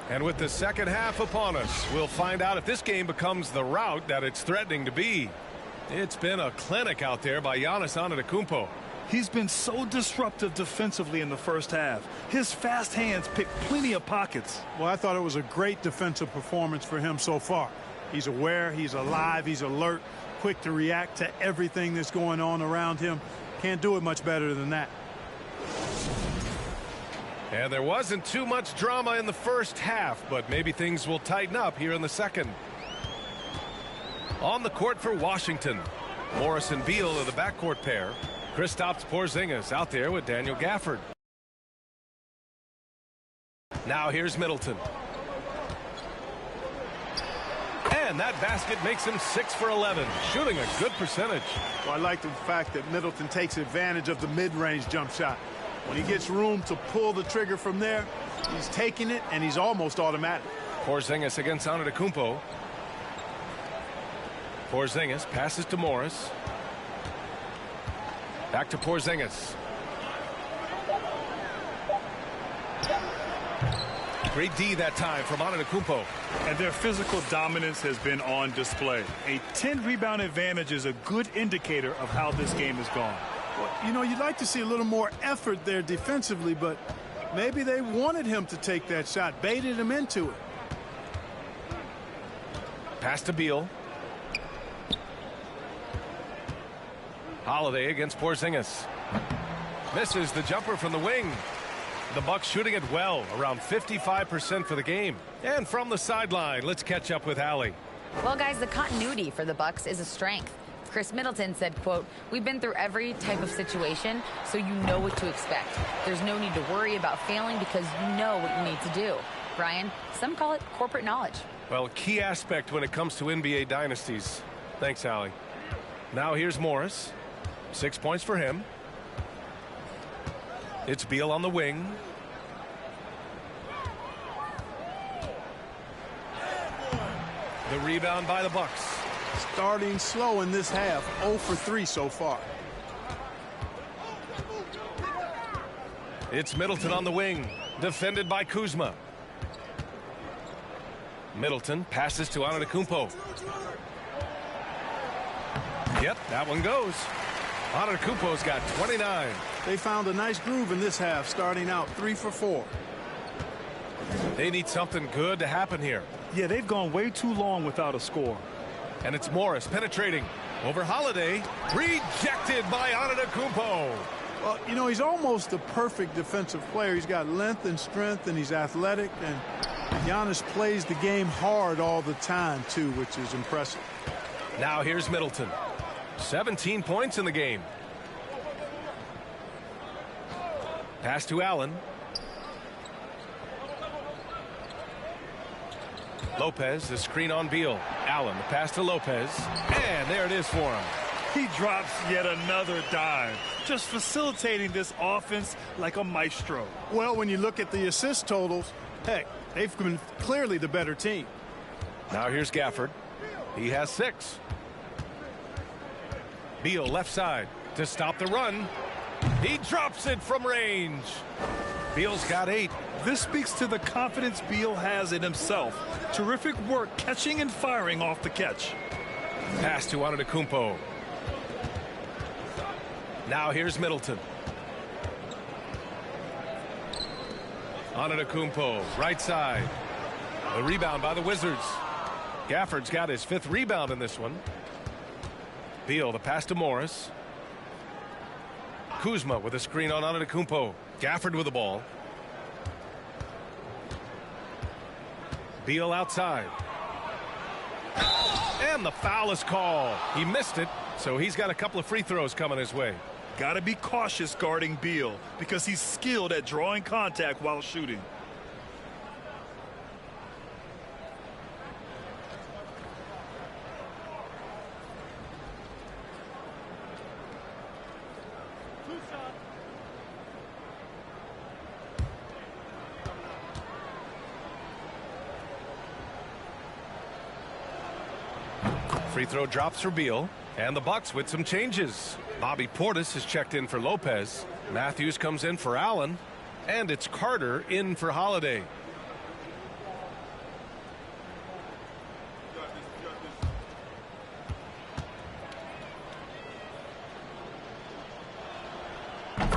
And with the second half upon us, we'll find out if this game becomes the rout that it's threatening to be. It's been a clinic out there by Giannis Antetokounmpo. He's been so disruptive defensively in the first half. His fast hands pick plenty of pockets. Well, I thought it was a great defensive performance for him so far. He's aware, he's alive, he's alert, quick to react to everything that's going on around him. Can't do it much better than that. And there wasn't too much drama in the first half, but maybe things will tighten up here in the second. On the court for Washington, Morris and Beal are the backcourt pair. Kristaps Porzingis out there with Daniel Gafford. Now here's Middleton. And that basket makes him 6 for 11, shooting a good percentage. Well, I like the fact that Middleton takes advantage of the mid-range jump shot. When he gets room to pull the trigger from there, he's taking it, and he's almost automatic. Porzingis against Antetokounmpo. Porzingis passes to Morris. Back to Porzingis. Great D that time from Antetokounmpo. And their physical dominance has been on display. A 10-rebound advantage is a good indicator of how this game has gone. Well, you know, you'd like to see a little more effort there defensively, but maybe they wanted him to take that shot, baited him into it. Pass to Beal. Holiday against Porzingis. Misses the jumper from the wing. The Bucks shooting it well, around 55% for the game. And from the sideline, let's catch up with Allie. Well, guys, the continuity for the Bucks is a strength. Chris Middleton said, quote, "We've been through every type of situation, so you know what to expect. There's no need to worry about failing because you know what you need to do." Brian, some call it corporate knowledge. Well, key aspect when it comes to NBA dynasties. Thanks, Allie. Now here's Morris. 6 points for him. It's Beal on the wing. The rebound by the Bucks. Starting slow in this half, 0 for 3 so far. It's Middleton on the wing, defended by Kuzma. Middleton passes to Antetokounmpo. Yep, that one goes. Antetokounmpo's got 29. They found a nice groove in this half, starting out 3 for 4. They need something good to happen here. Yeah, they've gone way too long without a score. And it's Morris penetrating over Holiday. Rejected by Antetokounmpo. Well, you know, he's almost the perfect defensive player. He's got length and strength, and he's athletic. And Giannis plays the game hard all the time, too, which is impressive. Now here's Middleton. 17 points in the game. Pass to Allen. Lopez, the screen on Beal. Allen, the pass to Lopez. And there it is for him. He drops yet another dime, just facilitating this offense like a maestro. Well, when you look at the assist totals, heck, they've been clearly the better team. Now here's Gafford. He has 6. Beal left side to stop the run. He drops it from range. Beal's got 8. This speaks to the confidence Beal has in himself. Terrific work catching and firing off the catch. Pass to Antetokounmpo. Now here's Middleton. Antetokounmpo, right side. The rebound by the Wizards. Gafford's got his 5th rebound in this one. Beal, the pass to Morris. Kuzma with a screen on Antetokounmpo. Gafford with the ball. Beal outside. And the foul is called. He missed it, so he's got a couple of free throws coming his way. Got to be cautious guarding Beal because he's skilled at drawing contact while shooting. Free throw drops for Beal. And the Bucks with some changes. Bobby Portis has checked in for Lopez. Matthews comes in for Allen. And it's Carter in for Holiday.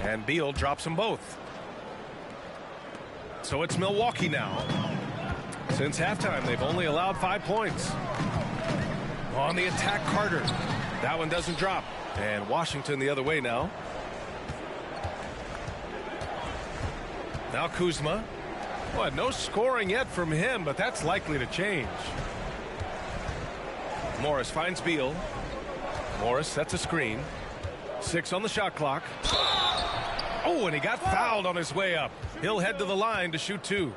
And Beal drops them both. So it's Milwaukee now. Since halftime, they've only allowed 5 points. On the attack, Carter. That one doesn't drop. And Washington the other way now. Now Kuzma. Well, no scoring yet from him, but that's likely to change. Morris finds Beal. Morris sets a screen. 6 on the shot clock. Oh, and he got fouled on his way up. He'll head to the line to shoot 2.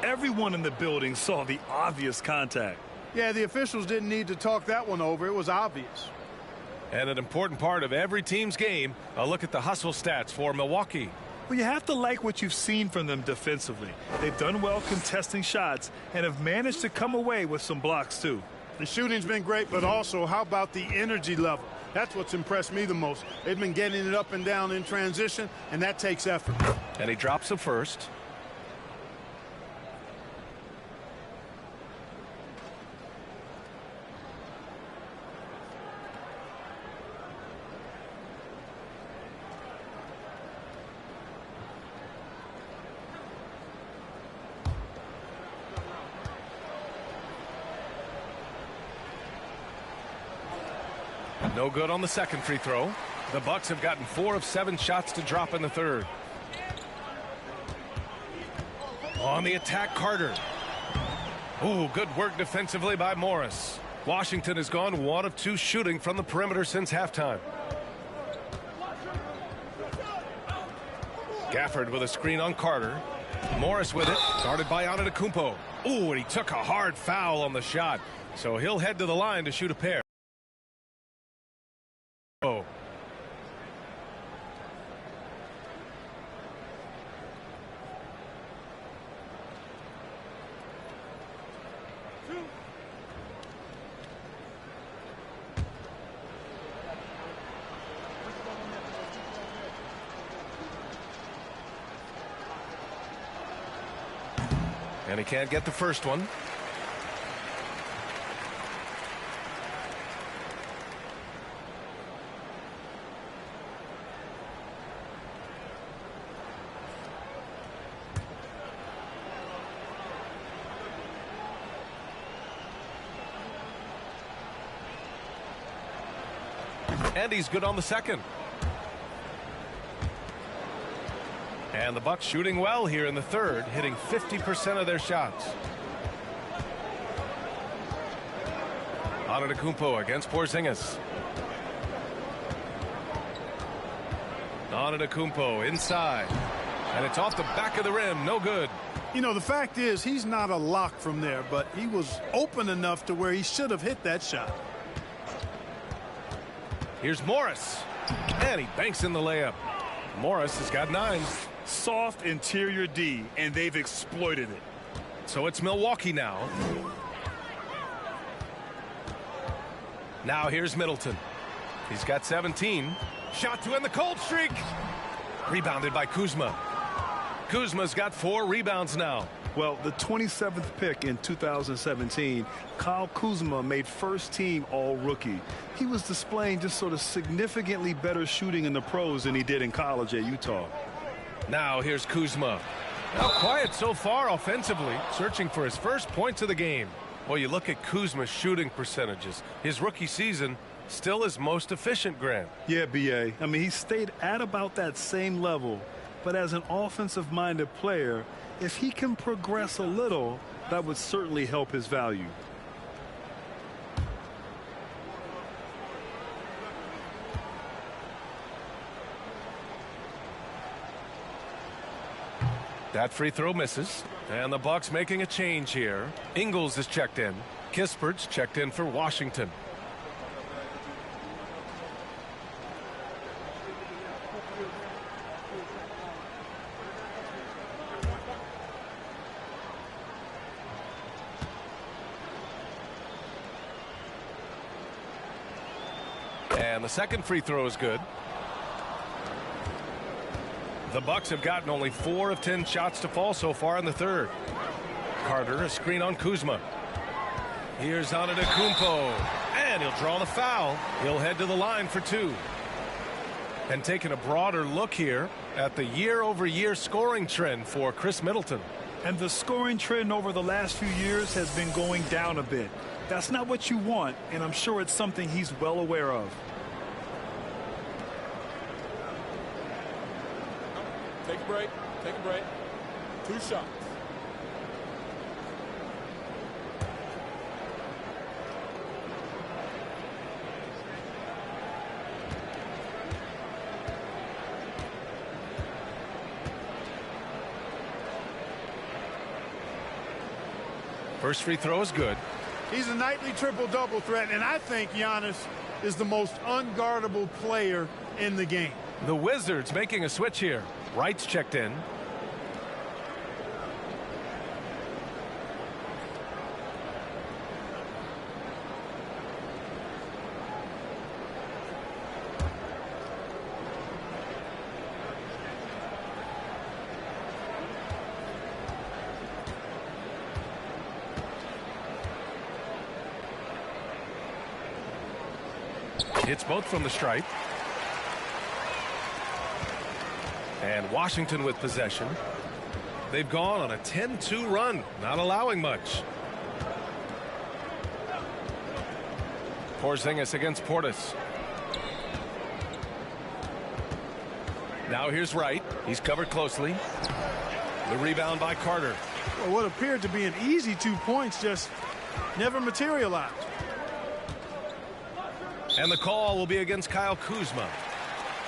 Everyone in the building saw the obvious contact. Yeah, the officials didn't need to talk that one over. It was obvious. And an important part of every team's game, a look at the hustle stats for Milwaukee. Well, you have to like what you've seen from them defensively. They've done well contesting shots and have managed to come away with some blocks, too. The shooting's been great, but also, how about the energy level? That's what's impressed me the most. They've been getting it up and down in transition, and that takes effort. And he drops the first. No good on the second free throw. The Bucks have gotten 4 of 7 shots to drop in the third. On the attack, Carter. Oh, good work defensively by Morris. Washington has gone 1 of 2 shooting from the perimeter since halftime. Gafford with a screen on Carter. Morris with it, guarded by Antetokounmpo. Oh, and he took a hard foul on the shot. So he'll head to the line to shoot a pair. Oh. And he can't get the first one. And he's good on the second. And the Bucks shooting well here in the third, hitting 50% of their shots. Antetokounmpo against Porzingis. Antetokounmpo inside. And it's off the back of the rim. No good. You know, the fact is he's not a lock from there, but he was open enough to where he should have hit that shot. Here's Morris. And he banks in the layup. Morris has got 9. Soft interior D, and they've exploited it. So it's Milwaukee now. Now here's Middleton. He's got 17. Shot to end the cold streak. Rebounded by Kuzma. Kuzma's got 4 rebounds now. Well, the 27th pick in 2017, Kyle Kuzma made first team all-rookie. He was displaying just sort of significantly better shooting in the pros than he did in college at Utah. Now here's Kuzma. Now quiet so far offensively, searching for his first points of the game. Well, you look at Kuzma's shooting percentages. His rookie season still his most efficient, Grant. Yeah, B.A. I mean, he stayed at about that same level. But as an offensive-minded player, if he can progress a little, that would certainly help his value. That free throw misses. And the Bucks making a change here. Ingles is checked in. Kispert's checked in for Washington. And the second free throw is good. The Bucks have gotten only 4 of 10 shots to fall so far in the third. Carter, a screen on Kuzma. Here's Antetokounmpo, and he'll draw the foul. He'll head to the line for 2. And taking a broader look here at the year-over-year scoring trend for Chris Middleton. And the scoring trend over the last few years has been going down a bit. That's not what you want, and I'm sure it's something he's well aware of. Take a break. Take a break. 2 shots. First free throw is good. He's a nightly triple-double threat, and I think Giannis is the most unguardable player in the game. The Wizards making a switch here. Wright's checked in. Hits both from the stripe. And Washington with possession. They've gone on a 10-2 run, not allowing much. Porzingis against Portis. Now here's Wright. He's covered closely. The rebound by Carter. Well, what appeared to be an easy 2 points just never materialized. And the call will be against Kyle Kuzma.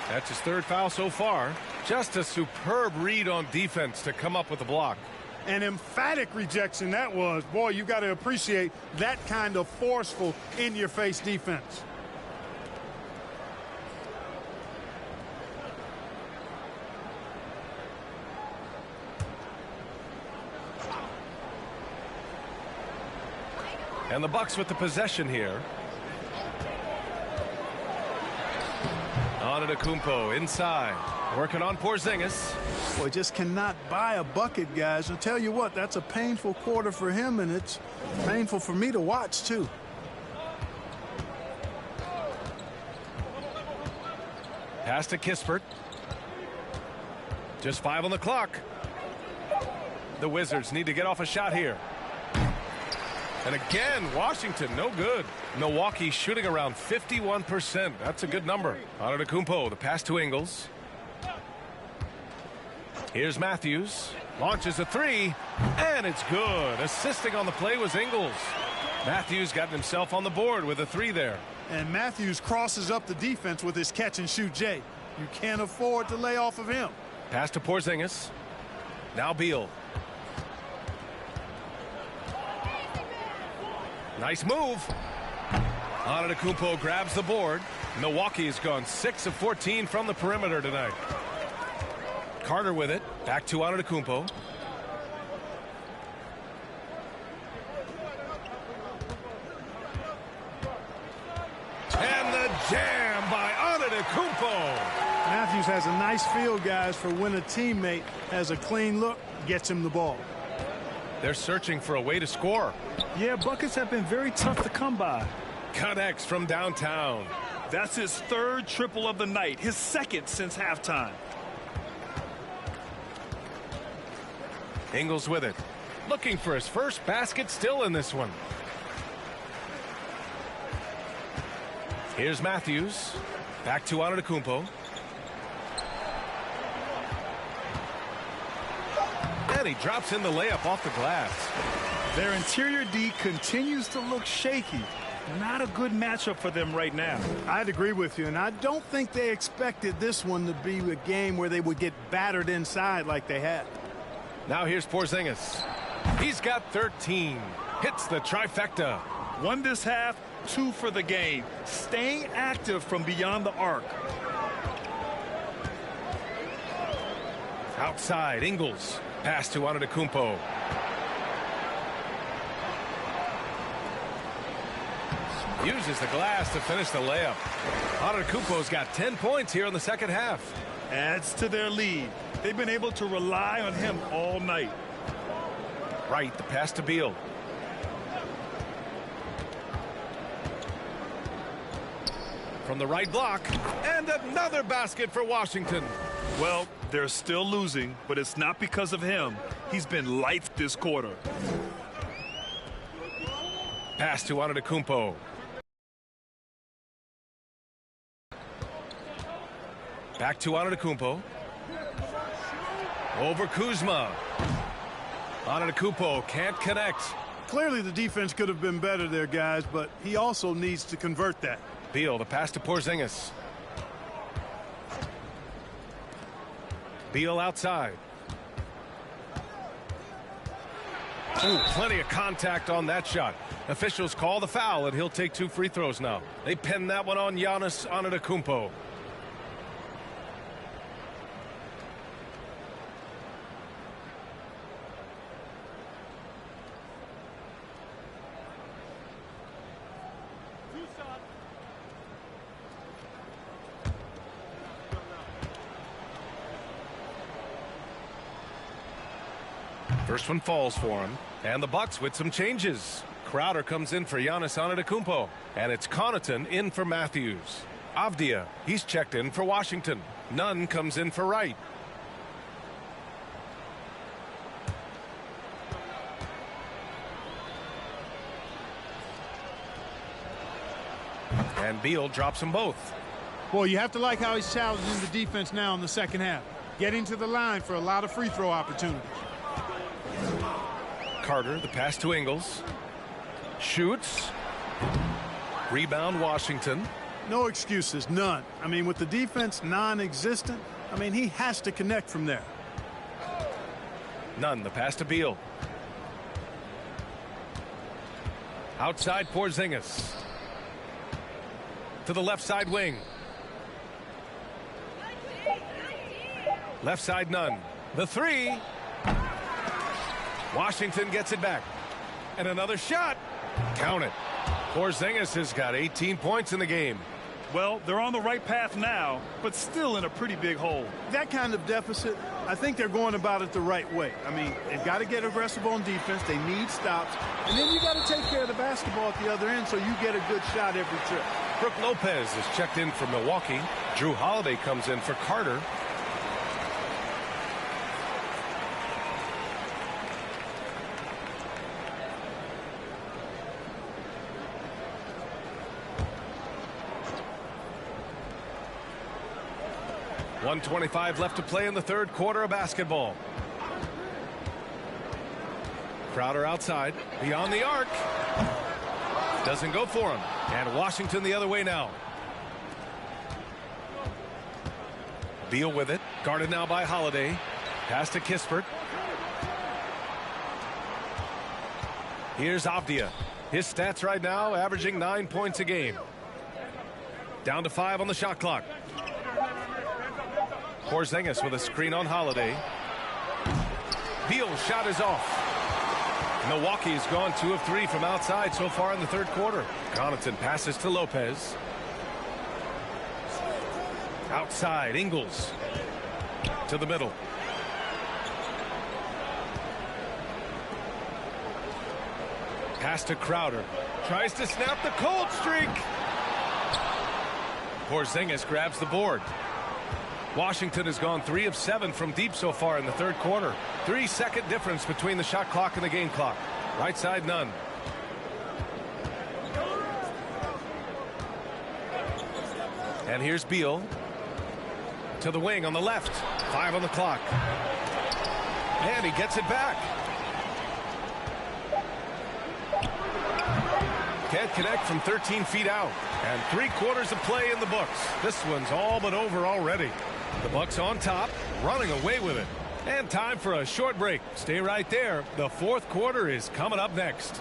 That's his 3rd foul so far. Just a superb read on defense to come up with the block. An emphatic rejection that was. Boy, you got to appreciate that kind of forceful in-your-face defense. And the Bucks with the possession here. Antetokounmpo inside, working on Porzingis. Boy, just cannot buy a bucket, guys. I'll tell you what, that's a painful quarter for him, and it's painful for me to watch, too. Pass to Kispert. Just 5 on the clock. The Wizards need to get off a shot here. And again, Washington, no good. Milwaukee shooting around 51%. That's a good number. Antetokounmpo, the pass to Ingles. Here's Matthews. Launches a 3, and it's good. Assisting on the play was Ingles. Matthews got himself on the board with a 3 there. And Matthews crosses up the defense with his catch-and-shoot J. You can't afford to lay off of him. Pass to Porzingis. Now Beal. Nice move. Antetokounmpo grabs the board. Milwaukee has gone 6 of 14 from the perimeter tonight. Carter with it. Back to Antetokounmpo. And the jam by Antetokounmpo. Matthews has a nice feel, guys, for when a teammate has a clean look, gets him the ball. They're searching for a way to score. Yeah, buckets have been very tough to come by. Connects from downtown. That's his 3rd triple of the night, his 2nd since halftime. Ingles with it. Looking for his first basket still in this one. Here's Matthews. Back to Antetokounmpo. And he drops in the layup off the glass. Their interior D continues to look shaky. Not a good matchup for them right now. I'd agree with you, and I don't think they expected this one to be a game where they would get battered inside like they had. Now here's Porzingis. He's got 13. Hits the trifecta. 1 this half, 2 for the game. Staying active from beyond the arc. Outside, Ingles. Pass to Antetokounmpo. Uses the glass to finish the layup. Antetokounmpo's got 10 points here in the second half. Adds to their lead. They've been able to rely on him all night. Right, the pass to Beal. From the right block, and another basket for Washington. Well, they're still losing, but it's not because of him. He's been lights this quarter. Pass to Antetokounmpo. Back to Antetokounmpo. Over Kuzma. Antetokounmpo can't connect. Clearly the defense could have been better there, guys, but he also needs to convert that. Beal, the pass to Porzingis. Beal outside. Ooh, plenty of contact on that shot. Officials call the foul, and he'll take 2 free throws now. They pin that one on Giannis Antetokounmpo. First one falls for him. And the Bucks with some changes. Crowder comes in for Giannis Antetokounmpo. And it's Connaughton in for Matthews. Avdia, he's checked in for Washington. Nunn comes in for Wright. And Beal drops them both. Well, you have to like how he's challenging the defense now in the second half. Getting to the line for a lot of free throw opportunities. Carter, the pass to Ingles. Shoots. Rebound, Washington. No excuses, none. I mean, with the defense non-existent, I mean, he has to connect from there. Nunn, the pass to Beal. Outside, Porzingis. To the left side wing. Left side, Nunn. The 3. Washington gets it back. And another shot. Count it. Porzingis has got 18 points in the game. Well, they're on the right path now, but still in a pretty big hole. That kind of deficit, I think they're going about it the right way. I mean, they've got to get aggressive on defense. They need stops. And then you got to take care of the basketball at the other end so you get a good shot every trip. Brook Lopez is checked in for Milwaukee. Drew Holiday comes in for Carter. .125 left to play in the third quarter of basketball. Crowder outside, beyond the arc. Doesn't go for him. And Washington the other way now. Beal with it. Guarded now by Holiday. Pass to Kispert. Here's Avdia. His stats right now averaging 9 points a game. Down to 5 on the shot clock. Porzingis with a screen on Holiday. Beal's shot is off. Milwaukee's gone 2 of 3 from outside so far in the third quarter. Connaughton passes to Lopez. Outside, Ingles. To the middle. Pass to Crowder. Tries to snap the cold streak. Porzingis grabs the board. Washington has gone 3 of 7 from deep so far in the third quarter. 3-second difference between the shot clock and the game clock. Right side, none. And here's Beal to the wing on the left. 5 on the clock. And he gets it back. Can't connect from 13 feet out. And 3 quarters of play in the books. This one's all but over already. The Bucks on top, running away with it. And time for a short break. Stay right there. The fourth quarter is coming up next.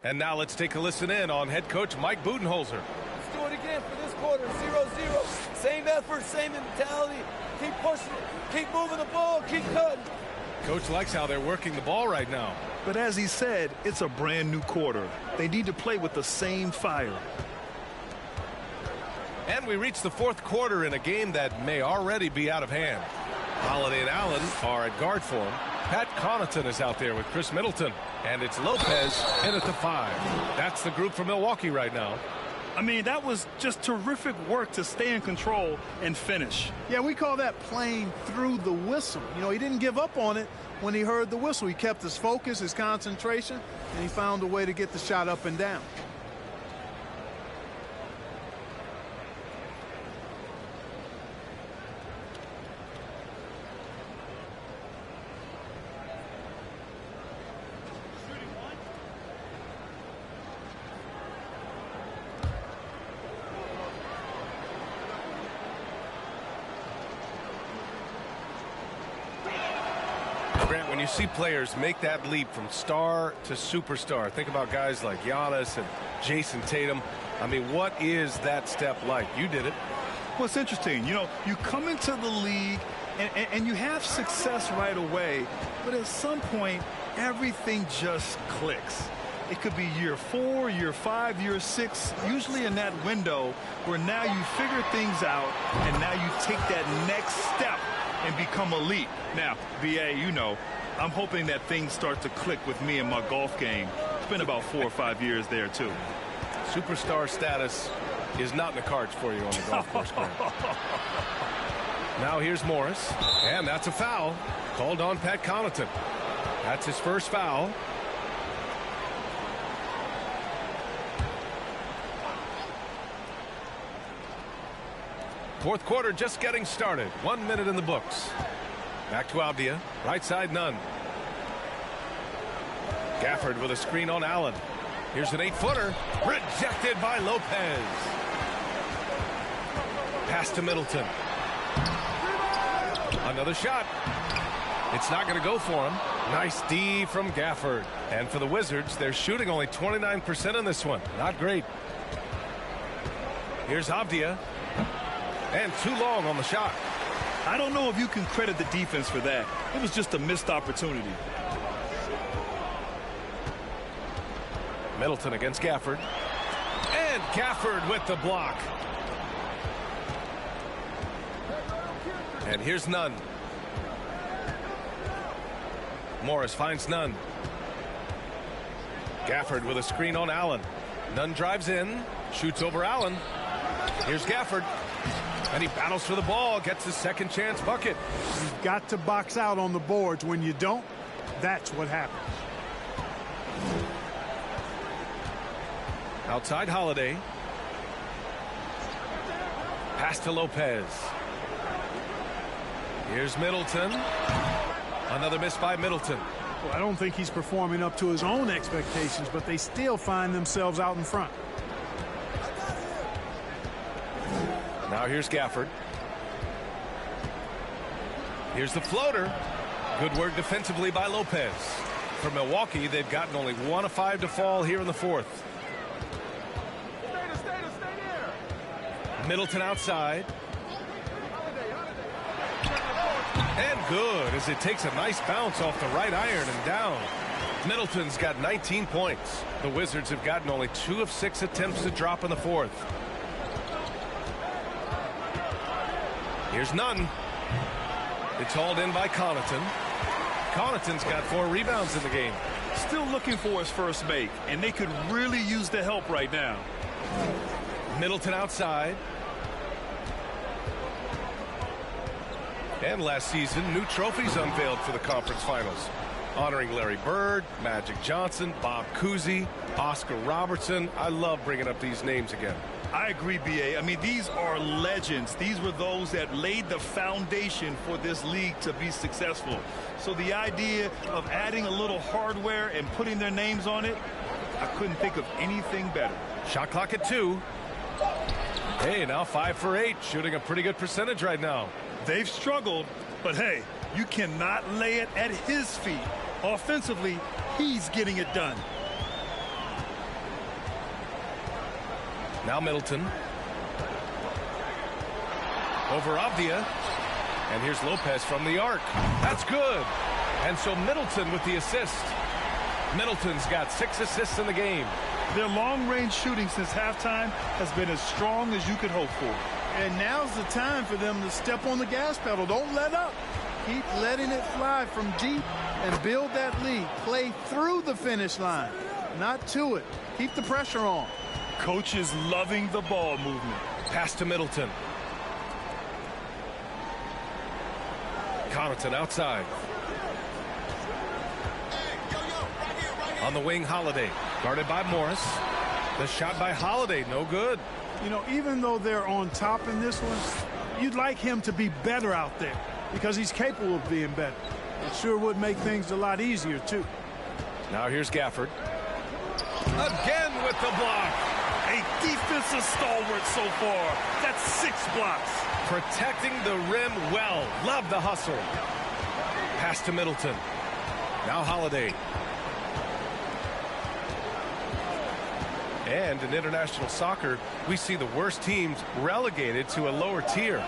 And now let's take a listen in on head coach Mike Budenholzer. Let's do it again for this quarter. 0-0. Same effort, same mentality. Keep pushing it. Keep moving the ball. Keep cutting. Coach likes how they're working the ball right now. But as he said, it's a brand new quarter. They need to play with the same fire. And we reach the fourth quarter in a game that may already be out of hand. Holiday and Allen are at guard for him. Pat Connaughton is out there with Chris Middleton. And it's Lopez in at the 5. That's the group for Milwaukee right now. I mean, that was just terrific work to stay in control and finish. Yeah, we call that playing through the whistle. You know, he didn't give up on it when he heard the whistle. He kept his focus, his concentration, and he found a way to get the shot up and down. When you see players make that leap from star to superstar, think about guys like Giannis and Jason Tatum. I mean, what is that step like? You did it. Well, it's interesting. You know, you come into the league and you have success right away, but at some point, everything just clicks. It could be year 4, year 5, year 6, usually in that window where now you figure things out and now you take that next step and become elite. Now, BA, you know, I'm hoping that things start to click with me in my golf game. It's been about 4 or 5 years there, too. Superstar status is not in the cards for you on the golf course. Now here's Morris, and that's a foul called on Pat Connaughton. That's his first foul. Fourth quarter just getting started. 1 minute in the books. Back to Avdia. Right side, none. Gafford with a screen on Allen. Here's an 8-footer. Rejected by Lopez. Pass to Middleton. Another shot. It's not going to go for him. Nice D from Gafford. And for the Wizards, they're shooting only 29% in this one. Not great. Here's Avdia. And too long on the shot. I don't know if you can credit the defense for that. It was just a missed opportunity. Middleton against Gafford. And Gafford with the block. And here's Nunn. Morris finds Nunn. Gafford with a screen on Allen. Nunn drives in. Shoots over Allen. Here's Gafford. And he battles for the ball, gets his second chance bucket. You've got to box out on the boards. When you don't, that's what happens. Outside Holiday. Pass to Lopez. Here's Middleton. Another miss by Middleton. Well, I don't think he's performing up to his own expectations, but they still find themselves out in front. Now here's Gafford. Here's the floater. Good work defensively by Lopez. For Milwaukee, they've gotten only 1 of 5 to fall here in the fourth. Middleton outside. And good as it takes a nice bounce off the right iron and down. Middleton's got 19 points. The Wizards have gotten only 2 of 6 attempts to drop in the fourth. Here's Nunn. It's hauled in by Connaughton. Connaughton's got 4 rebounds in the game. Still looking for his first make, and they could really use the help right now. Middleton outside. And last season, new trophies unveiled for the conference finals, honoring Larry Bird, Magic Johnson, Bob Cousy, Oscar Robertson. I love bringing up these names again. I agree, B.A. I mean, these are legends. These were those that laid the foundation for this league to be successful. So the idea of adding a little hardware and putting their names on it, I couldn't think of anything better. Shot clock at 2. Hey, now 5 for 8, shooting a pretty good percentage right now. They've struggled, but hey, you cannot lay it at his feet. Offensively, he's getting it done. Now Middleton. Over Avdia. And here's Lopez from the arc. That's good. And so Middleton with the assist. Middleton's got 6 assists in the game. Their long-range shooting since halftime has been as strong as you could hope for. And now's the time for them to step on the gas pedal. Don't let up. Keep letting it fly from deep and build that lead. Play through the finish line, not to it. Keep the pressure on. Coach is loving the ball movement. Pass to Middleton. Connaughton outside. On the wing, Holiday. Guarded by Morris. The shot by Holiday, no good. You know, even though they're on top in this one, you'd like him to be better out there because he's capable of being better. It sure would make things a lot easier, too. Now here's Gafford. Again with the block. A defensive stalwart so far. That's 6 blocks. Protecting the rim well. Love the hustle. Pass to Middleton. Now Holiday. And in international soccer, we see the worst teams relegated to a lower tier.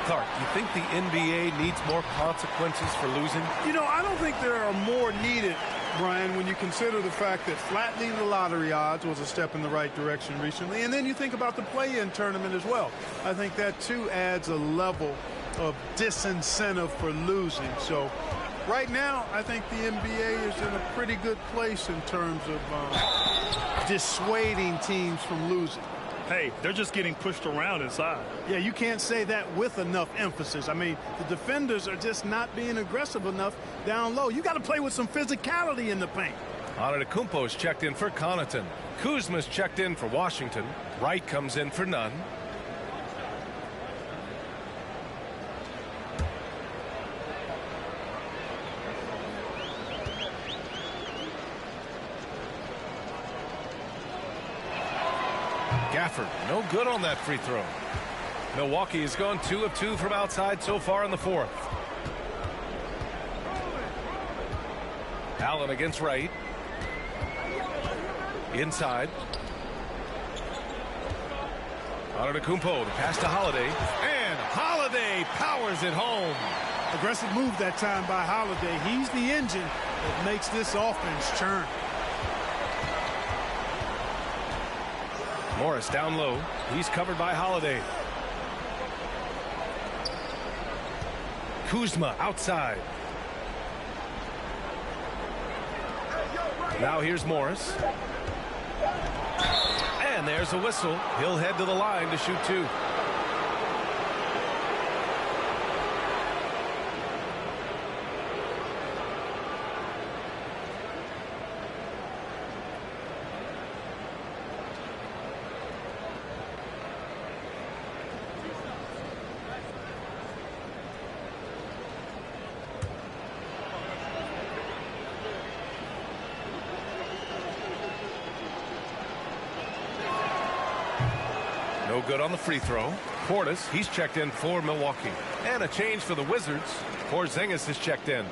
Clark, you think the NBA needs more consequences for losing? You know, I don't think there are more needed, Brian, when you consider the fact that flattening the lottery odds was a step in the right direction recently. And then you think about the play-in tournament as well. I think that, too, adds a level of disincentive for losing. So right now, I think the NBA is in a pretty good place in terms of dissuading teams from losing. Hey, they're just getting pushed around inside. Yeah, you can't say that with enough emphasis. I mean, the defenders are just not being aggressive enough down low. You got to play with some physicality in the paint. Antetokounmpo's checked in for Connaughton. Kuzma's checked in for Washington. Wright comes in for Nunn. Gafford, no good on that free throw. Milwaukee has gone 2 of 2 from outside so far in the 4th. Allen against Wright. Inside. Antetokounmpo, the pass to Holiday. And Holiday powers it home. Aggressive move that time by Holiday. He's the engine that makes this offense churn. Morris down low. He's covered by Holiday. Kuzma outside. Now here's Morris. And there's a whistle. He'll head to the line to shoot 2. No good on the free throw. Portis, he's checked in for Milwaukee. And a change for the Wizards. Porzingis is checked in.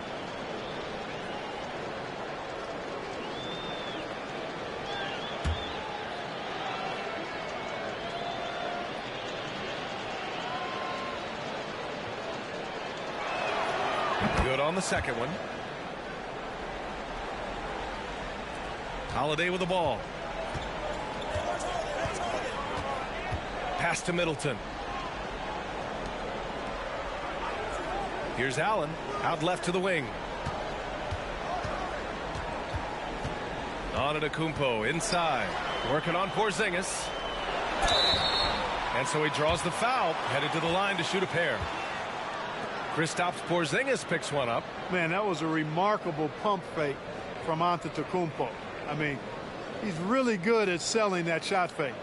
Good on the second one. Holiday with the ball. Pass to Middleton. Here's Allen. Out left to the wing. Antetokounmpo inside, working on Porzingis. And so he draws the foul, headed to the line to shoot a pair. Kristaps Porzingis picks one up. Man, that was a remarkable pump fake from Antetokounmpo. I mean, he's really good at selling that shot fake.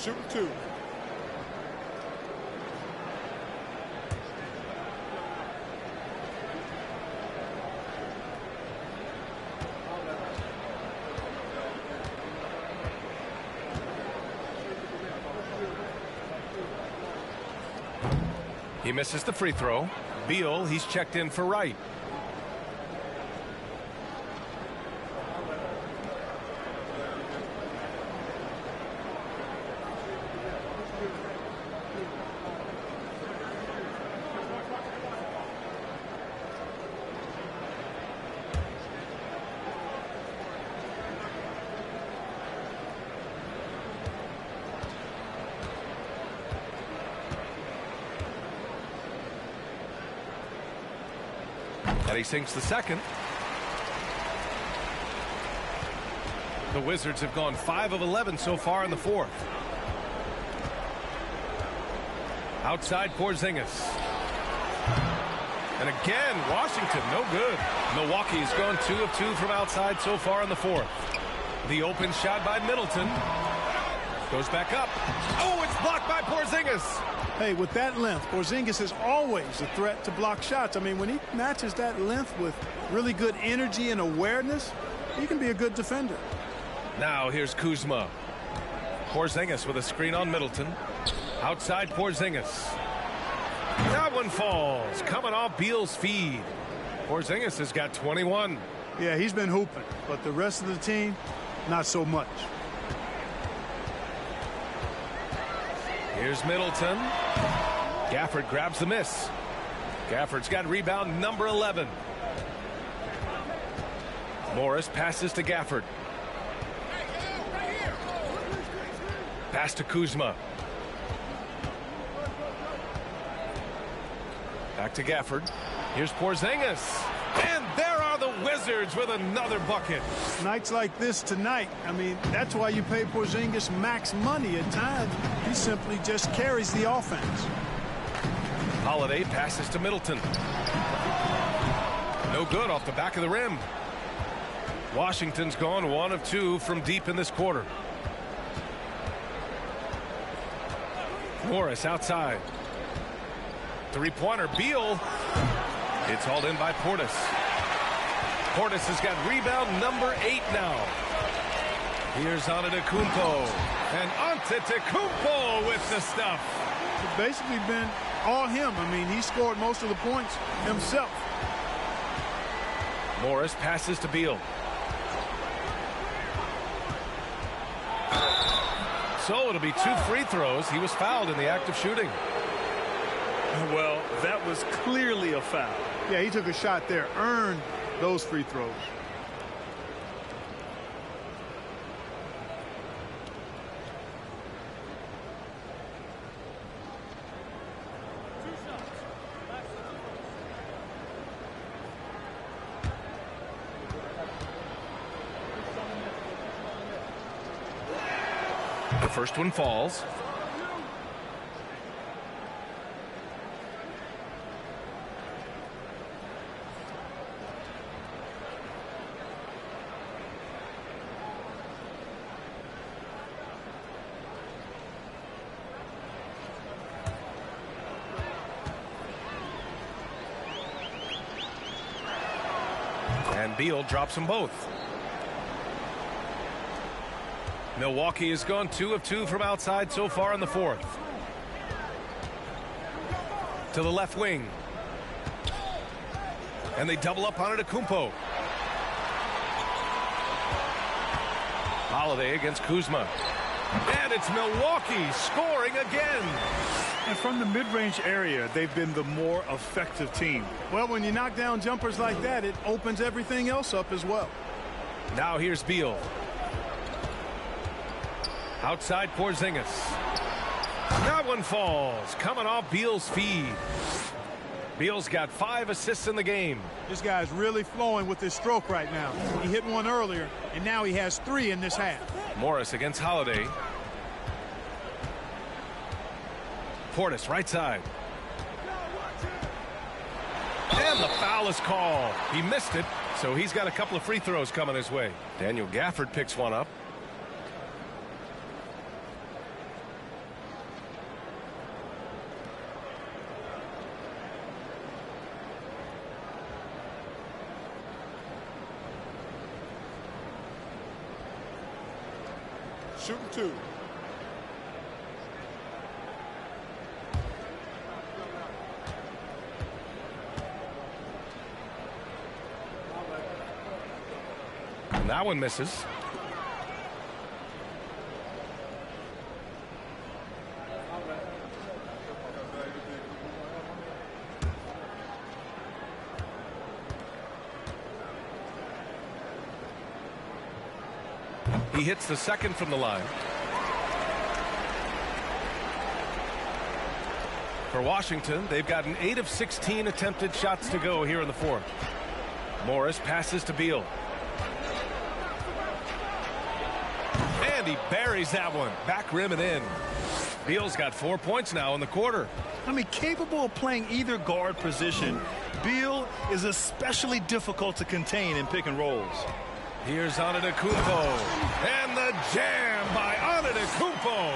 Shooting 2. He misses the free throw. Beal, he's checked in for Wright. And he sinks the second. The Wizards have gone 5 of 11 so far in the fourth. Outside Porzingis. And again, Washington, no good. Milwaukee's gone 2 of 2 from outside so far in the fourth. The open shot by Middleton. Goes back up. Oh, it's blocked by Porzingis. Hey, with that length, Porzingis is always a threat to block shots. I mean, when he matches that length with really good energy and awareness, he can be a good defender. Now here's Kuzma. Porzingis with a screen on Middleton. Outside Porzingis. That one falls. Coming off Beal's feed. Porzingis has got 21. Yeah, he's been hooping, but the rest of the team, not so much. Here's Middleton. Gafford grabs the miss. Gafford's got rebound number 11. Morris passes to Gafford. Pass to Kuzma. Back to Gafford. Here's Porzingis. And there are the Wizards with another bucket. Nights like this tonight, I mean, that's why you pay Porzingis max money at times. He simply just carries the offense. Holiday passes to Middleton. No good off the back of the rim. Washington's gone 1 of 2 from deep in this quarter. Morris outside. Three-pointer. Beal. It's hauled in by Portis. Portis has got rebound number 8 now. Here's Antetokounmpo. And Antetokounmpo with the stuff. It's basically been all him. I mean, he scored most of the points himself. Morris passes to Beal. So it'll be 2 free throws. He was fouled in the act of shooting. Well, that was clearly a foul. Yeah, he took a shot there, earned those free throws. The first one falls. And Beal drops them both. Milwaukee has gone 2 of 2 from outside so far in the fourth. To the left wing. And they double up on Antetokounmpo. Holiday against Kuzma. And it's Milwaukee scoring again. And from the mid-range area, they've been the more effective team. Well, when you knock down jumpers like that, it opens everything else up as well. Now here's Beal. Outside Porzingis. That one falls, coming off Beal's feed. Beal's got 5 assists in the game. This guy's really flowing with his stroke right now. He hit one earlier, and now he has 3 in this half. Morris against Holiday. Portis right side. And the foul is called. He missed it, so he's got a couple of free throws coming his way. Daniel Gafford picks one up. Shooting 2. And that one misses. He hits the second from the line. For Washington, they've got an 8 of 16 attempted shots to go here in the fourth. Morris passes to Beal. And he buries that one. Back rim and in. Beal's got 4 points now in the quarter. I mean, capable of playing either guard position, Beal is especially difficult to contain in pick and rolls. Here's Antetokounmpo. And the jam by Antetokounmpo.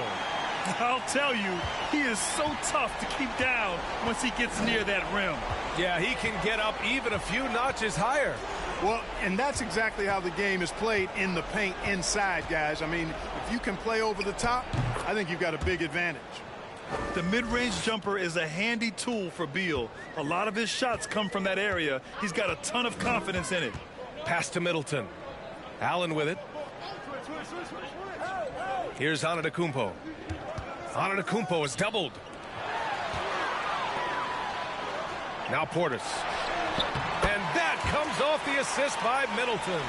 I'll tell you, he is so tough to keep down once he gets near that rim. Yeah, he can get up even a few notches higher. Well, and that's exactly how the game is played in the paint inside, guys. I mean, if you can play over the top, I think you've got a big advantage. The mid-range jumper is a handy tool for Beal. A lot of his shots come from that area. He's got a ton of confidence in it. Pass to Middleton. Allen with it. Here's Antetokounmpo. Antetokounmpo is doubled. Now Portis. And that comes off the assist by Middleton.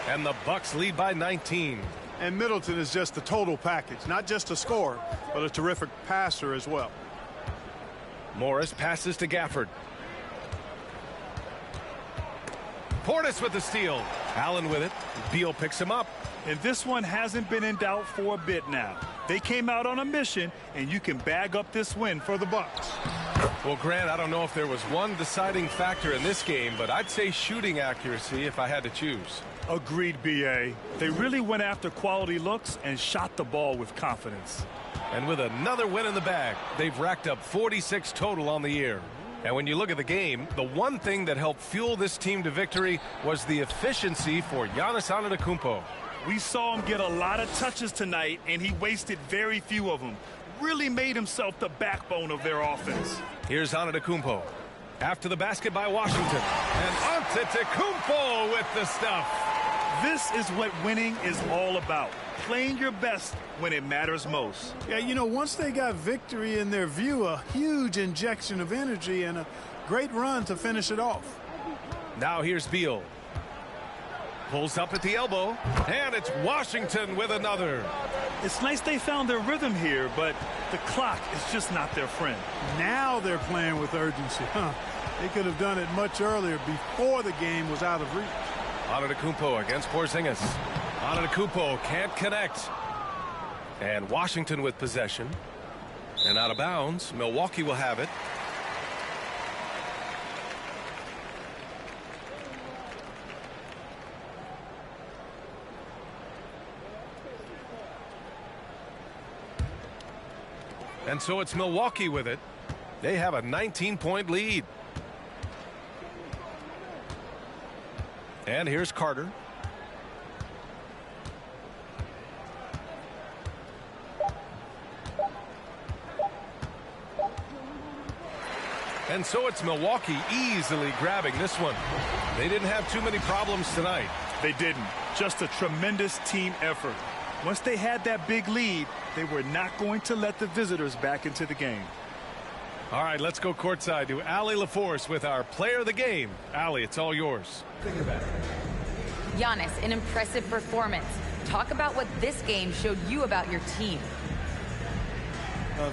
And the Bucks lead by 19. And Middleton is just the total package, not just a scorer, but a terrific passer as well. Morris passes to Gafford. Portis with the steal. Allen with it. Beal picks him up. And this one hasn't been in doubt for a bit now. They came out on a mission, and you can bag up this win for the Bucks. Well, Grant, I don't know if there was one deciding factor in this game, but I'd say shooting accuracy if I had to choose. Agreed, B.A. They really went after quality looks and shot the ball with confidence. And with another win in the bag, they've racked up 46 total on the year. And when you look at the game, the one thing that helped fuel this team to victory was the efficiency for Giannis Antetokounmpo. We saw him get a lot of touches tonight, and he wasted very few of them. Really made himself the backbone of their offense. Here's Antetokounmpo. After the basket by Washington. And Antetokounmpo with the stuff. This is what winning is all about. Playing your best when it matters most. Yeah, you know, once they got victory in their view, a huge injection of energy and a great run to finish it off. Now here's Beal. Pulls up at the elbow, and it's Washington with another. It's nice they found their rhythm here, but the clock is just not their friend. Now they're playing with urgency. They could have done it much earlier before the game was out of reach. Antetokounmpo against Porzingis. Antetokounmpo can't connect. And Washington with possession. And out of bounds. Milwaukee will have it. And so it's Milwaukee with it. They have a 19-point lead. And here's Carter. And so it's Milwaukee easily grabbing this one. They didn't have too many problems tonight. They didn't. Just a tremendous team effort. Once they had that big lead, they were not going to let the visitors back into the game. All right, let's go courtside to Allie LaForce with our player of the game. Allie, it's all yours. Giannis, an impressive performance. Talk about what this game showed you about your team.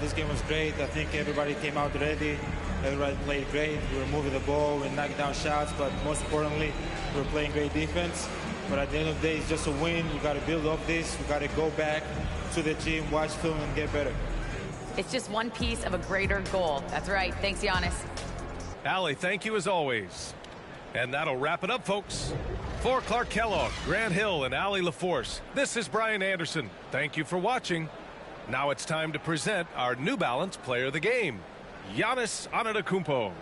This game was great. I think everybody came out ready. Everybody played great. We were moving the ball, we knocked down shots, but most importantly, we were playing great defense. But at the end of the day, it's just a win. We got to build off this. We got to go back to the gym, watch film, and get better. It's just one piece of a greater goal. That's right. Thanks, Giannis. Allie, thank you as always. And that'll wrap it up, folks. For Clark Kellogg, Grant Hill, and Allie LaForce, this is Brian Anderson. Thank you for watching. Now it's time to present our New Balance player of the game, Giannis Antetokounmpo.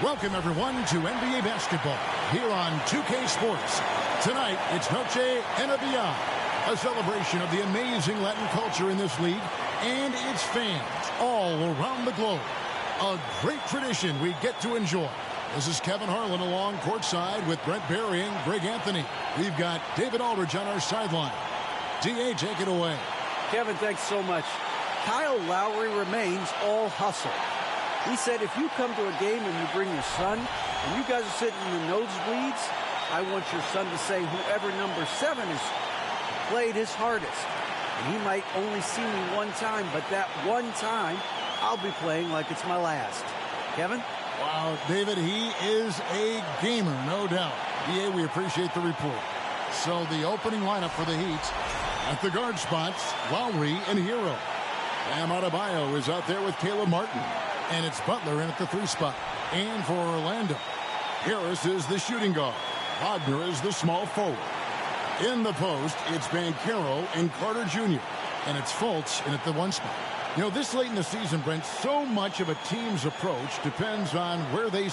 Welcome, everyone, to NBA basketball here on 2K Sports. Tonight, it's Noche NBA, a celebration of the amazing Latin culture in this league and its fans all around the globe. A great tradition we get to enjoy. This is Kevin Harlan along courtside with Brent Barry and Greg Anthony. We've got David Aldridge on our sideline. D.A., take it away. Kevin, thanks so much. Kyle Lowry remains all hustle. He said if you come to a game and you bring your son and you guys are sitting in the nosebleeds, I want your son to say whoever number 7 is played his hardest. And he might only see me one time, but that one time I'll be playing like it's my last. Kevin? Wow, David, he is a gamer, no doubt. D.A., we appreciate the report. So the opening lineup for the Heat at the guard spots, Lowry and Hero. Bam Adebayo is out there with Caleb Martin. And it's Butler in at the 3 spot. And for Orlando, Harris is the shooting guard. Wagner is the small forward. In the post, it's Banchero and Carter Jr. And it's Fultz in at the 1 spot. You know, this late in the season, Brent, so much of a team's approach depends on where they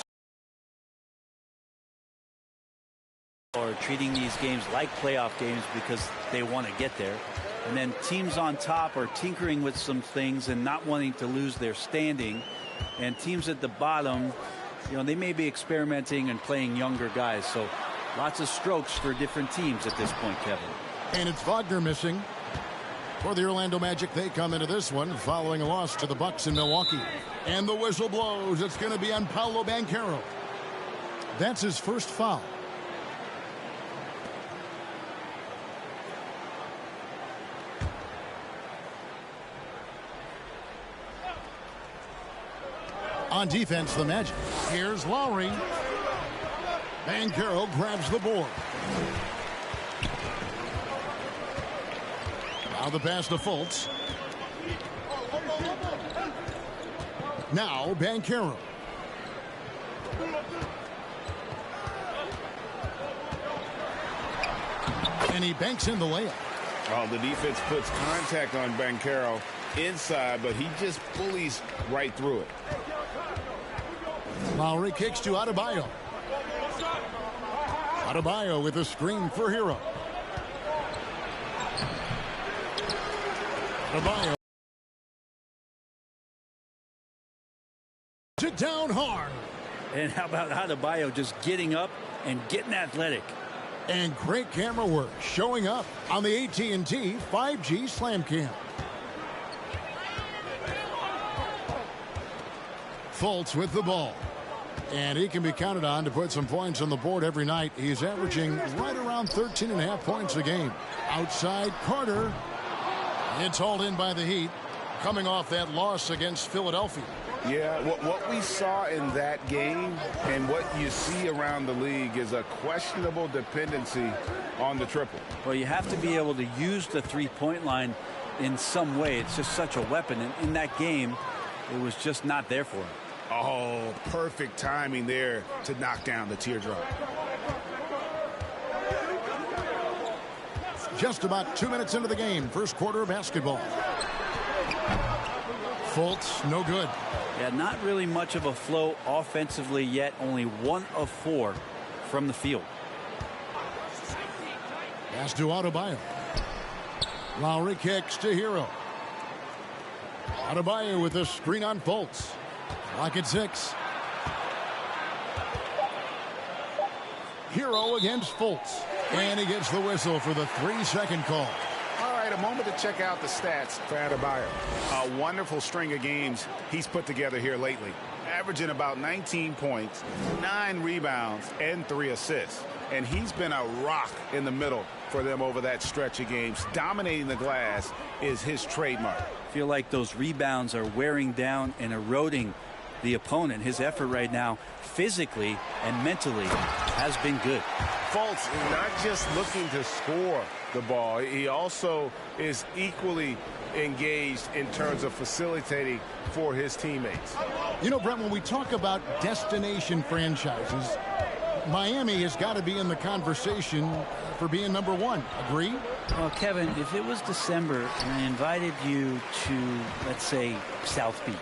are treating these games like playoff games because they want to get there. And then teams on top are tinkering with some things and not wanting to lose their standing. And teams at the bottom, you know, they may be experimenting and playing younger guys. So lots of strokes for different teams at this point, Kevin. And it's Wagner missing. For the Orlando Magic, they come into this one following a loss to the Bucks in Milwaukee. And the whistle blows. It's going to be on Paolo Banchero. That's his first foul. On defense, the Magic. Here's Lowry. Banchero grabs the board. Now the pass to Fultz. Now Banchero. And he banks in the layup. Oh, the defense puts contact on Banchero inside, but he just bullies right through it. Lowry kicks to Adebayo. Adebayo with a screen for Hero. Adebayo. To down hard. And how about Adebayo just getting up and getting athletic? And great camera work showing up on the AT&T 5G Slam Cam. Fultz with the ball. And he can be counted on to put some points on the board every night. He's averaging right around 13.5 points a game. Outside, Carter. It's hauled in by the Heat, coming off that loss against Philadelphia. Yeah, what we saw in that game and what you see around the league is a questionable dependency on the triple. Well, you have to be able to use the three-point line in some way. It's just such a weapon. And in that game, it was just not there for him. Oh, perfect timing there to knock down the teardrop. Just about 2 minutes into the game, first quarter of basketball. Fultz, no good. Yeah, not really much of a flow offensively yet. Only 1 of 4 from the field. Pass to Adebayo. Lowry kicks to Hero. Adebayo with a screen on Fultz. Clock at 6. Hero against Fultz. And he gets the whistle for the 3-second call. All right, a moment to check out the stats for Adebayo. A wonderful string of games he's put together here lately. Averaging about 19 points, 9 rebounds, and 3 assists. And he's been a rock in the middle for them over that stretch of games. Dominating the glass is his trademark. I feel like those rebounds are wearing down and eroding the opponent. His effort right now, physically and mentally, has been good. Fultz is not just looking to score the ball. He also is equally engaged in terms of facilitating for his teammates. You know, Brent, when we talk about destination franchises, Miami has got to be in the conversation for being number 1. Agree? Well, Kevin, if it was December and I invited you to, let's say, South Beach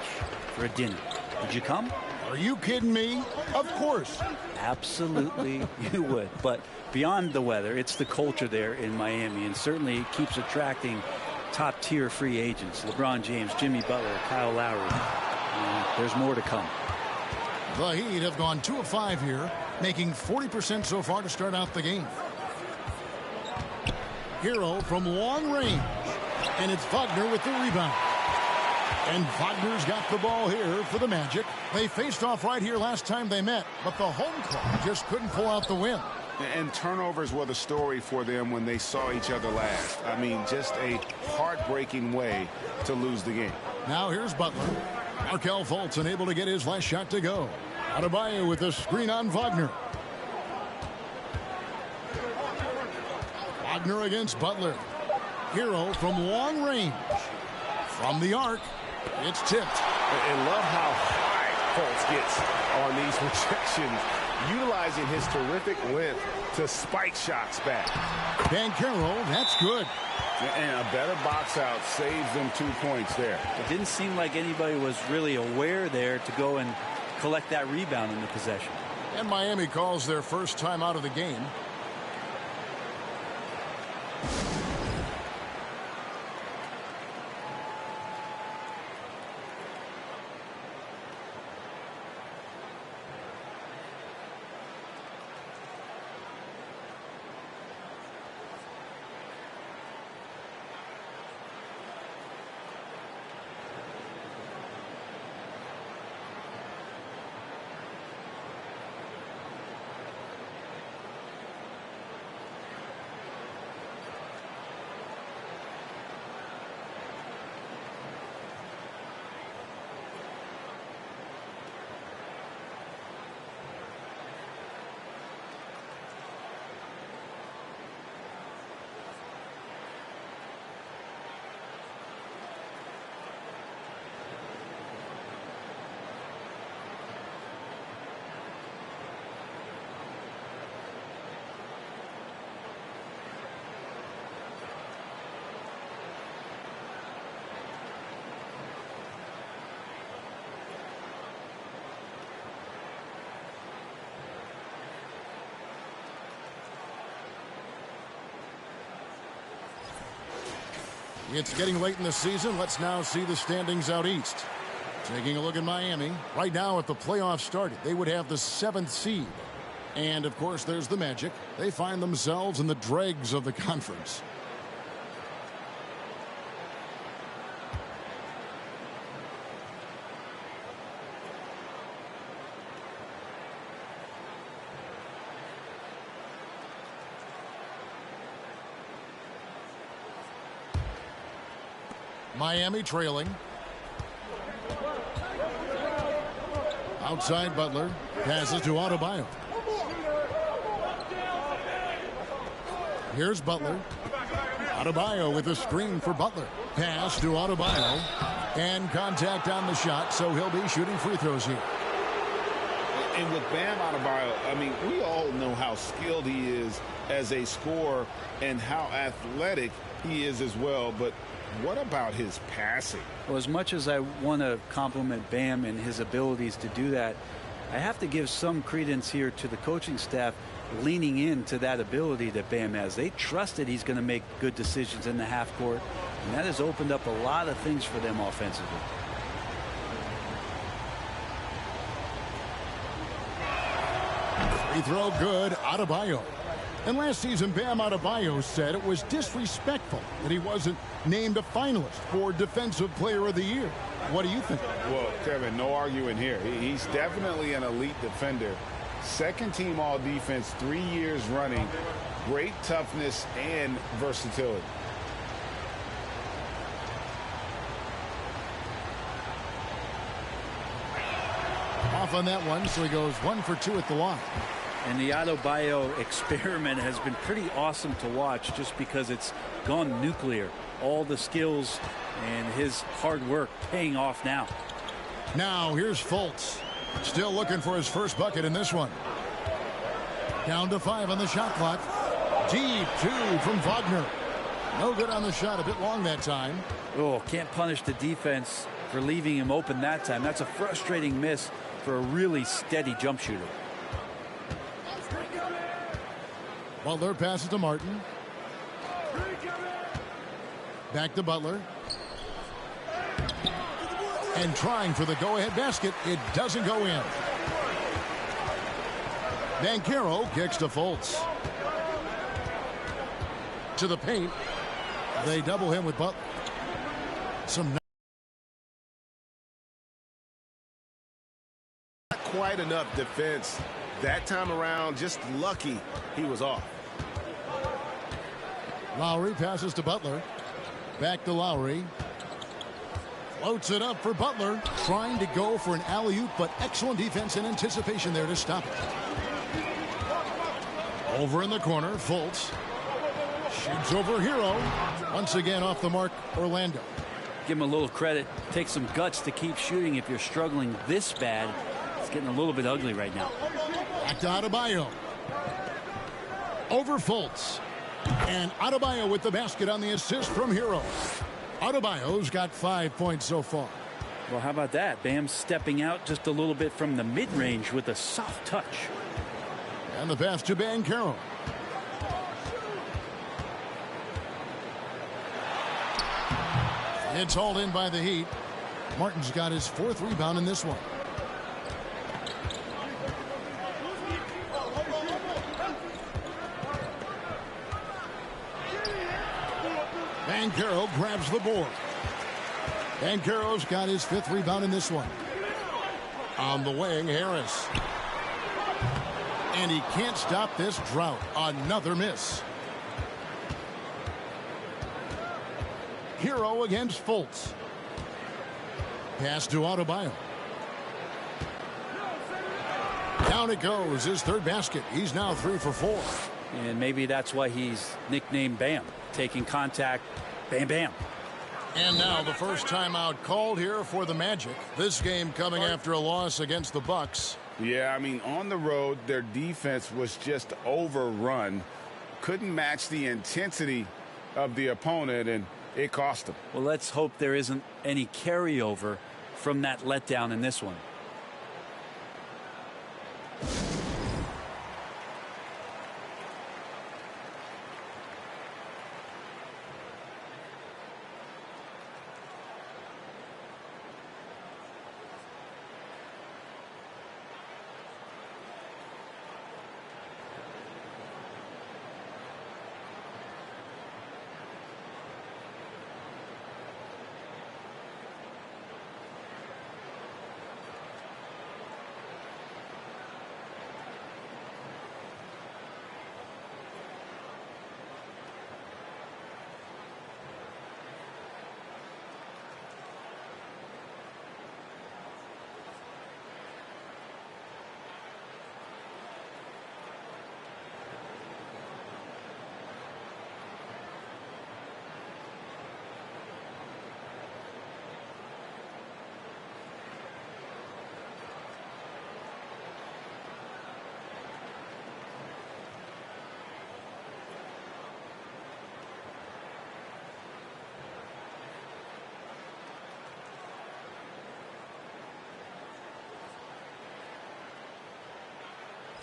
for a dinner, would you come? Are you kidding me? Of course. Absolutely, you would. But beyond the weather, it's the culture there in Miami, and certainly it keeps attracting top-tier free agents. LeBron James, Jimmy Butler, Kyle Lowry. There's more to come. The Heat have gone 2 of 5 here, making 40% so far to start out the game. Hero from long range, and it's Wagner with the rebound. And Wagner's got the ball here for the Magic. They faced off right here last time they met, but the home club just couldn't pull out the win. And turnovers were the story for them when they saw each other last. I mean, just a heartbreaking way to lose the game. Now here's Butler. Markelle Fultz unable to get his last shot to go. Adebayo with a screen on Wagner. Wagner against Butler. Hero from long range. From the arc. It's tipped. And love how high Fultz gets on these rejections, utilizing his terrific length to spike shots back. Banchero, that's good. And a better box out saves them 2 points there. It didn't seem like anybody was really aware there to go and collect that rebound in the possession. And Miami calls their first time out of the game. It's getting late in the season. Let's now see the standings out east. Taking a look at Miami. Right now, if the playoffs started, they would have the 7th seed. And, of course, there's the Magic. They find themselves in the dregs of the conference. Miami trailing. Outside Butler. Passes to Adebayo. Here's Butler. Adebayo with a screen for Butler. Pass to Adebayo. And contact on the shot, so he'll be shooting free throws here. And with Bam Adebayo, I mean, we all know how skilled he is as a scorer and how athletic he is as well, but what about his passing? Well, as much as I want to compliment Bam and his abilities to do that, I have to give some credence here to the coaching staff leaning into that ability that Bam has. They trusted he's going to make good decisions in the half court, and that has opened up a lot of things for them offensively. Free throw good, Adebayo. And last season, Bam Adebayo said it was disrespectful that he wasn't named a finalist for Defensive Player of the Year. What do you think? Well, Kevin, no arguing here. He's definitely an elite defender. Second team all defense 3 years running. Great toughness and versatility. Off on that one, so he goes 1 for 2 at the line. And the Adebayo experiment has been pretty awesome to watch just because it's gone nuclear. All the skills and his hard work paying off now. Now here's Fultz. Still looking for his first bucket in this one. Down to 5 on the shot clock. Deep 2 from Wagner. No good on the shot. A bit long that time. Oh, can't punish the defense for leaving him open that time. That's a frustrating miss for a really steady jump shooter. Butler passes to Martin. Back to Butler. And trying for the go-ahead basket. It doesn't go in. Banchero kicks to Fultz. To the paint. They double him with Butler. Not quite enough defense. That time around, just lucky he was off. Lowry passes to Butler. Back to Lowry. Floats it up for Butler. Trying to go for an alley-oop, but excellent defense and anticipation there to stop it. Over in the corner, Fultz. Shoots over Hero. Once again off the mark, Orlando. Give him a little credit. Take some guts to keep shooting if you're struggling this bad. It's getting a little bit ugly right now. Back to Adebayo. Over Fultz. And Adebayo with the basket on the assist from Hero. Adebayo's got 5 points so far. Well, how about that? Bam stepping out just a little bit from the mid-range with a soft touch. And the pass to Banchero. It's hauled in by the Heat. Martin's got his 4th rebound in this one. Banchero grabs the board. Banchero's got his 5th rebound in this one. On the wing, Harris. And he can't stop this drought. Another miss. Hero against Fultz. Pass to Adebayo. Down it goes. His 3rd basket. He's now 3 for 4. And maybe that's why he's nicknamed Bam. Taking contact. Bam, bam. And now the first timeout called here for the Magic. This game coming after a loss against the Bucks. Yeah, I mean, on the road, their defense was just overrun. Couldn't match the intensity of the opponent, and it cost them. Well, let's hope there isn't any carryover from that letdown in this one.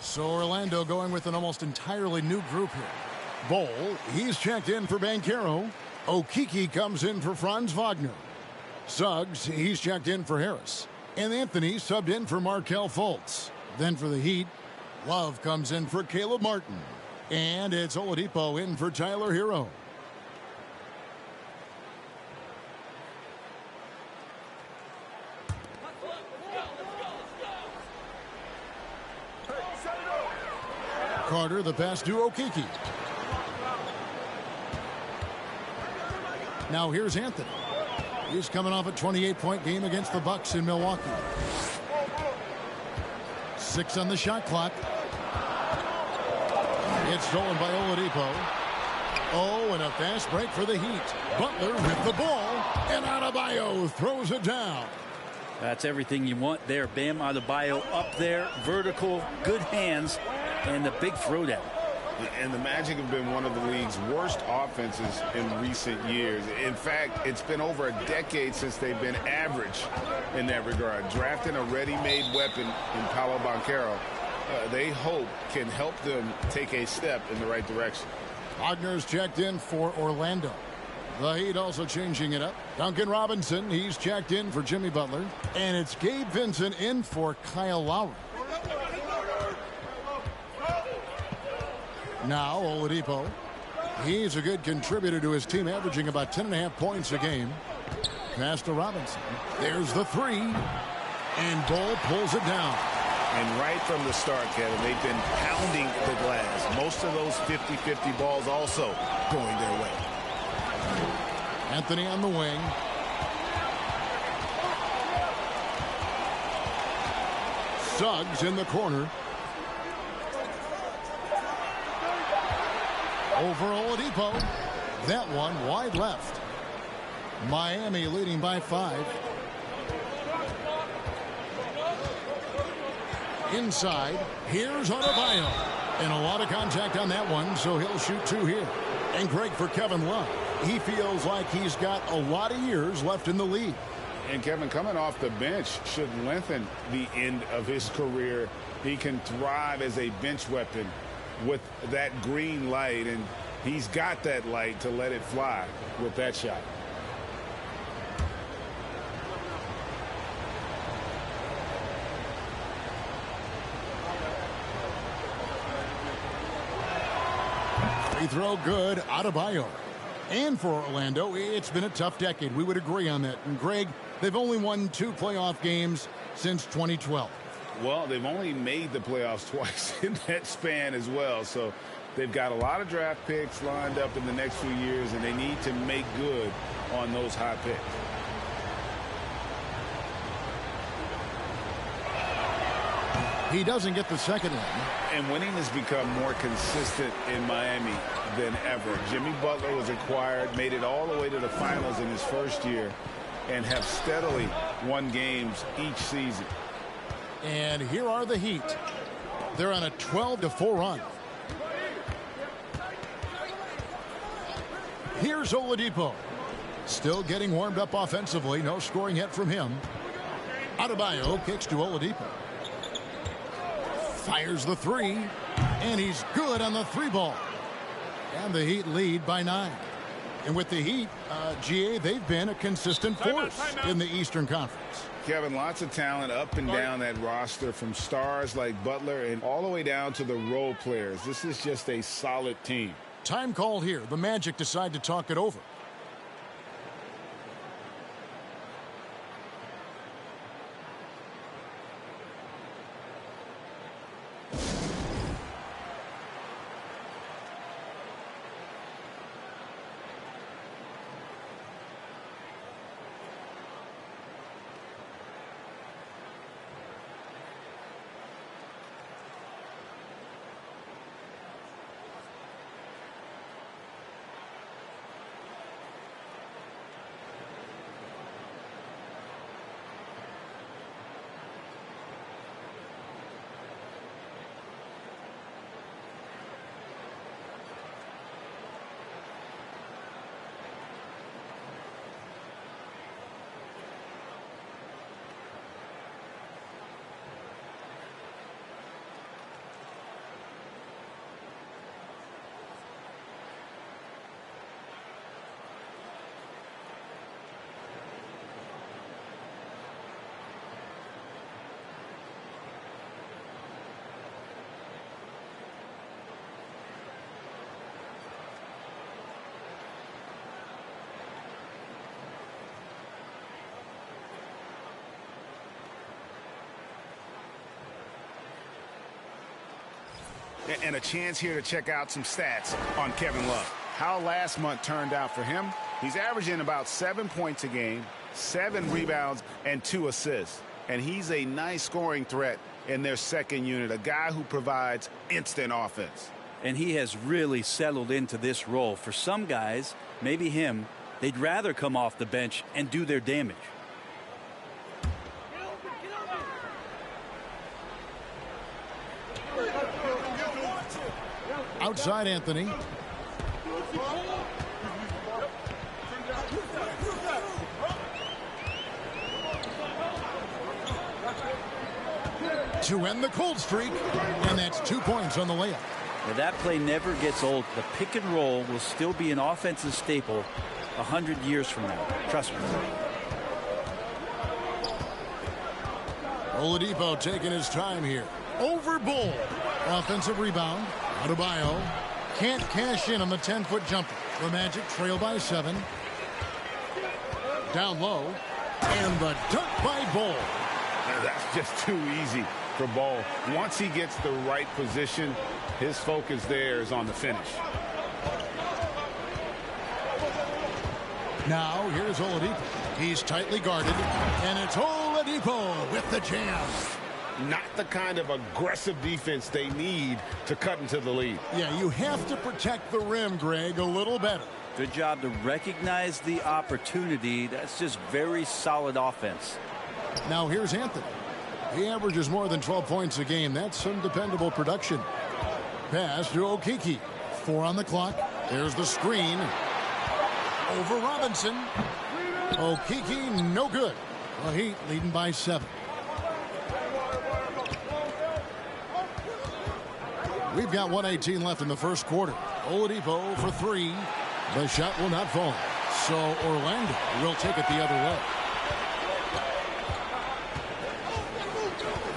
So Orlando going with an almost entirely new group here. Bol, he's checked in for Banchero. Okeke comes in for Franz Wagner. Suggs, he's checked in for Harris. And Anthony subbed in for Markelle Fultz. Then for the Heat, Love comes in for Caleb Martin. And it's Oladipo in for Tyler Hero. Carter, the pass to Okeke. Now here's Anthony. He's coming off a 28-point game against the Bucks in Milwaukee. 6 on the shot clock. It's stolen by Oladipo. Oh, and a fast break for the Heat. Butler with the ball, and Adebayo throws it down. That's everything you want there. Bam Adebayo up there, vertical, good hands, and the big throwdown. And the Magic have been one of the league's worst offenses in recent years. In fact, it's been over a decade since they've been average in that regard. Drafting a ready-made weapon in Paolo Banchero, they hope can help them take a step in the right direction. Wagner's checked in for Orlando. The Heat also changing it up. Duncan Robinson, he's checked in for Jimmy Butler. And it's Gabe Vincent in for Kyle Lowry. Now Oladipo. He's a good contributor to his team, averaging about 10.5 points a game. Pass to Robinson. There's the three. And Bull pulls it down. And right from the start, Kevin, they've been pounding the glass. Most of those 50-50 balls also going their way. Anthony on the wing. Suggs in the corner. Over Oladipo. That one wide left. Miami leading by 5. Inside. Here's Adebayo. And a lot of contact on that one, so he'll shoot 2 here. And Greg, for Kevin Love, he feels like he's got a lot of years left in the league. And Kevin, coming off the bench should lengthen the end of his career. He can thrive as a bench weapon with that green light, and he's got that light to let it fly with that shot. Free throw good. Adebayo. And for Orlando, it's been a tough decade. We would agree on that. And Greg, they've only won 2 playoff games since 2012. Well, they've only made the playoffs twice in that span as well. So they've got a lot of draft picks lined up in the next few years, and they need to make good on those high picks. He doesn't get the second one. And winning has become more consistent in Miami than ever. Jimmy Butler was acquired, made it all the way to the finals in his first year, and have steadily won games each season. And here are the Heat. They're on a 12-4 run. Here's Oladipo. Still getting warmed up offensively. No scoring yet from him. Adebayo kicks to Oladipo. Fires the three. And he's good on the 3-ball. And the Heat lead by 9. And with the Heat, GA, they've been a consistent force in the Eastern Conference. Kevin, lots of talent up and down that roster, from stars like Butler and all the way down to the role players. This is just a solid team. Time call here. The Magic decide to talk it over. And a chance here to check out some stats on Kevin Love. How last month turned out for him? He's averaging about 7 points a game, 7 rebounds, and 2 assists. And he's a nice scoring threat in their second unit, a guy who provides instant offense. And he has really settled into this role. For some guys, maybe him, they'd rather come off the bench and do their damage. Outside Anthony. To end the cold streak, and that's 2 points on the layup. Now that play never gets old. The pick and roll will still be an offensive staple 100 years from now. Trust me. Oladipo taking his time here. Over Bull. Offensive rebound. Adebayo can't cash in on the 10-foot jumper. The Magic trail by 7. Down low. And the dunk by Bull. That's just too easy for Ball. Once he gets the right position, his focus there is on the finish. Now here's Oladipo. He's tightly guarded, and it's Oladipo with the jam. Not the kind of aggressive defense they need to cut into the lead. Yeah, you have to protect the rim, Greg, a little better. Good job to recognize the opportunity. That's just very solid offense. Now here's Anthony. He averages more than 12 points a game. That's some dependable production. Pass to Okeke. 4 on the clock. There's the screen. Over Robinson. Okeke, no good. The Heat leading by 7. We've got 1:18 left in the first quarter. Oladipo for 3. The shot will not fall. So Orlando will take it the other way.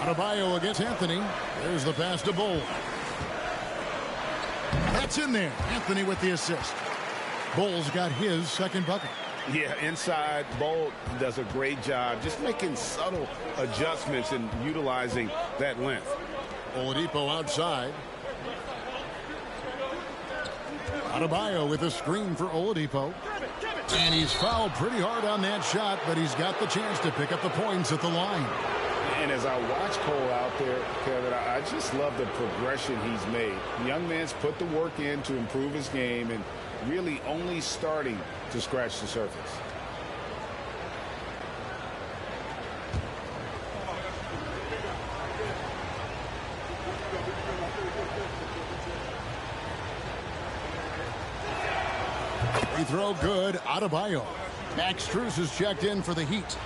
Adebayo against Anthony. There's the pass to Bull. That's in there. Anthony with the assist. Bull's got his second bucket. Yeah, inside, Bull does a great job just making subtle adjustments and utilizing that length. Oladipo outside. Adebayo with a screen for Oladipo. And he's fouled pretty hard on that shot, but he's got the chance to pick up the points at the line. And as I watch Cole out there, Kevin, I just love the progression he's made. The young man's put the work in to improve his game and really only starting to scratch the surface. Free throw good. Adebayo. Max Strus is checked in for the Heat.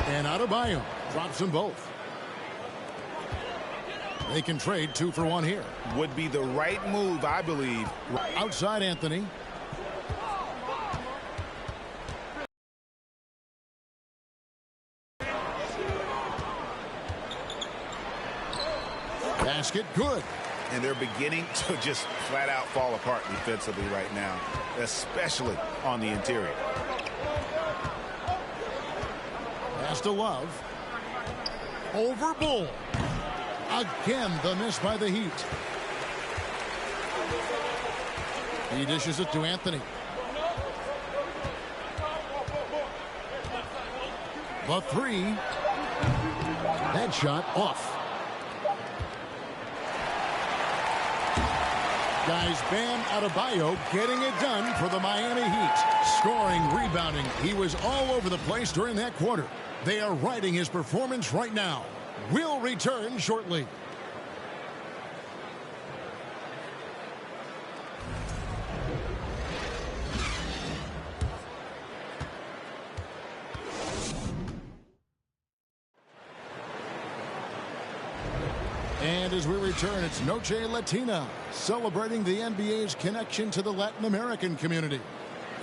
And Adebayo drops them both. They can trade 2 for 1 here. Would be the right move, I believe. Outside Anthony. Basket good. And they're beginning to just flat out fall apart defensively right now, especially on the interior. Pass to Love. Over Bull. Again, the miss by the Heat. He dishes it to Anthony. The 3. That shot off. Guys, Bam Adebayo getting it done for the Miami Heat. Scoring, rebounding. He was all over the place during that quarter. They are riding his performance right now. We'll return shortly. And as we return, it's Noche Latina, celebrating the NBA's connection to the Latin American community.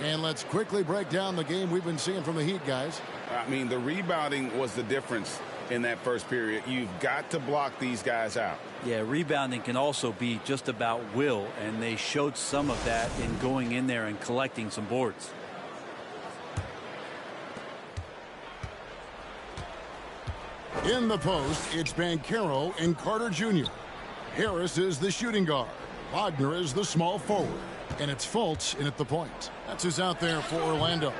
And let's quickly break down the game we've been seeing from the Heat, guys. I mean, the rebounding was the difference in that first period. You've got to block these guys out. Yeah, rebounding can also be just about will, and they showed some of that in going in there and collecting some boards. In the post, it's Banchero and Carter Jr. Harris is the shooting guard. Wagner is the small forward. And it's Fultz in at the point. That's who's out there for Orlando.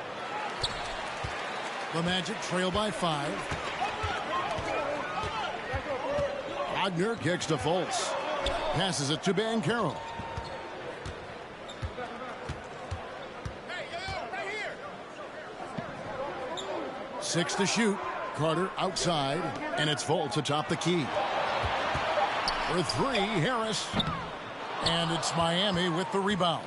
The Magic trail by 5. Wagner kicks to Fultz. Passes it to Banchero. Six to shoot. Carter outside, and it's Fultz atop the key. For three, Harris. And it's Miami with the rebound.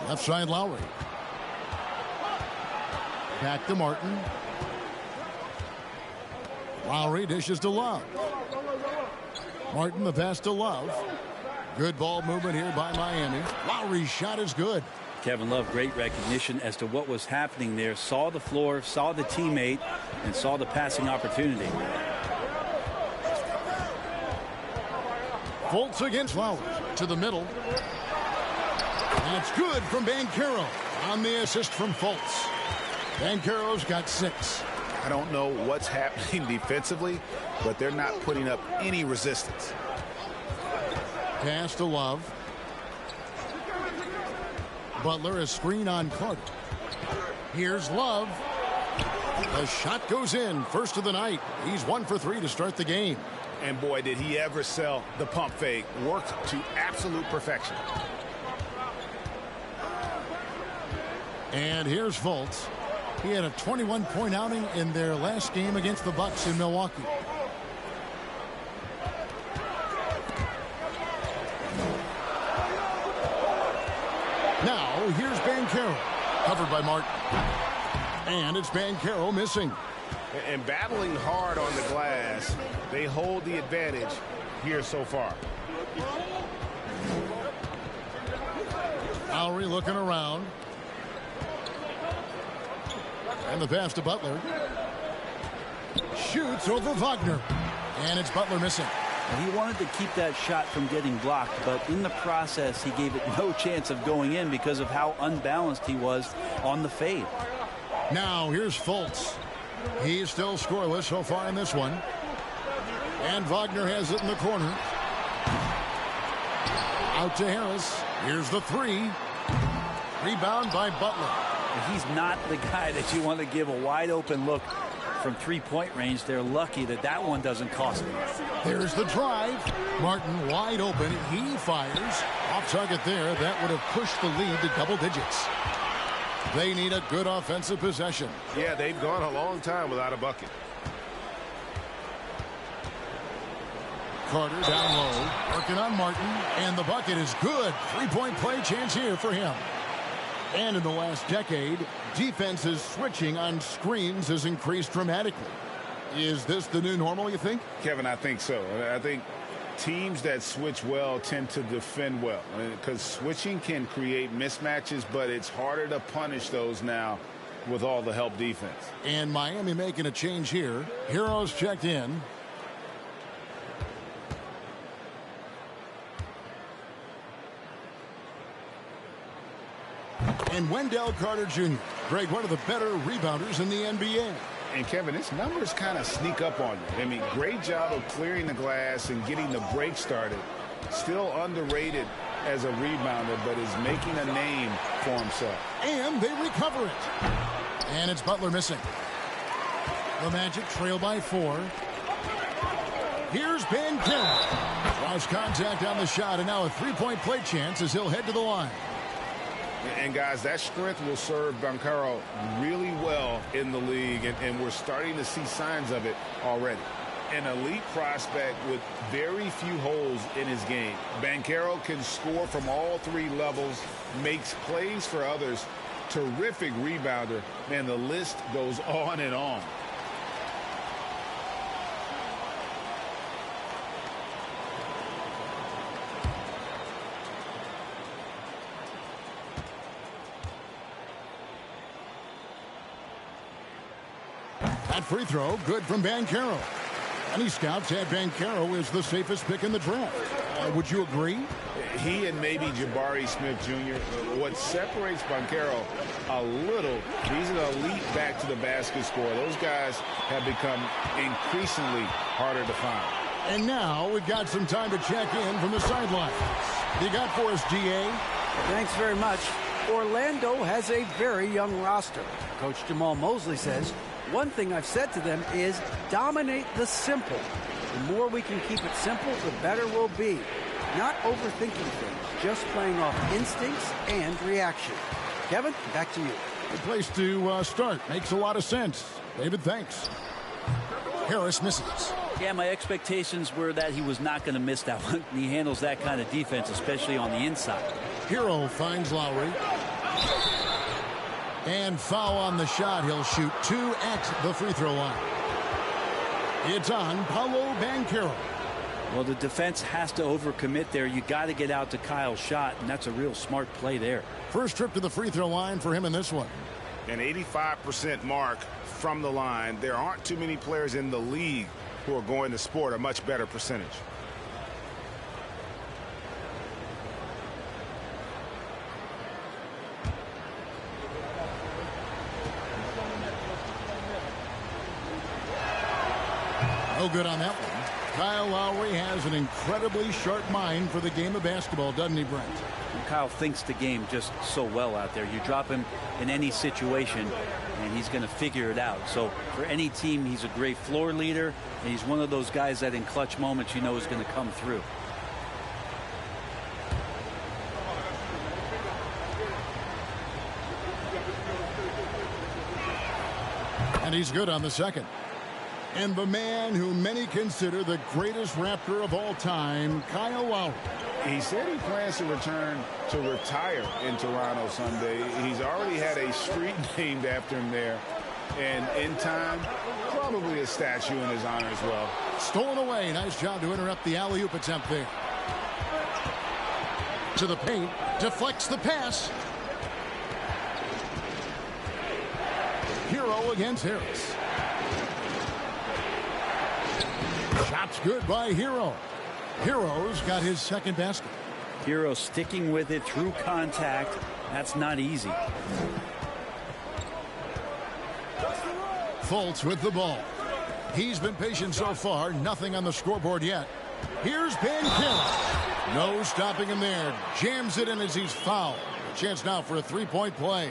Left side, Lowry. Back to Martin. Lowry dishes to Love. Martin the pass to Love. Good ball movement here by Miami. Lowry's shot is good. Kevin Love, great recognition as to what was happening there. Saw the floor, saw the teammate, and saw the passing opportunity. Fultz against Lowry to the middle. And it's good from Banchero on the assist from Fultz. Banchero's got 6. I don't know what's happening defensively, but they're not putting up any resistance. Pass to Love. Butler, a screen on Carter. Here's Love. The shot goes in. First of the night. He's 1 for 3 to start the game. And boy, did he ever sell the pump fake. Worked to absolute perfection. And here's Fultz. He had a 21-point outing in their last game against the Bucks in Milwaukee. Now, here's Banchero. Covered by Martin. And it's Banchero missing. And battling hard on the glass, they hold the advantage here so far. Lowry looking around. And the pass to Butler. Shoots over Wagner. And it's Butler missing. He wanted to keep that shot from getting blocked, but in the process, he gave it no chance of going in because of how unbalanced he was on the fade. Now, here's Fultz. He's still scoreless so far in this one. And Wagner has it in the corner. Out to Harris. Here's the 3. Rebound by Butler. He's not the guy that you want to give a wide open look from three-point range. They're lucky that that one doesn't cost them. There's the drive. Martin wide open. He fires. Off target there. That would have pushed the lead to double digits. They need a good offensive possession. Yeah, they've gone a long time without a bucket. Carter down low. Working on Martin. And the bucket is good. 3-point play chance here for him. And in the last decade, defenses switching on screens has increased dramatically. Is this the new normal, you think? Kevin, I think so. I think teams that switch well tend to defend well, because switching can create mismatches, but it's harder to punish those now with all the help defense. And Miami making a change here. Heroes checked in. And Wendell Carter Jr., Greg, one of the better rebounders in the NBA. And Kevin, his numbers kind of sneak up on you. I mean, great job of clearing the glass and getting the break started. Still underrated as a rebounder, but is making a name for himself. And they recover it. And it's Butler missing. The Magic trail by 4. Here's Banchero. Draws contact on the shot, and now a 3-point play chance as he'll head to the line. And guys, that strength will serve Banchero really well in the league, and we're starting to see signs of it already. An elite prospect with very few holes in his game. Banchero can score from all 3 levels, makes plays for others, terrific rebounder, and the list goes on and on. That free throw, good from Banchero. Many scouts had Banchero as the safest pick in the draft. Would you agree? He and maybe Jabari Smith Jr. What separates Banchero a little, he's an elite back to the basket scorer. Those guys have become increasingly harder to find. And now we've got some time to check in from the sideline. You got for us, DA? Thanks very much. Orlando has a very young roster. Coach Jamal Mosley says, one thing I've said to them is dominate the simple. The more we can keep it simple, the better we'll be. Not overthinking things, just playing off instincts and reaction. Kevin, back to you. Good place to start. Makes a lot of sense. David, thanks. Harris misses. Yeah, my expectations were that he was not going to miss that one. He handles that kind of defense, especially on the inside. Hero finds Lowry. And foul on the shot. He'll shoot 2 at the free throw line. It's on Paolo Banchero. Well, the defense has to overcommit there. You got to get out to Kyle's shot, and that's a real smart play there. First trip to the free throw line for him in this one. An 85% mark from the line. There aren't too many players in the league who are going to sport a much better percentage. No good on that one. Kyle Lowry has an incredibly sharp mind for the game of basketball, doesn't he, Brent? Kyle thinks the game just so well out there. You drop him in any situation, and he's going to figure it out. So for any team, he's a great floor leader, and he's one of those guys that in clutch moments you know is going to come through. And he's good on the second. And the man who many consider the greatest Raptor of all time, Kyle Lowry. He said he plans to return to retire in Toronto someday. He's already had a street named after him there. And in time, probably a statue in his honor as well. Stolen away. Nice job to interrupt the alley-oop attempt there. To the paint. Deflects the pass. Hero against Harris. Shot's good by Hero. Hero's got his second basket. Hero sticking with it through contact. That's not easy. Fultz with the ball. He's been patient so far. Nothing on the scoreboard yet. Here's Banchero. No stopping him there. Jams it in as he's fouled. Chance now for a three-point play.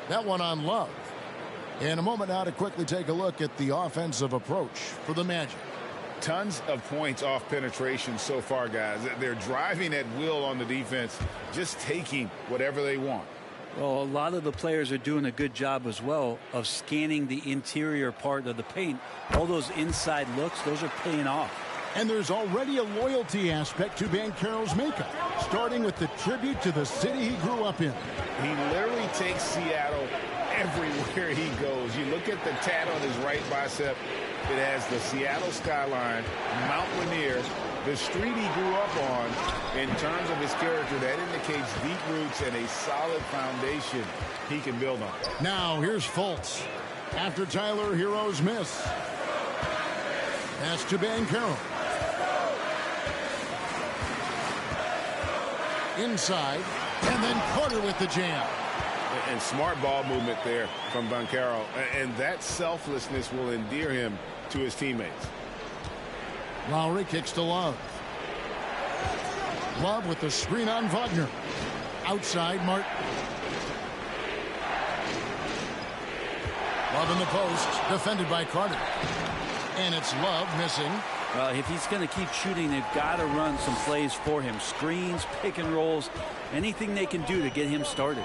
That one on Love. In a moment now to quickly take a look at the offensive approach for the Magic. Tons of points off penetration so far, guys. They're driving at will on the defense, just taking whatever they want. Well, a lot of the players are doing a good job as well of scanning the interior part of the paint. All those inside looks, those are paying off. And there's already a loyalty aspect to Banchero's makeup, starting with the tribute to the city he grew up in. He literally takes Seattle everywhere he goes. You look at the tat on his right bicep. It has the Seattle skyline, Mount Rainier, the street he grew up on. In terms of his character, that indicates deep roots and a solid foundation he can build on. Now here's Fultz. After Tyler Hero's miss. Pass to Banchero. Inside, and then Carter with the jam. And smart ball movement there from Banchero. And that selflessness will endear him to his teammates. Lowry kicks to Love. Love with the screen on Wagner. Outside, Martin. Love in the post, defended by Carter. And it's Love missing. If he's going to keep shooting, they've got to run some plays for him. Screens, pick and rolls, anything they can do to get him started.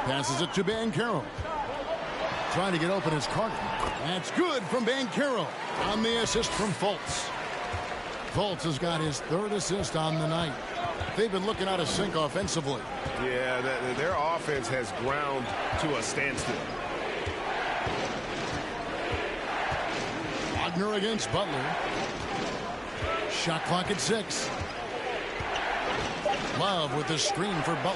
Passes it to Banchero. Trying to get open is Carter. That's good from Banchero on the assist from Fultz. Fultz has got his third assist on the night. They've been looking out of sync offensively. Yeah, their offense has ground to a standstill. Wagner against Butler. Shot clock at 6. Love with the screen for Butler.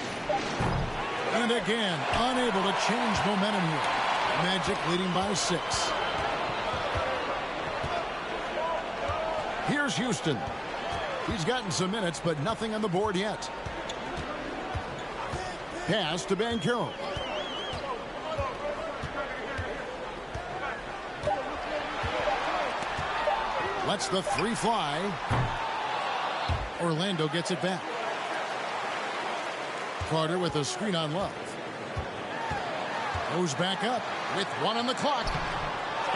And again, unable to change momentum here. Magic leading by 6. Here's Houston. He's gotten some minutes, but nothing on the board yet. Pass to Banchero. Lets the three fly. Orlando gets it back. Carter with a screen on Love. Goes back up with 1 on the clock.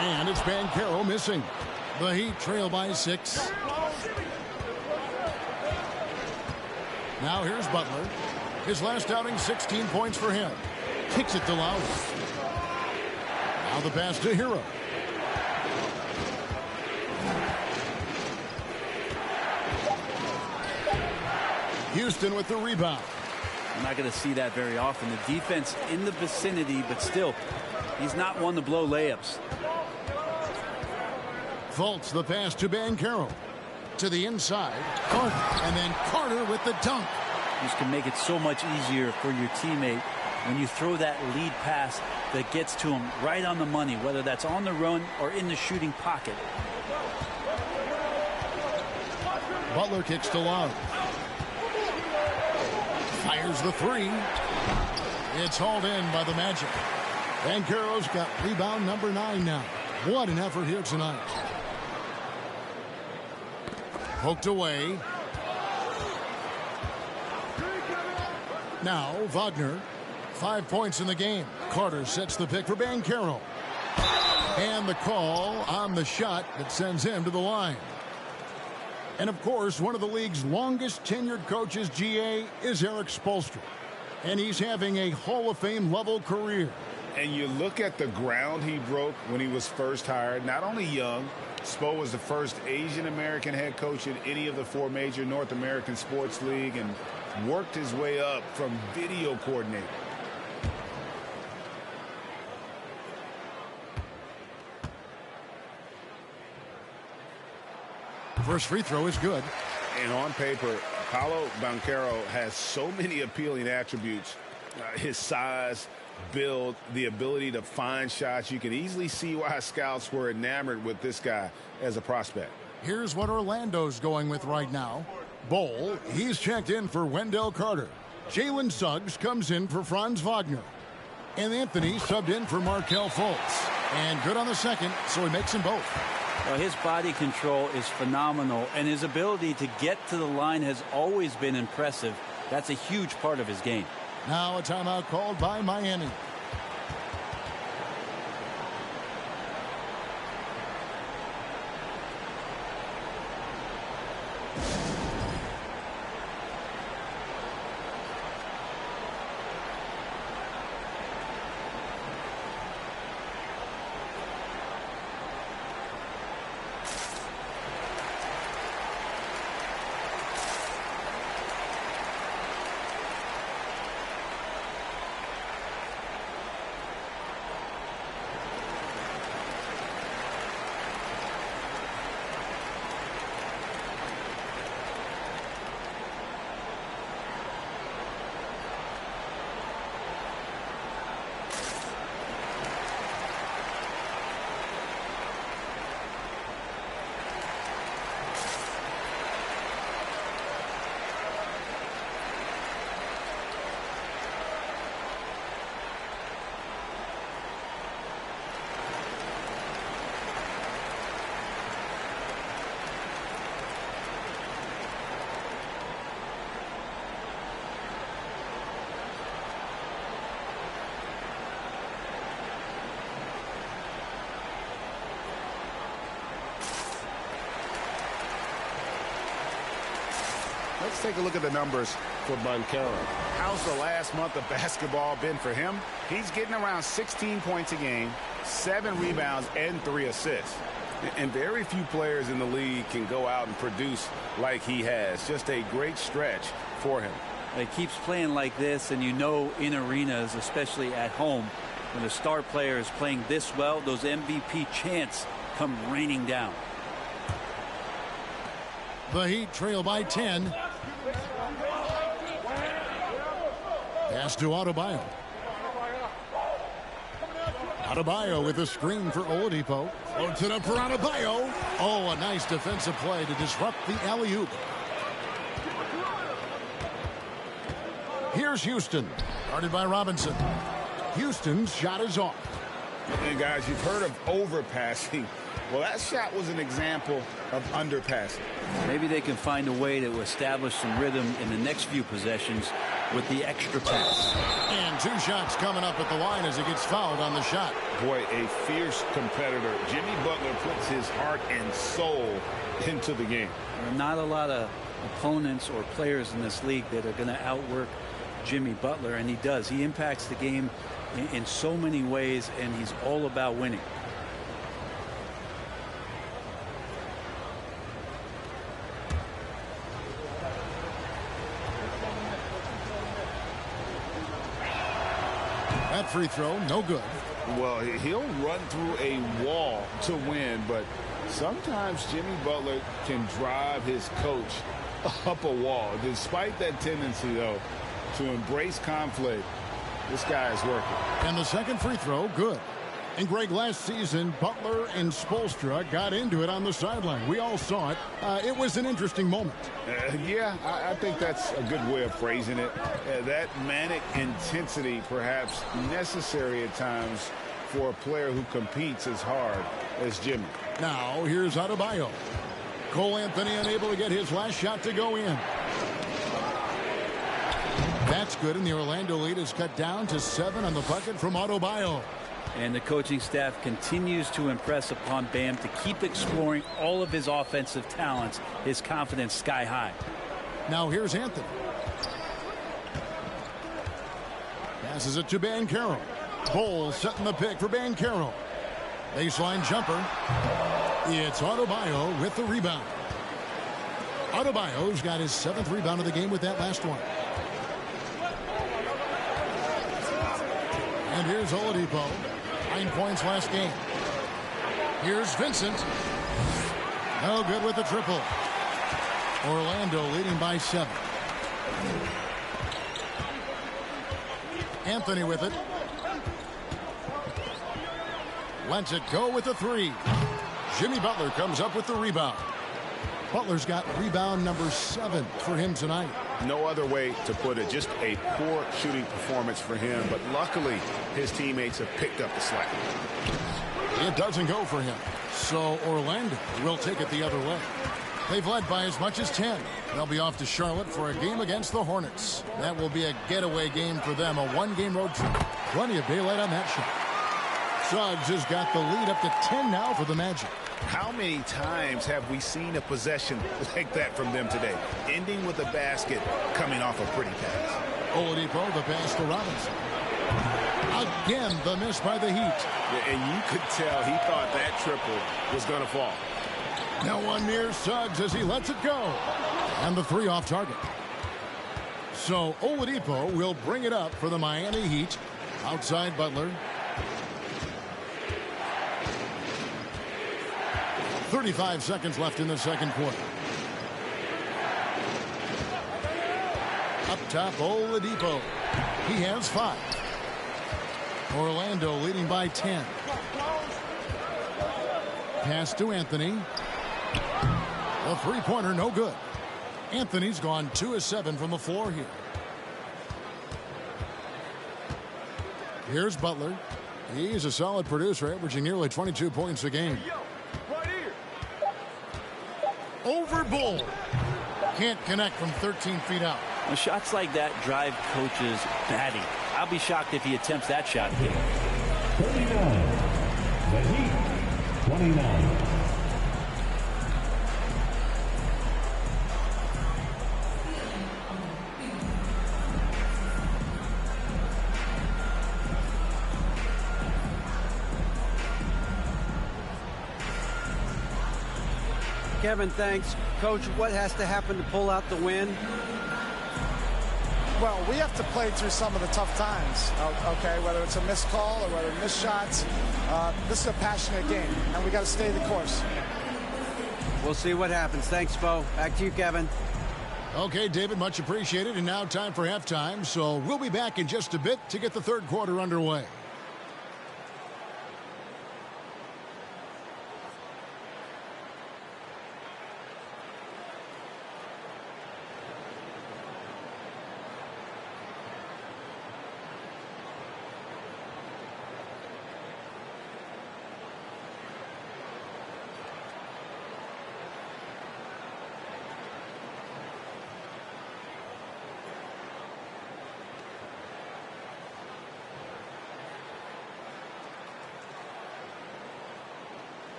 And it's Banchero missing. The Heat trail by 6. Now here's Butler. His last outing, 16 points for him. Kicks it to Lowry. Now the pass to Hero. Houston with the rebound. I'm not going to see that very often. The defense in the vicinity, but still, he's not one to blow layups. Fultz the pass to Banchero. To the inside. Carter. And then Carter with the dunk. This can make it so much easier for your teammate when you throw that lead pass that gets to him right on the money, whether that's on the run or in the shooting pocket. Butler kicks to Love. Fires the 3. It's hauled in by the Magic. Banchero's got rebound number 9 now. What an effort here tonight. Poked away. Now Wagner. 5 points in the game. Carter sets the pick for Banchero. And the call on the shot that sends him to the line. And of course, one of the league's longest tenured coaches, GA, is Eric Spoelstra. And he's having a Hall of Fame level career. And you look at the ground he broke when he was first hired. Not only young, Spo was the first Asian American head coach in any of the 4 major North American sports league and worked his way up from video coordinator. First free throw is good. And on paper, Paolo Banchero has so many appealing attributes. His size, build, the ability to find shots. You can easily see why scouts were enamored with this guy as a prospect. Here's what Orlando's going with right now. Bowl, he's checked in for Wendell Carter. Jalen Suggs comes in for Franz Wagner. And Anthony subbed in for Markelle Fultz. And good on the second, so he makes them both. Well, his body control is phenomenal, and his ability to get to the line has always been impressive. That's a huge part of his game. Now a timeout called by Miami. Let's take a look at the numbers for Banchero. How's the last month of basketball been for him? He's getting around 16 points a game, 7 rebounds, and 3 assists. And very few players in the league can go out and produce like he has. Just a great stretch for him. He keeps playing like this, and you know in arenas, especially at home, when the star player is playing this well, those MVP chants come raining down. The Heat trail by 10. Pass to Adebayo. Adebayo with a screen for Oladipo. Floats it up for Adebayo. Oh, a nice defensive play to disrupt the alley-oop. Here's Houston, guarded by Robinson. Houston's shot is off. And guys, you've heard of overpassing. Well, that shot was an example of underpassing. Maybe they can find a way to establish some rhythm in the next few possessions with the extra pass. And 2 shots coming up at the line as he gets fouled on the shot. Boy, a fierce competitor. Jimmy Butler puts his heart and soul into the game. There are not a lot of opponents or players in this league that are going to outwork Jimmy Butler, and he does. He impacts the game in so many ways, and he's all about winning. That free throw, no good. Well, he'll run through a wall to win, but sometimes Jimmy Butler can drive his coach up a wall. Despite that tendency, though, to embrace conflict, this guy is working. And the second free throw, good. And Greg, last season, Butler and Spoelstra got into it on the sideline. We all saw it. It was an interesting moment. Yeah, I think that's a good way of phrasing it. That manic intensity, perhaps necessary at times for a player who competes as hard as Jimmy. Now, here's Adebayo. Cole Anthony unable to get his last shot to go in. That's good, and the Orlando lead is cut down to 7 on the bucket from Adebayo. And the coaching staff continues to impress upon Bam to keep exploring all of his offensive talents, his confidence sky high. Now here's Anthony. Passes it to Banchero. Bole setting the pick for Banchero. Baseline jumper. It's Adebayo with the rebound. Adebayo's got his 7th rebound of the game with that last one. And here's Oladipo. 9 points last game. Here's Vincent. No good with the triple. Orlando leading by 7. Anthony with it. Lets it go with the 3. Jimmy Butler comes up with the rebound. Butler's got rebound number 7 for him tonight. No other way to put it. Just a poor shooting performance for him. But luckily, his teammates have picked up the slack. It doesn't go for him. So Orlando will take it the other way. They've led by as much as 10. They'll be off to Charlotte for a game against the Hornets. That will be a getaway game for them, a 1-game road trip. Plenty of daylight on that shot. Suggs has got the lead up to 10 now for the Magic. How many times have we seen a possession like that from them today? Ending with a basket, coming off a pretty pass. Oladipo, the pass to Robinson. Again, the miss by the Heat. Yeah, and you could tell he thought that triple was going to fall. Now one near Suggs as he lets it go. And the 3 off target. So Oladipo will bring it up for the Miami Heat. Outside Butler. 35 seconds left in the second quarter. Up top, Oladipo. He has 5. Orlando leading by 10. Pass to Anthony. A 3-pointer, no good. Anthony's gone 2 of 7 from the floor here. Here's Butler. He's a solid producer, averaging nearly 22 points a game. Over Bull. Can't connect from 13 feet out. Well, shots like that drive coaches batty. I'll be shocked if he attempts that shot again. 39. The Heat, 29. Kevin, thanks. Coach, what has to happen to pull out the win? Well, we have to play through some of the tough times, okay, whether it's a missed call or whether missed shots. This is a passionate game, and we got to stay the course. We'll see what happens. Thanks, Bo. Back to you, Kevin. Okay, David, much appreciated. And now time for halftime, so we'll be back in just a bit to get the third quarter underway.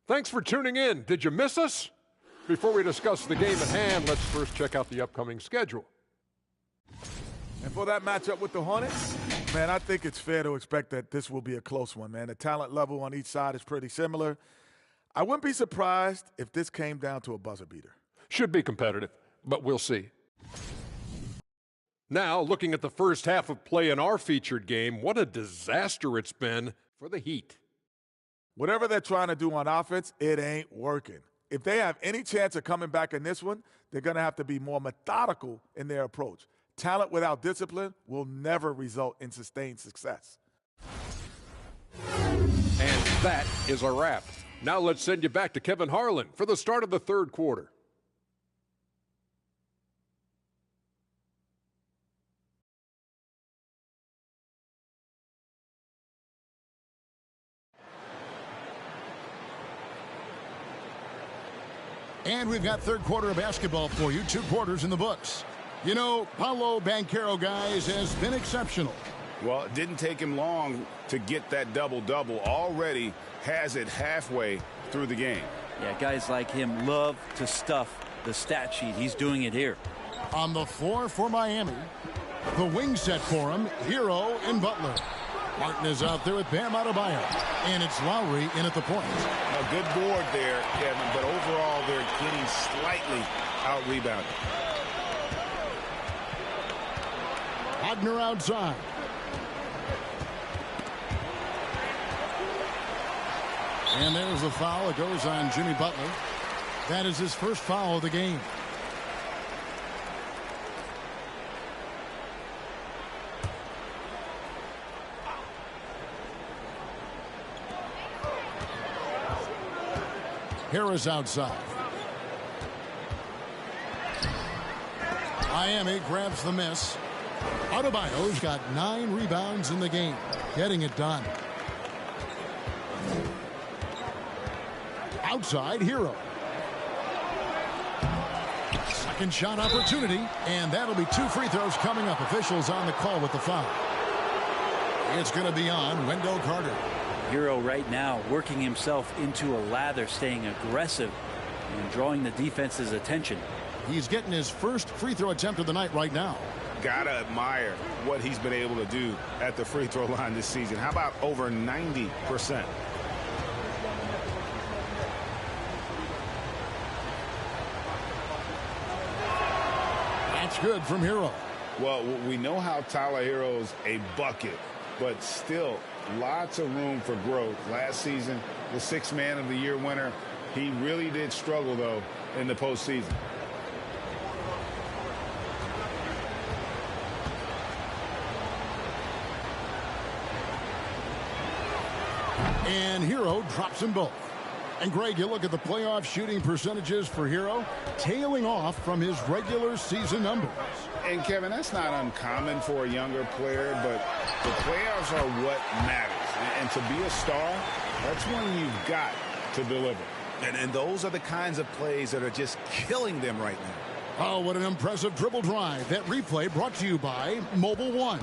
Thanks for tuning in. Did you miss us? Before we discuss the game at hand, let's first check out the upcoming schedule. And for that matchup with the Hornets, man, I think it's fair to expect that this will be a close one, man. The talent level on each side is pretty similar. I wouldn't be surprised if this came down to a buzzer beater. Should be competitive, but we'll see. Now, looking at the first half of play in our featured game, what a disaster it's been for the Heat. Whatever they're trying to do on offense, it ain't working. If they have any chance of coming back in this one, they're going to have to be more methodical in their approach. Talent without discipline will never result in sustained success. And that is a wrap. Now let's send you back to Kevin Harlan for the start of the third quarter. And we've got third quarter of basketball for you. 2 quarters in the books. You know, Paolo Banchero, guys, has been exceptional. Well, it didn't take him long to get that double-double. Already has it halfway through the game. Yeah, guys like him love to stuff the stat sheet. He's doing it here. On the floor for Miami, the wing set for him, Hero and Butler. Martin is out there with Bam Adebayo. And it's Lowry in at the point. A good board there, Kevin, but overall they're getting slightly out-rebounded. Wagner outside. And there's the foul. It goes on Jimmy Butler. That is his first foul of the game. Harris outside. Miami grabs the miss. Adebayo's got 9 rebounds in the game. Getting it done. Outside, Hero. Second shot opportunity. And that'll be 2 free throws coming up. Officials on the call with the foul. It's going to be on Wendell Carter. Hero right now working himself into a lather, staying aggressive and drawing the defense's attention. He's getting his first free throw attempt of the night right now. Gotta admire what he's been able to do at the free throw line this season. How about over 90%? That's good from Hero. Well, we know how Tyler Hero's a bucket, but still lots of room for growth. Last season, the 6th Man of the Year winner. He really did struggle, though, in the postseason. And Hero drops them both. And, Greg, you look at the playoff shooting percentages for Hero, tailing off from his regular season numbers. And, Kevin, that's not uncommon for a younger player, but the playoffs are what matters. And to be a star, that's when you've got to deliver. And those are the kinds of plays that are just killing them right now. Oh, what an impressive dribble drive. That replay brought to you by Mobile One.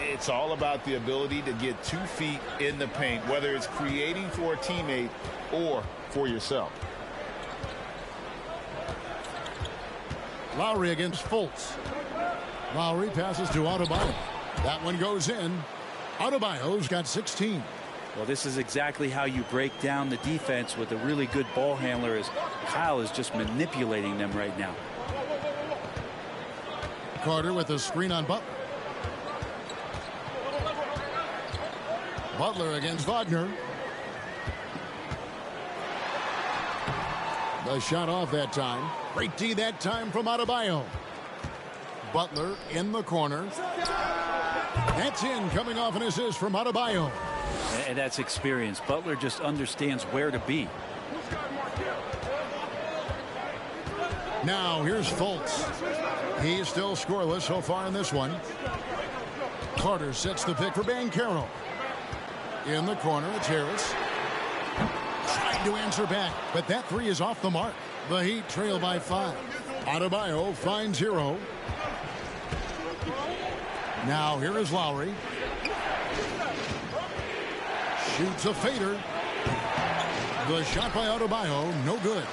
It's all about the ability to get 2 feet in the paint, whether it's creating for a teammate or for yourself. Lowry against Fultz. Lowry passes to Adebayo. That one goes in. Adebayo's got 16. Well, this is exactly how you break down the defense with a really good ball handler, as Kyle is just manipulating them right now. Carter with a screen on Butler. Butler against Wagner. The shot off that time. Great D that time from Adebayo. Butler in the corner. That's in, coming off an assist from Adebayo. And that's experience. Butler just understands where to be. Now here's Fultz. He's still scoreless so far in this one. Carter sets the pick for Banchero. In the corner, it's Harris. Trying to answer back, but that 3 is off the mark. The Heat trail by 5. Adebayo finds Hero. Now here is Lowry. Shoots a fader. The shot by Adebayo, no good.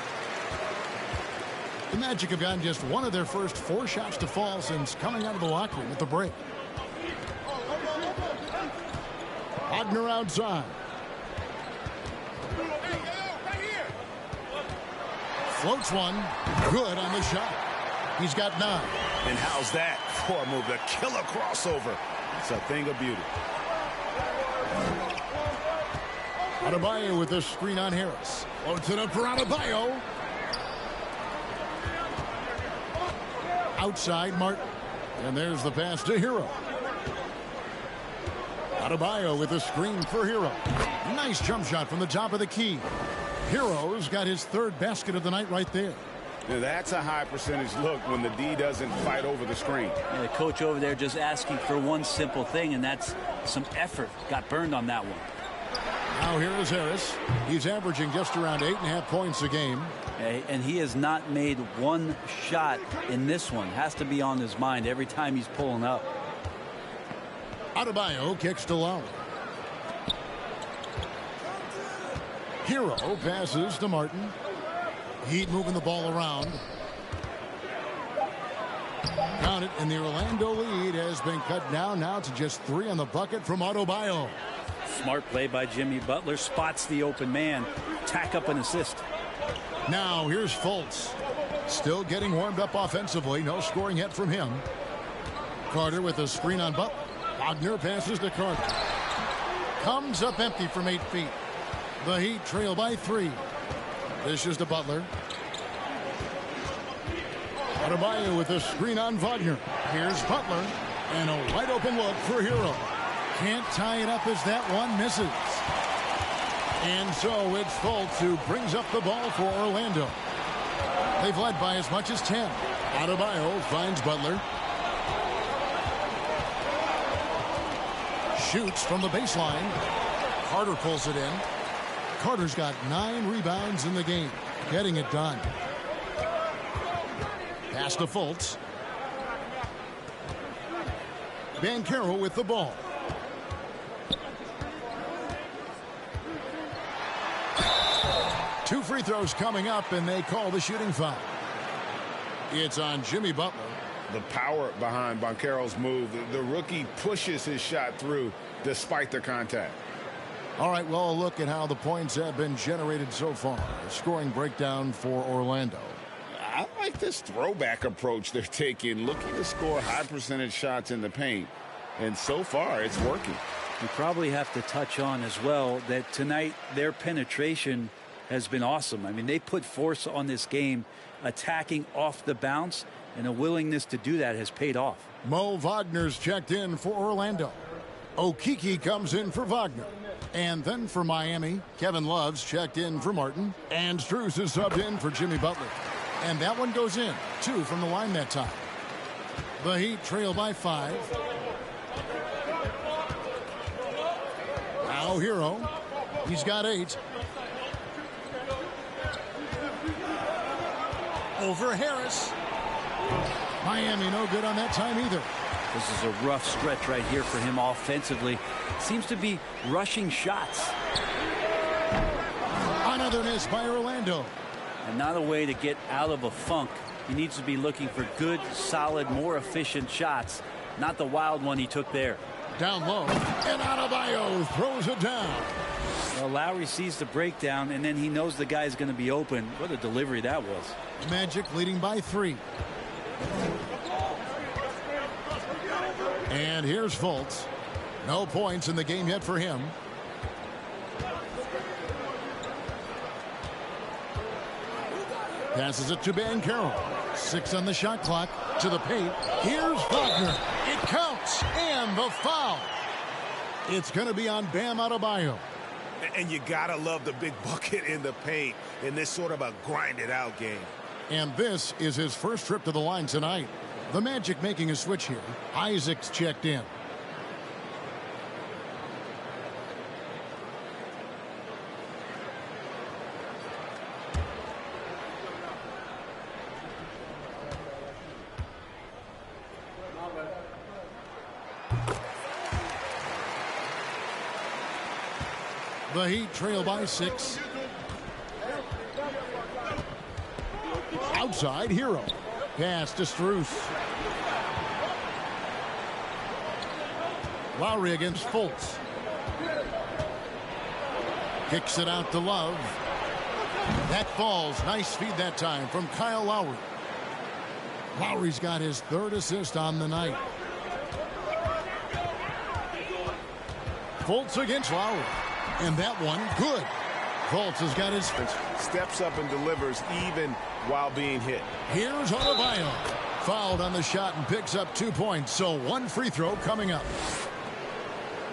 The Magic have gotten just one of their first 4 shots to fall since coming out of the locker room at the break. Wagner outside. Floats one. Good on the shot. He's got 9. And how's that for a move? The killer crossover. It's a thing of beauty. Adebayo with a screen on Harris. Floats it up for Adebayo. Outside Martin. And there's the pass to Hero. Adebayo with a screen for Hero. Nice jump shot from the top of the key. Hero's got his 3rd basket of the night right there. Now that's a high percentage look when the D doesn't fight over the screen. Yeah, the coach over there just asking for one simple thing, and that's some effort. Got burned on that one. Now here is Harris. He's averaging just around 8.5 points a game. And he has not made one shot in this one. Has to be on his mind every time he's pulling up. Adebayo kicks to Lowry. Hero passes to Martin. Heat moving the ball around. Count it, and the Orlando lead has been cut down now to just 3 on the bucket from Adebayo. Smart play by Jimmy Butler. Spots the open man. Tack up an assist. Now here's Fultz. Still getting warmed up offensively. No scoring yet from him. Carter with a screen on Butler. Wagner passes to Carter. Comes up empty from 8 feet. The Heat trail by 3. This is to Butler. Adebayo with a screen on Wagner. Here's Butler. And a wide open look for Hero. Can't tie it up as that one misses. And so it's Fultz who brings up the ball for Orlando. They've led by as much as 10. Adebayo finds Butler. Shoots from the baseline. Carter pulls it in. Carter's got 9 rebounds in the game. Getting it done. Pass to Fultz. Banchero with the ball. Two free throws coming up, and they call the shooting foul. It's on Jimmy Butler. The power behind Banchero's move. The rookie pushes his shot through despite the contact. All right, well, a look at how the points have been generated so far. A scoring breakdown for Orlando. I like this throwback approach they're taking, looking to score high percentage shots in the paint. And so far, it's working. You probably have to touch on as well that tonight their penetration has been awesome. I mean, they put force on this game, attacking off the bounce, and a willingness to do that has paid off. Mo Wagner's checked in for Orlando. Okeke comes in for Wagner. And then for Miami, Kevin Love's checked in for Martin. And Strus is subbed in for Jimmy Butler. And that one goes in. 2 from the line that time. The Heat trail by 5. Now Hero. He's got 8. Over Harris. Miami no good on that time either. This is a rough stretch right here for him offensively. Seems to be rushing shots. Another miss by Orlando. And not a way to get out of a funk. He needs to be looking for good, solid, more efficient shots. Not the wild one he took there. Down low. And Adebayo throws it down. Well, Lowry sees the breakdown, and then he knows the guy's going to be open. What a delivery that was. Magic leading by 3. And here's Fultz. No points in the game yet for him. Passes it to Banchero. 6 on the shot clock. To the paint. Here's Wagner. It counts. And the foul. It's going to be on Bam Adebayo. And you got to love the big bucket in the paint in this sort of a grinded-out game. And this is his first trip to the line tonight. The Magic making a switch here. Isaac's checked in. The Heat trail by 6. outside. Hero. Pass to Strus. Lowry against Fultz. Kicks it out to Love. That falls. Nice feed that time from Kyle Lowry. Lowry's got his 3rd assist on the night. Fultz against Lowry. And that one, good. Fultz has got his... Steps up and delivers even while being hit. Here's Adebayo. Fouled on the shot and picks up 2 points. So 1 free throw coming up.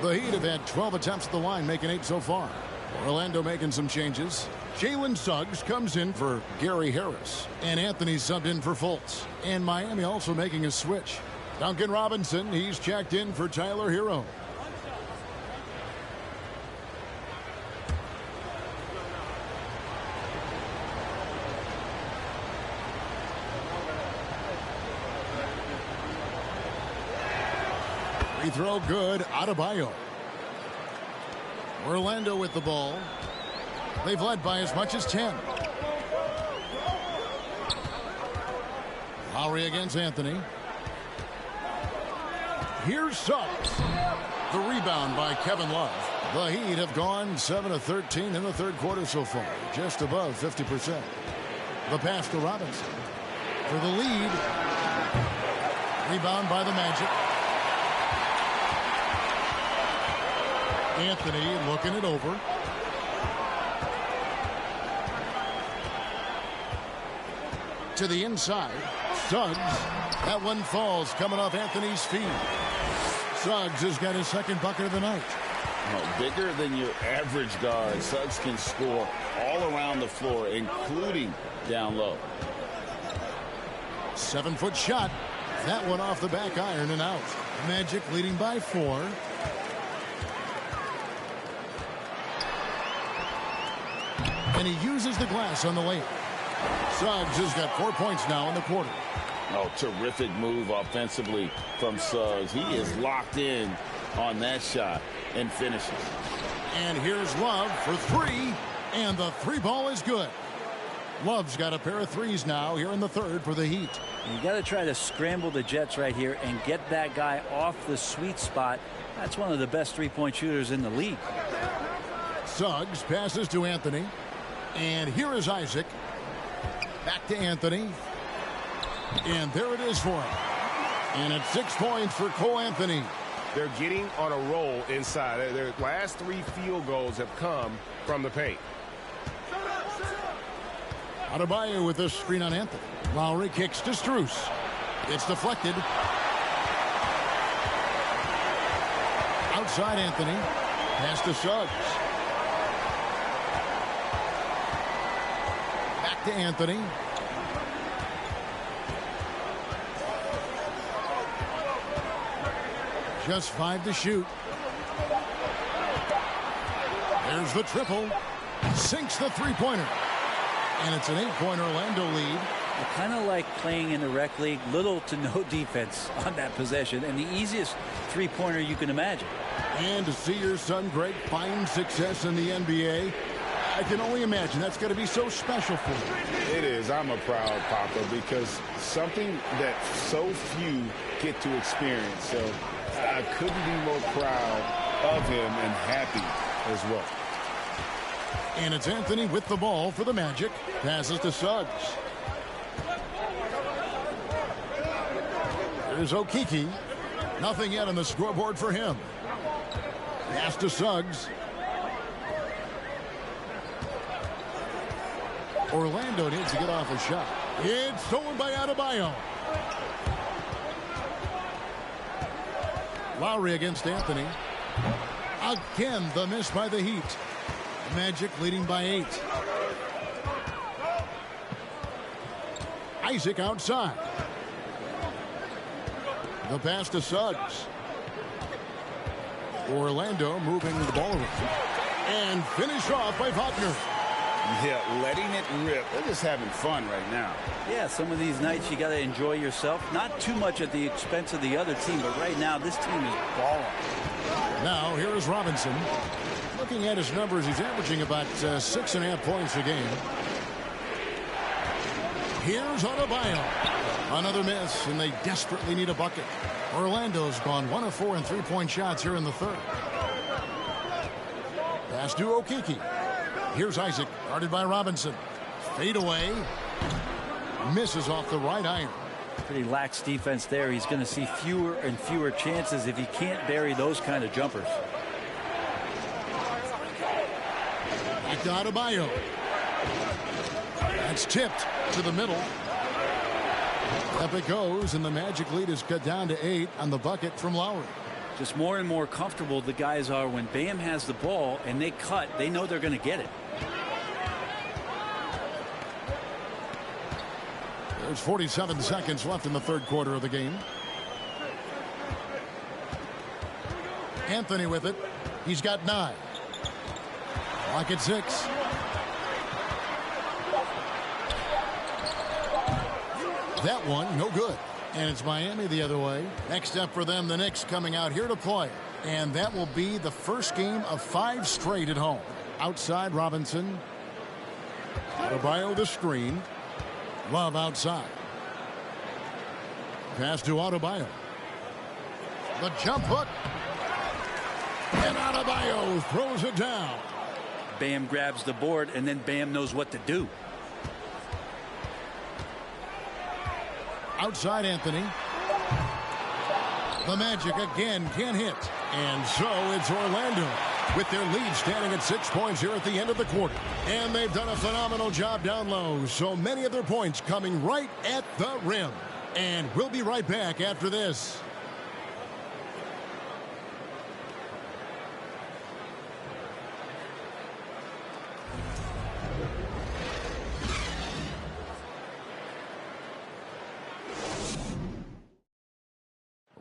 The Heat have had 12 attempts at the line, making 8 so far. Orlando making some changes. Jalen Suggs comes in for Gary Harris. And Anthony subbed in for Fultz. And Miami also making a switch. Duncan Robinson, he's checked in for Tyler Hero. Free throw good. Adebayo. Orlando with the ball. They've led by as much as 10. Lowry against Anthony. Here's Suggs. The rebound by Kevin Love. The Heat have gone 7 of 13 in the 3rd quarter so far. Just above 50%. The pass to Robinson. For the lead. Rebound by the Magic. Anthony looking it over. To the inside. Suggs. That one falls coming off Anthony's feet. Suggs has got his 2nd bucket of the night. Oh, bigger than your average guard. Suggs can score all around the floor, including down low. 7-foot shot. That one off the back iron and out. Magic leading by 4. And he uses the glass on the layup. Suggs has got 4 points now in the quarter. Oh, terrific move offensively from Suggs. He is locked in on that shot and finishes. And here's Love for 3. And the 3 ball is good. Love's got a pair of 3s now here in the 3rd for the Heat. You got to try to scramble the Jets right here and get that guy off the sweet spot. That's one of the best 3-point shooters in the league. Suggs passes to Anthony. And here is Isaac. Back to Anthony. And there it is for him. And it's 6 points for Cole Anthony. They're getting on a roll inside. Their last 3 field goals have come from the paint. Adebayo with this screen on Anthony. Lowry kicks to Strus. It's deflected. Outside Anthony. Pass to Suggs. Back to Anthony. Just 5 to shoot. There's the triple. Sinks the 3-pointer. And it's an 8-point Orlando lead. I kind of like playing in the rec league. Little to no defense on that possession. And the easiest 3-pointer you can imagine. And to see your son Greg find success in the NBA, I can only imagine that's going to be so special for him. It is. I'm a proud papa because something that so few get to experience. So I couldn't be more proud of him and happy as well. And it's Anthony with the ball for the Magic. Passes to Suggs. There's Okeke. Nothing yet on the scoreboard for him. Pass to Suggs. Orlando needs to get off a shot. It's stolen by Adebayo. Lowry against Anthony. Again, the miss by the Heat. Magic leading by 8. Isaac outside. The pass to Suggs. Orlando moving the ball around. And finish off by Wagner. Yeah, letting it rip. They're just having fun right now. Yeah, some of these nights you got to enjoy yourself. Not too much at the expense of the other team, but right now this team is balling. Now here is Robinson. Looking at his numbers, he's averaging about 6.5 points a game. Here's Adebayo. Another miss, and they desperately need a bucket. Orlando's gone 1 of 4 in three-point shots here in the third. Pass to Okeke. Here's Isaac, guarded by Robinson. Fade away. Misses off the right iron. Pretty lax defense there. He's going to see fewer and fewer chances if he can't bury those kind of jumpers. Back to Adebayo. That's tipped to the middle. Up it goes, and the Magic lead is cut down to 8 on the bucket from Lowry. Just more and more comfortable the guys are when Bam has the ball and they cut. They know they're going to get it. There's 47 seconds left in the third quarter of the game. Anthony with it. He's got 9. Clock at 6. That one, no good. And it's Miami the other way. Next up for them, the Knicks coming out here to play. And that will be the first game of 5 straight at home. Outside, Robinson. Adebayo the screen. Love outside. Pass to Adebayo. The jump hook. And Adebayo throws it down. Bam grabs the board, and then Bam knows what to do. Outside Anthony. The Magic again can't hit. And so it's Orlando with their lead standing at 6 points here at the end of the quarter. And they've done a phenomenal job down low. So many of their points coming right at the rim. And we'll be right back after this.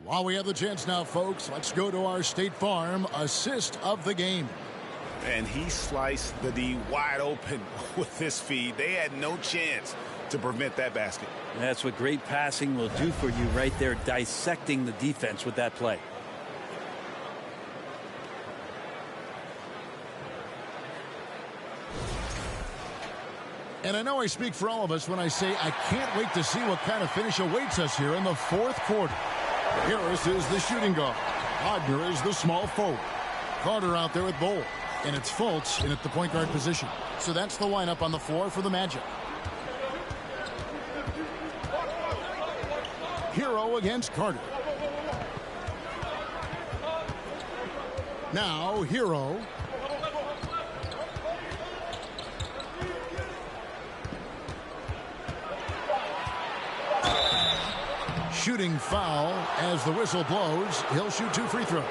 While we have the chance now, folks, let's go to our State Farm assist of the game. And he sliced the D wide open with this feed. They had no chance to prevent that basket. That's what great passing will do for you right there, dissecting the defense with that play. And I know I speak for all of us when I say I can't wait to see what kind of finish awaits us here in the fourth quarter. Harris is the shooting guard. Wagner is the small forward. Carter out there with Bowl. And it's Fultz in at the point guard position. So that's the lineup on the floor for the Magic. Hero against Carter. Now Hero. Shooting foul as the whistle blows. He'll shoot 2 free throws.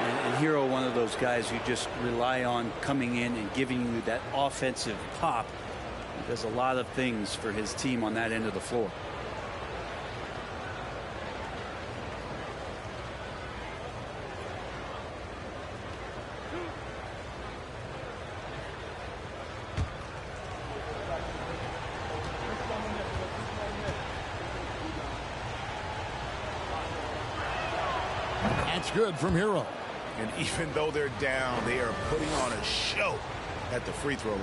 And Hero, one of those guys you just rely on coming in and giving you that offensive pop. He does a lot of things for his team on that end of the floor. That's good from Hero. And even though they're down, they are putting on a show at the free throw line.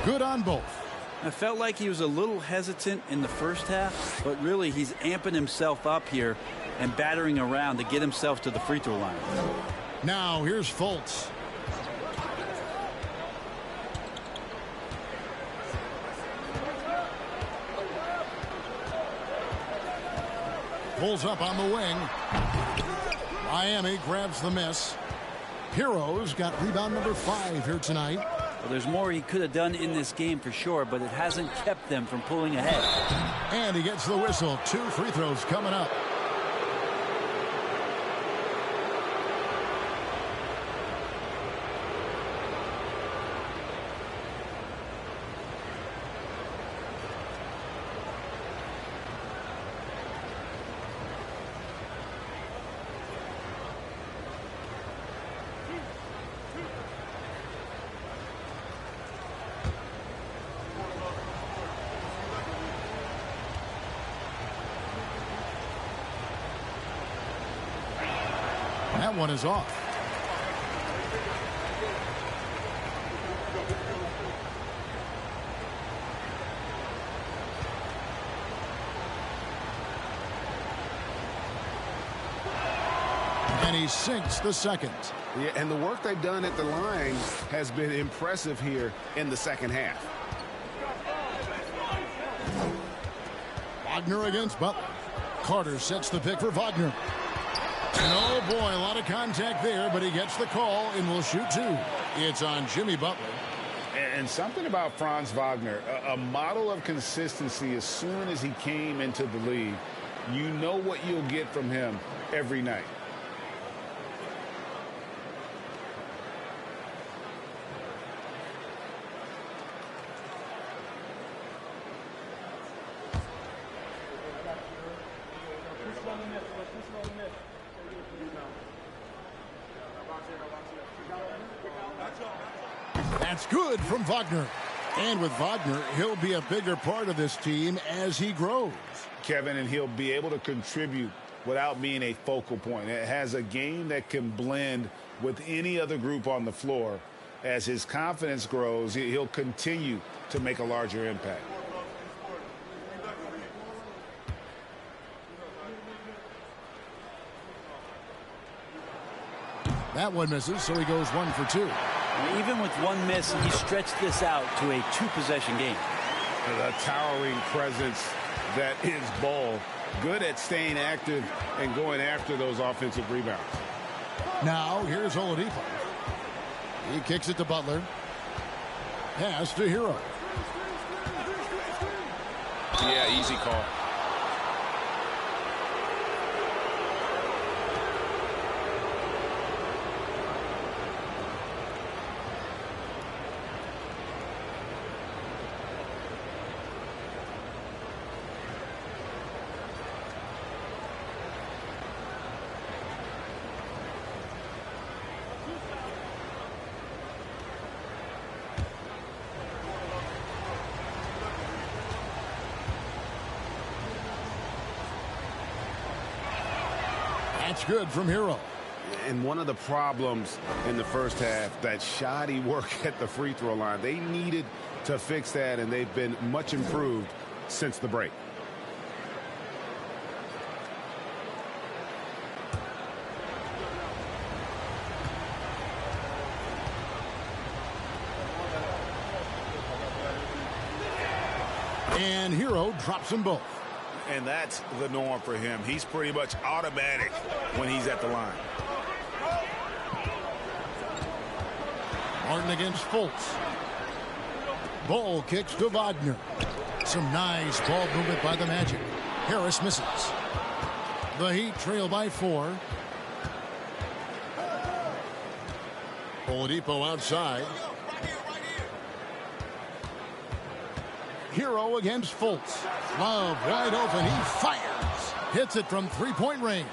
Good on both. I felt like he was a little hesitant in the first half, but really he's amping himself up here and battering around to get himself to the free throw line. Now here's Fultz. Pulls up on the wing. Miami grabs the miss. Hero's got rebound number 5 here tonight. Well, there's more he could have done in this game for sure, but it hasn't kept them from pulling ahead. And he gets the whistle. 2 free throws coming up. That one is off. And he sinks the second. Yeah, and the work they've done at the line has been impressive here in the second half. Wagner against Butler. Carter sets the pick for Wagner. And oh boy, a lot of contact there, but he gets the call and will shoot two. It's on Jimmy Butler. And something about Franz Wagner, a model of consistency. As soon as he came into the league, you know what you'll get from him every night. That's good from Wagner. And with Wagner, he'll be a bigger part of this team as he grows. Kevin, and he'll be able to contribute without being a focal point. It has a game that can blend with any other group on the floor. As his confidence grows, he'll continue to make a larger impact. That one misses, so he goes 1 for 2. Even with one miss, he stretched this out to a two-possession game. The towering presence that is Ball. Good at staying active and going after those offensive rebounds. Now, here's Oladipo. He kicks it to Butler. Pass to Hero. Yeah, easy call. That's good from Hero. And one of the problems in the first half, that shoddy work at the free throw line. They needed to fix that, and they've been much improved since the break. And Hero drops them both. And that's the norm for him. He's pretty much automatic when he's at the line. Martin against Fultz. Ball kicks to Wagner. Some nice ball movement by the Magic. Harris misses. The Heat trail by 4. Oladipo outside. Hero against Fultz. Love wide open. He fires. Hits it from three-point range.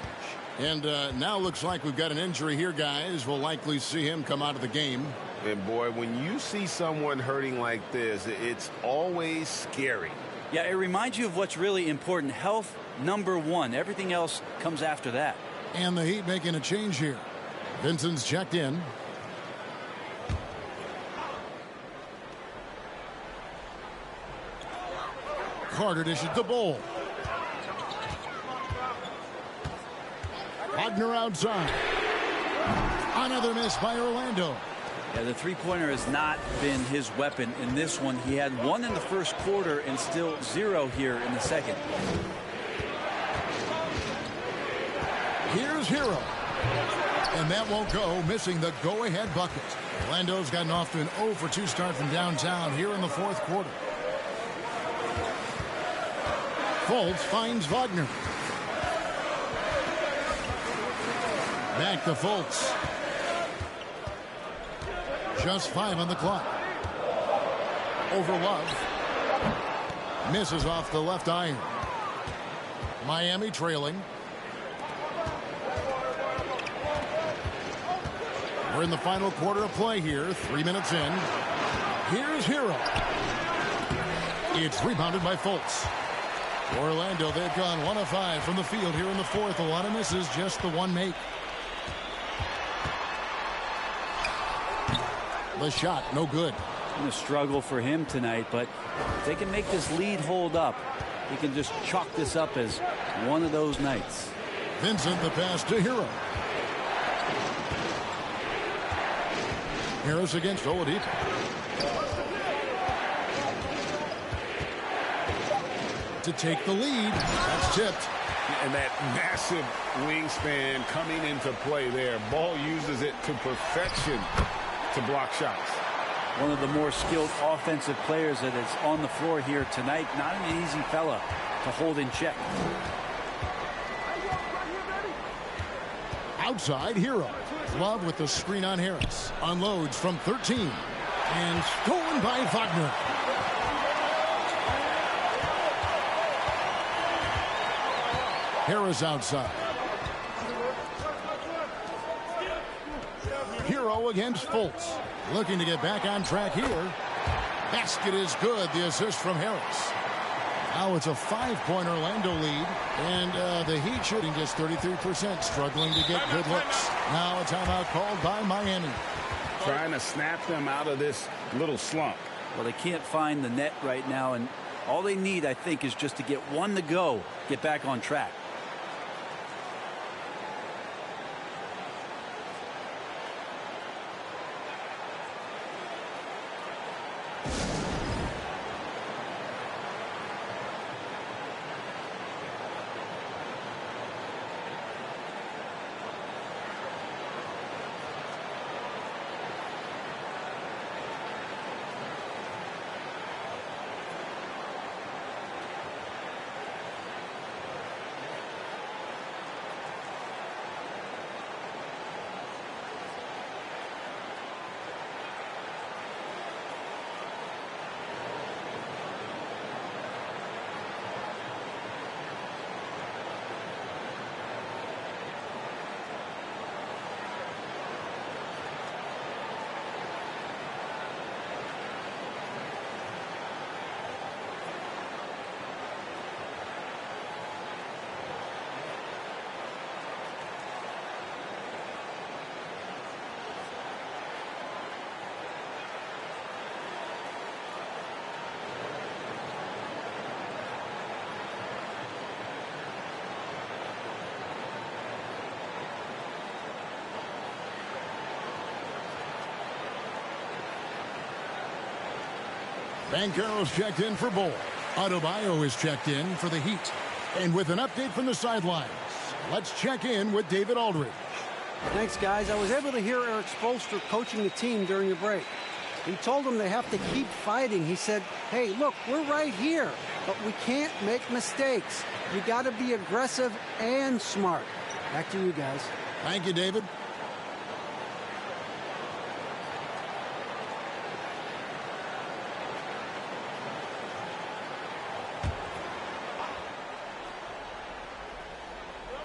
And now looks like we've got an injury here, guys. We'll likely see him come out of the game. And boy, when you see someone hurting like this, it's always scary. Yeah, it reminds you of what's really important. Health, #1. Everything else comes after that. And the Heat making a change here. Vincent's checked in. Carter dishes the Ball. Wagner outside. Another miss by Orlando. Yeah, the three-pointer has not been his weapon in this one. He had 1 in the first quarter and still 0 here in the second. Here's Hero. And that won't go, missing the go-ahead bucket. Orlando's gotten off to an 0 for 2 start from downtown here in the fourth quarter. Fultz finds Wagner. Back to Fultz. Just 5 on the clock. Over Love. Misses off the left iron. Miami trailing. We're in the final quarter of play here. 3 minutes in. Here's Hero. It's rebounded by Fultz. Orlando, they've gone 1 of 5 from the field here in the fourth. A lot of misses, just the one make. The shot, no good. A struggle for him tonight, but if they can make this lead hold up, he can just chalk this up as one of those nights. Vincent, the pass to Hero. Harris against Oladipo. To take the lead. That's tipped. And that massive wingspan coming into play there. Ball uses it to perfection to block shots. One of the more skilled offensive players that is on the floor here tonight. Not an easy fella to hold in check. Outside, Hero. Love with the screen on Harris. Unloads from 13. And stolen by Wagner. Harris outside. Hero against Fultz. Looking to get back on track here. Basket is good. The assist from Harris. Now it's a 5-point Orlando lead. And the Heat shooting just 33%. Struggling to get good looks. Now a timeout called by Miami. Trying to snap them out of this little slump. Well, they can't find the net right now. And all they need, I think, is just to get one to go. Get back on track. Banchero's checked in for Bull. Adebayo is checked in for the Heat. And with an update from the sidelines, let's check in with David Aldridge. Thanks, guys. I was able to hear Eric Spoelstra coaching the team during the break. He told them they have to keep fighting. He said, hey, look, we're right here, but we can't make mistakes. You got to be aggressive and smart. Back to you guys. Thank you, David.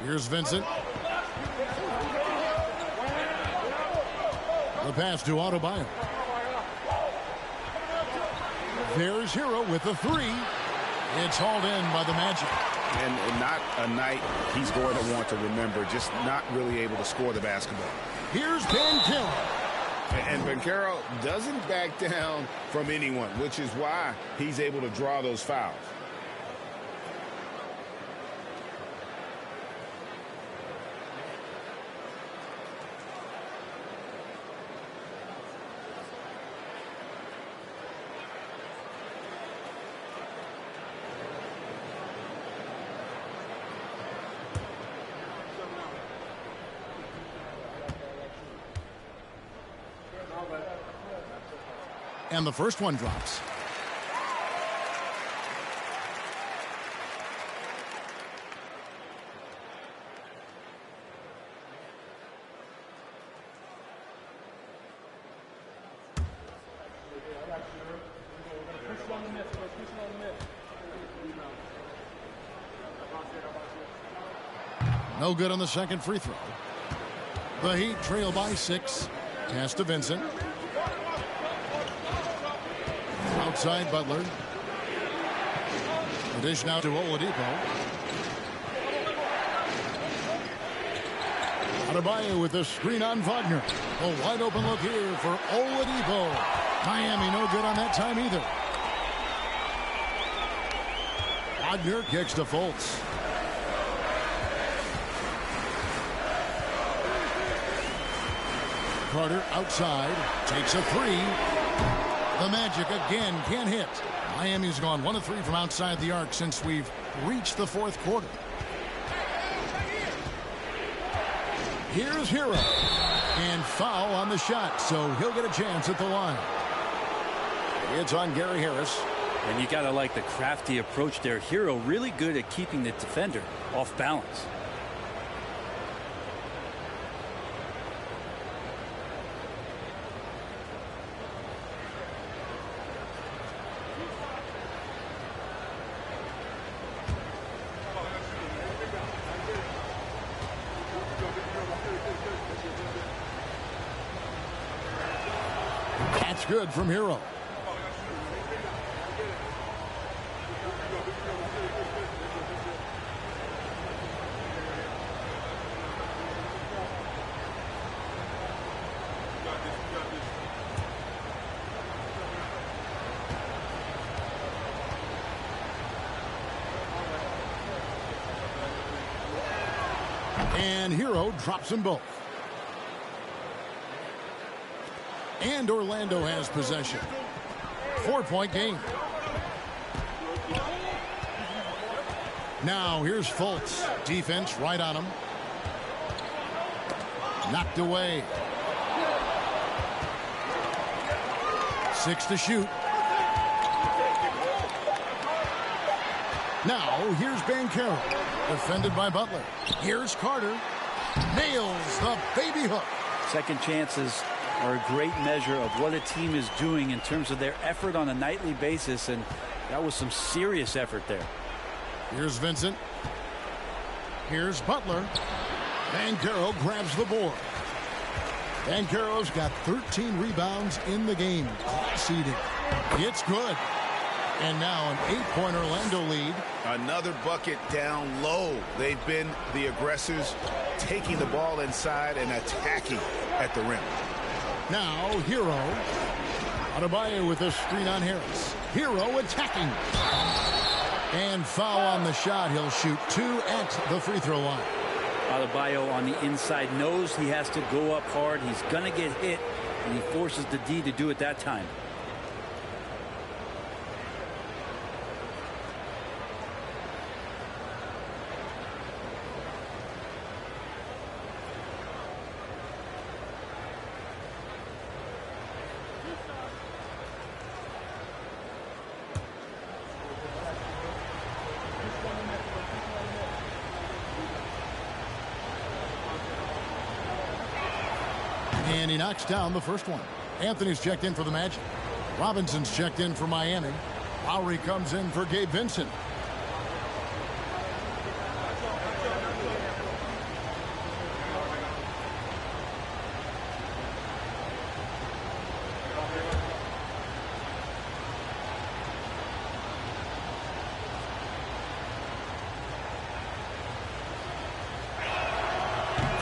Here's Vincent. The pass to Adebayo. There's Hero with the three. It's hauled in by the Magic. And not a night he's going to want to remember, just not really able to score the basketball. Here's Banchero. And Banchero doesn't back down from anyone, which is why he's able to draw those fouls. And the first one drops. No good on the second free throw. The Heat trail by 6. Pass to Vincent. Outside Butler. The dish now to Oladipo. Adebayo with the screen on Wagner. A wide open look here for Oladipo. Miami no good on that time either. Wagner kicks to Fultz. Carter outside, takes a three. The Magic again can't hit. Miami's gone 1 of 3 from outside the arc since we've reached the fourth quarter. Here's Hero. And foul on the shot, so he'll get a chance at the line. It's on Gary Harris. And you got to like the crafty approach there. Hero really good at keeping the defender off balance. That's good from Hero. And Hero drops them both. And Orlando has possession. 4-point game. Now here's Fultz. Defense right on him. Knocked away. 6 to shoot. Now here's Banchero. Defended by Butler. Here's Carter. Nails the baby hook. Second chances are a great measure of what a team is doing in terms of their effort on a nightly basis, and that was some serious effort there. Here's Vincent. Here's Butler. Banchero grabs the board. Banchero's got 13 rebounds in the game. Conceding. It's good. And now an 8-point Orlando lead. Another bucket down low. They've been the aggressors, taking the ball inside and attacking at the rim. Now Hero. Adebayo with a screen on Harris. Hero attacking. And foul on the shot. He'll shoot 2 at the free throw line. Adebayo on the inside knows he has to go up hard. He's going to get hit, and he forces the D to do it that time. And he knocks down the first one. Anthony's checked in for the Magic. Robinson's checked in for Miami. Lowry comes in for Gabe Vincent.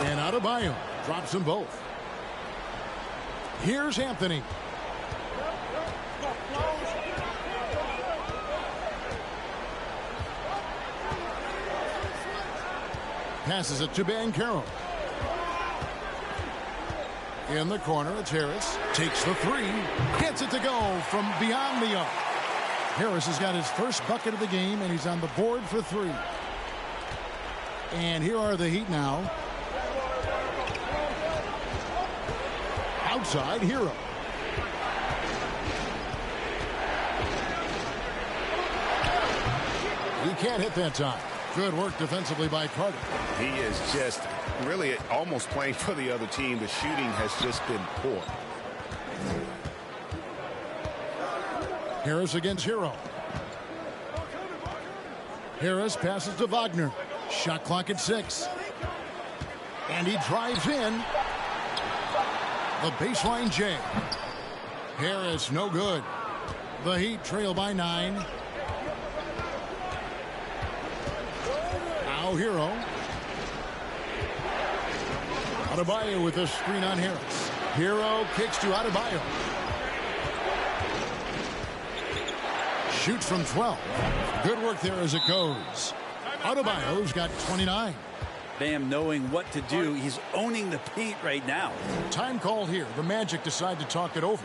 And Adebayo drops them both. Here's Anthony. Passes it to Banchero. In the corner, it's Harris. Takes the three. Gets it to go from beyond the arc. Harris has got his first bucket of the game, and he's on the board for 3. And here are the Heat now. Outside, Hero. He can't hit that time. Good work defensively by Carter. He is just really almost playing for the other team. The shooting has just been poor. Harris against Hero. Harris passes to Wagner. Shot clock at 6. And he drives in. The baseline J. Harris, no good. The Heat trail by 9. Now Hero. Adebayo with a screen on Harris. Hero kicks to Adebayo. Shoots from 12. Good work there as it goes. Adebayo's got 29. Bam knowing what to do. He's owning the paint right now. Time called here. The Magic decide to talk it over.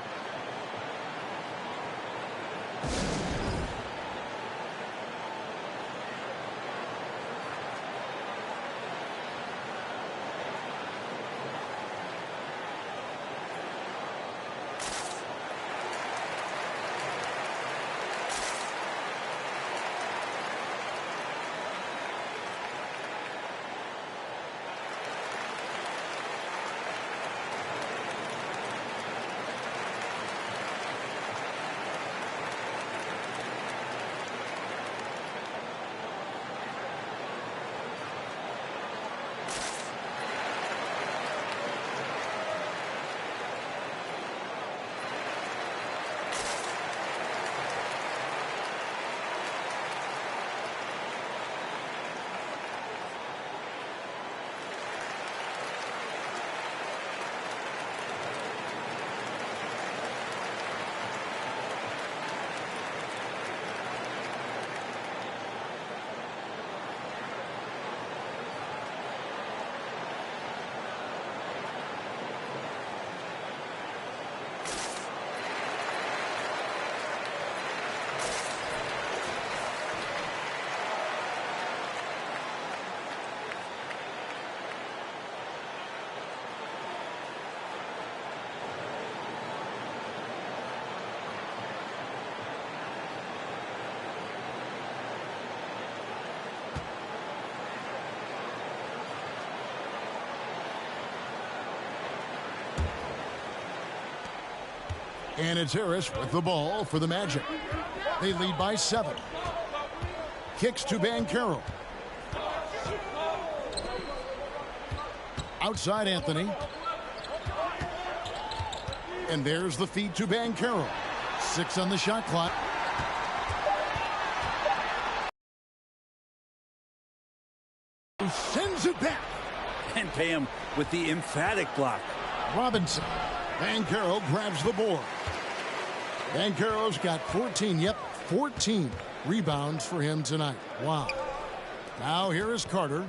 And it's Harris with the ball for the Magic. They lead by 7. Kicks to Banchero. Outside Anthony. And there's the feed to Banchero. 6 on the shot clock. Who sends it back. And Bam with the emphatic block. Robinson. Banchero grabs the board. Banchero's got 14 rebounds for him tonight. Wow. Now here is Carter.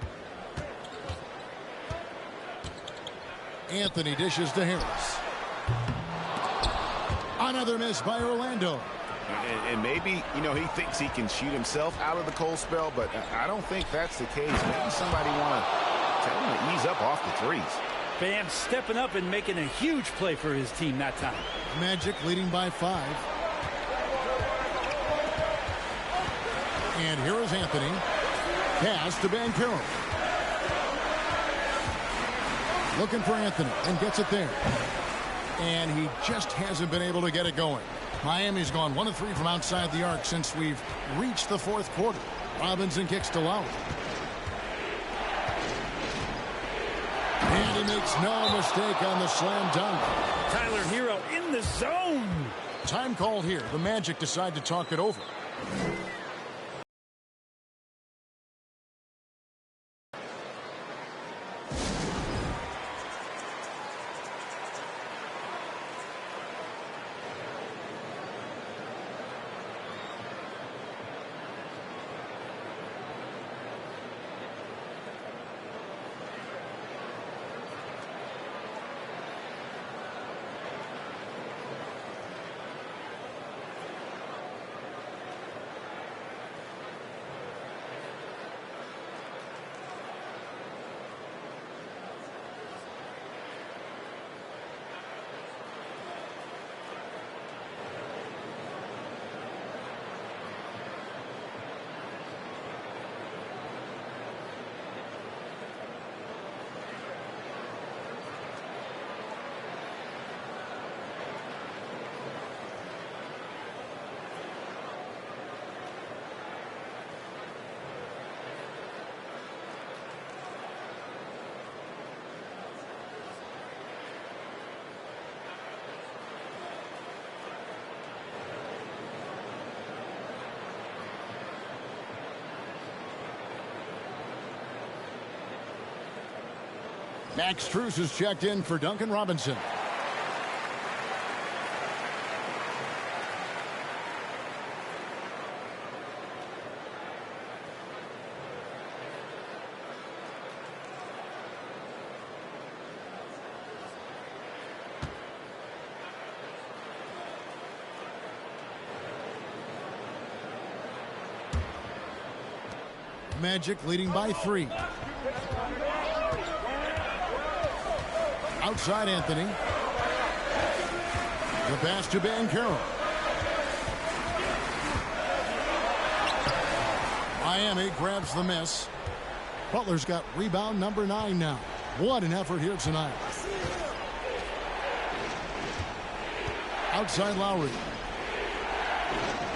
Anthony dishes to Harris. Another miss by Orlando. And maybe, he thinks he can shoot himself out of the cold spell, but I don't think that's the case. Maybe somebody want to tell him to ease up off the threes. Bam stepping up and making a huge play for his team that time. Magic leading by 5. And here is Anthony. Pass to Banchero. Looking for Anthony and gets it there. And he just hasn't been able to get it going. Miami's gone 1 of 3 from outside the arc since we've reached the 4th quarter. Robinson kicks to Lowry. And he makes no mistake on the slam dunk. Tyler Hero in the zone. Time called here. The Magic decide to talk it over. Max Strus is checked in for Duncan Robinson. Magic leading by 3. Outside Anthony. The pass to Banchero. Miami grabs the miss. Butler's got rebound number 9 now. What an effort here tonight. Outside Lowry.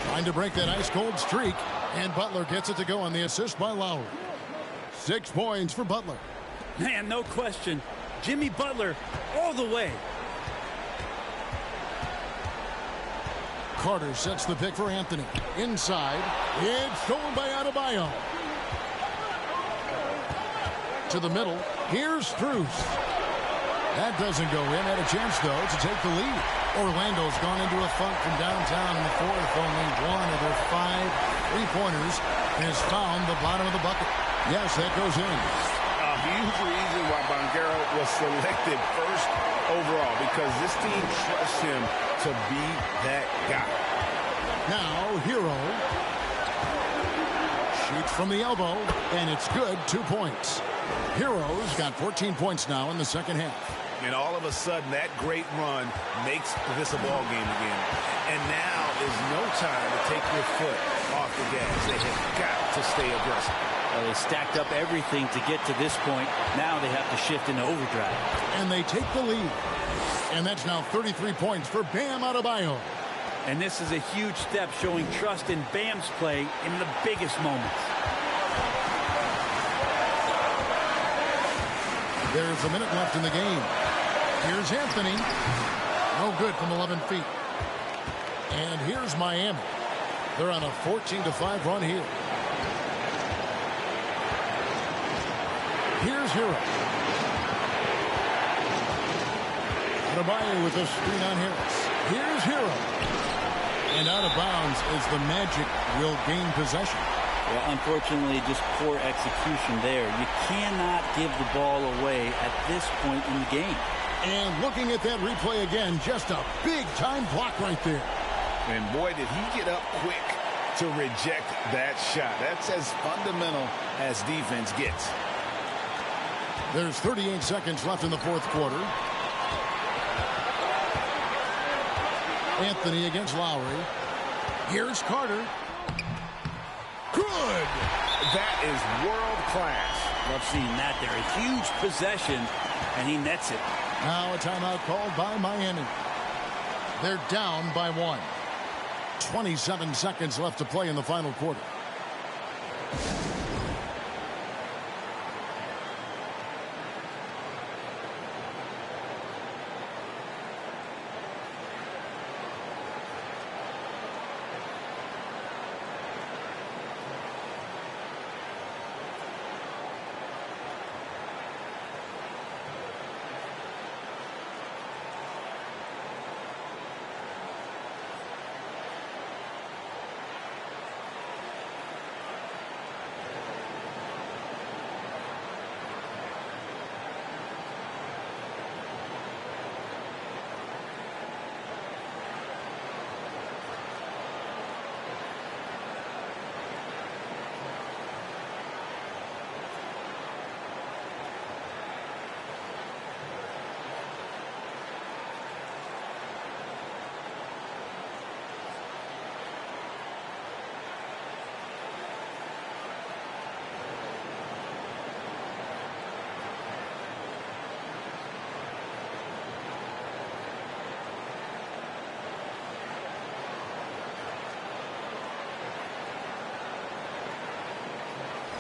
Trying to break that ice-cold streak. And Butler gets it to go on the assist by Lowry. 6 points for Butler. Man, no question. Jimmy Butler all the way. Carter sets the pick for Anthony. Inside. It's stolen by Adebayo. To the middle. Here's Strus. That doesn't go in. Had a chance, though, to take the lead. Orlando's gone into a funk from downtown in the fourth. Only one of their 5 3-pointers has found the bottom of the bucket. Yes, that goes in. A huge reason why Banchero was selected first overall, because this team trusts him to be that guy. Now, Hero shoots from the elbow, and it's good. 2 points. Hero's got 14 points now in the second half. And all of a sudden, that great run makes this a ball game again. And now is no time to take your foot off the gas. They have got to stay aggressive. Well, they stacked up everything to get to this point. Now they have to shift into overdrive. And they take the lead. And that's now 33 points for Bam Adebayo. And this is a huge step showing trust in Bam's play in the biggest moments. There's a minute left in the game. Here's Anthony. No good from 11 feet. And here's Miami. They're on a 14-5 run here. Here's Hero. Adebayo with a screen on Harris. Here's Hero. And out of bounds as the Magic will gain possession. Well, unfortunately, just poor execution there. You cannot give the ball away at this point in the game. And looking at that replay again, just a big-time block right there. And boy, did he get up quick to reject that shot. That's as fundamental as defense gets. There's 38 seconds left in the fourth quarter. Anthony against Lowry. Here's Carter. Good! That is world class. Love seeing that there. A huge possession, and he nets it. Now a timeout called by Miami. They're down by 1. 27 seconds left to play in the final quarter.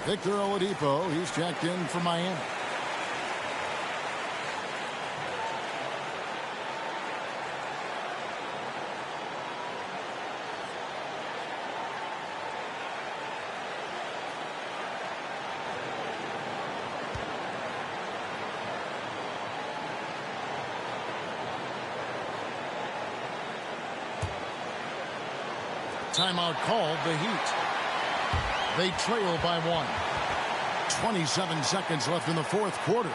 Victor Oladipo, he's checked in for Miami. Timeout called, the Heat. They trail by 1. 27 seconds left in the fourth quarter.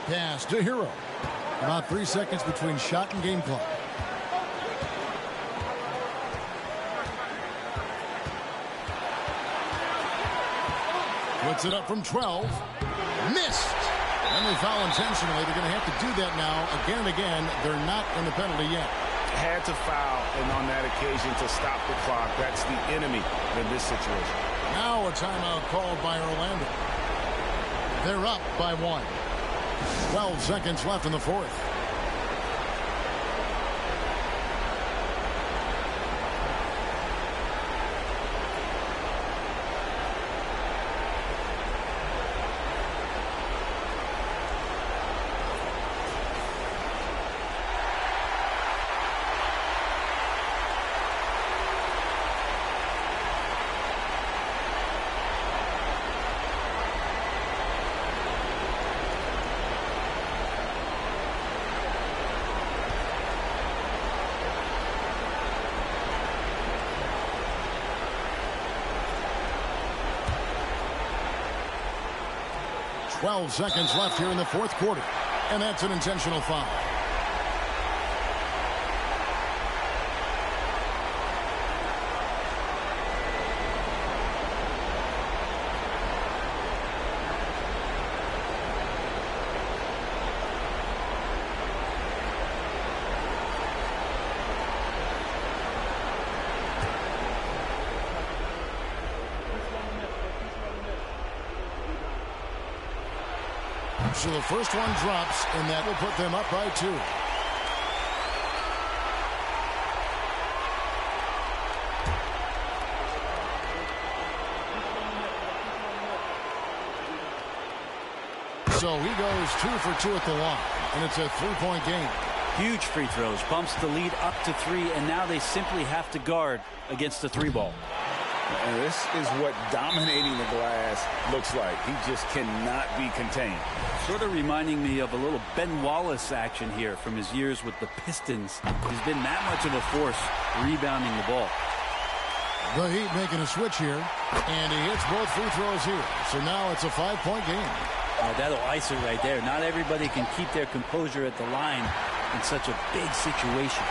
Pass to Hero. About 3 seconds between shot and game clock. Puts it up from 12. Missed. And they foul intentionally. They're going to have to do that now again and again. They're not in the penalty yet. Had to foul, and on that occasion to stop the clock. That's the enemy in this situation. Now a timeout called by Orlando. They're up by 1. 12 seconds left in the fourth. Seconds left here in the fourth quarter, and that's an intentional foul. So the first one drops, and that will put them up by 2. So he goes 2 for 2 at the line, and it's a 3-point game. Huge free throws, bumps the lead up to 3, and now they simply have to guard against the 3-ball. And this is what dominating the glass looks like. He just cannot be contained. Sort of reminding me of a little Ben Wallace action here from his years with the Pistons. He's been that much of a force rebounding the ball. The Heat making a switch here, and he hits both free throws here. So now it's a 5-point game. That'll ice it right there. Not everybody can keep their composure at the line in such a big situation.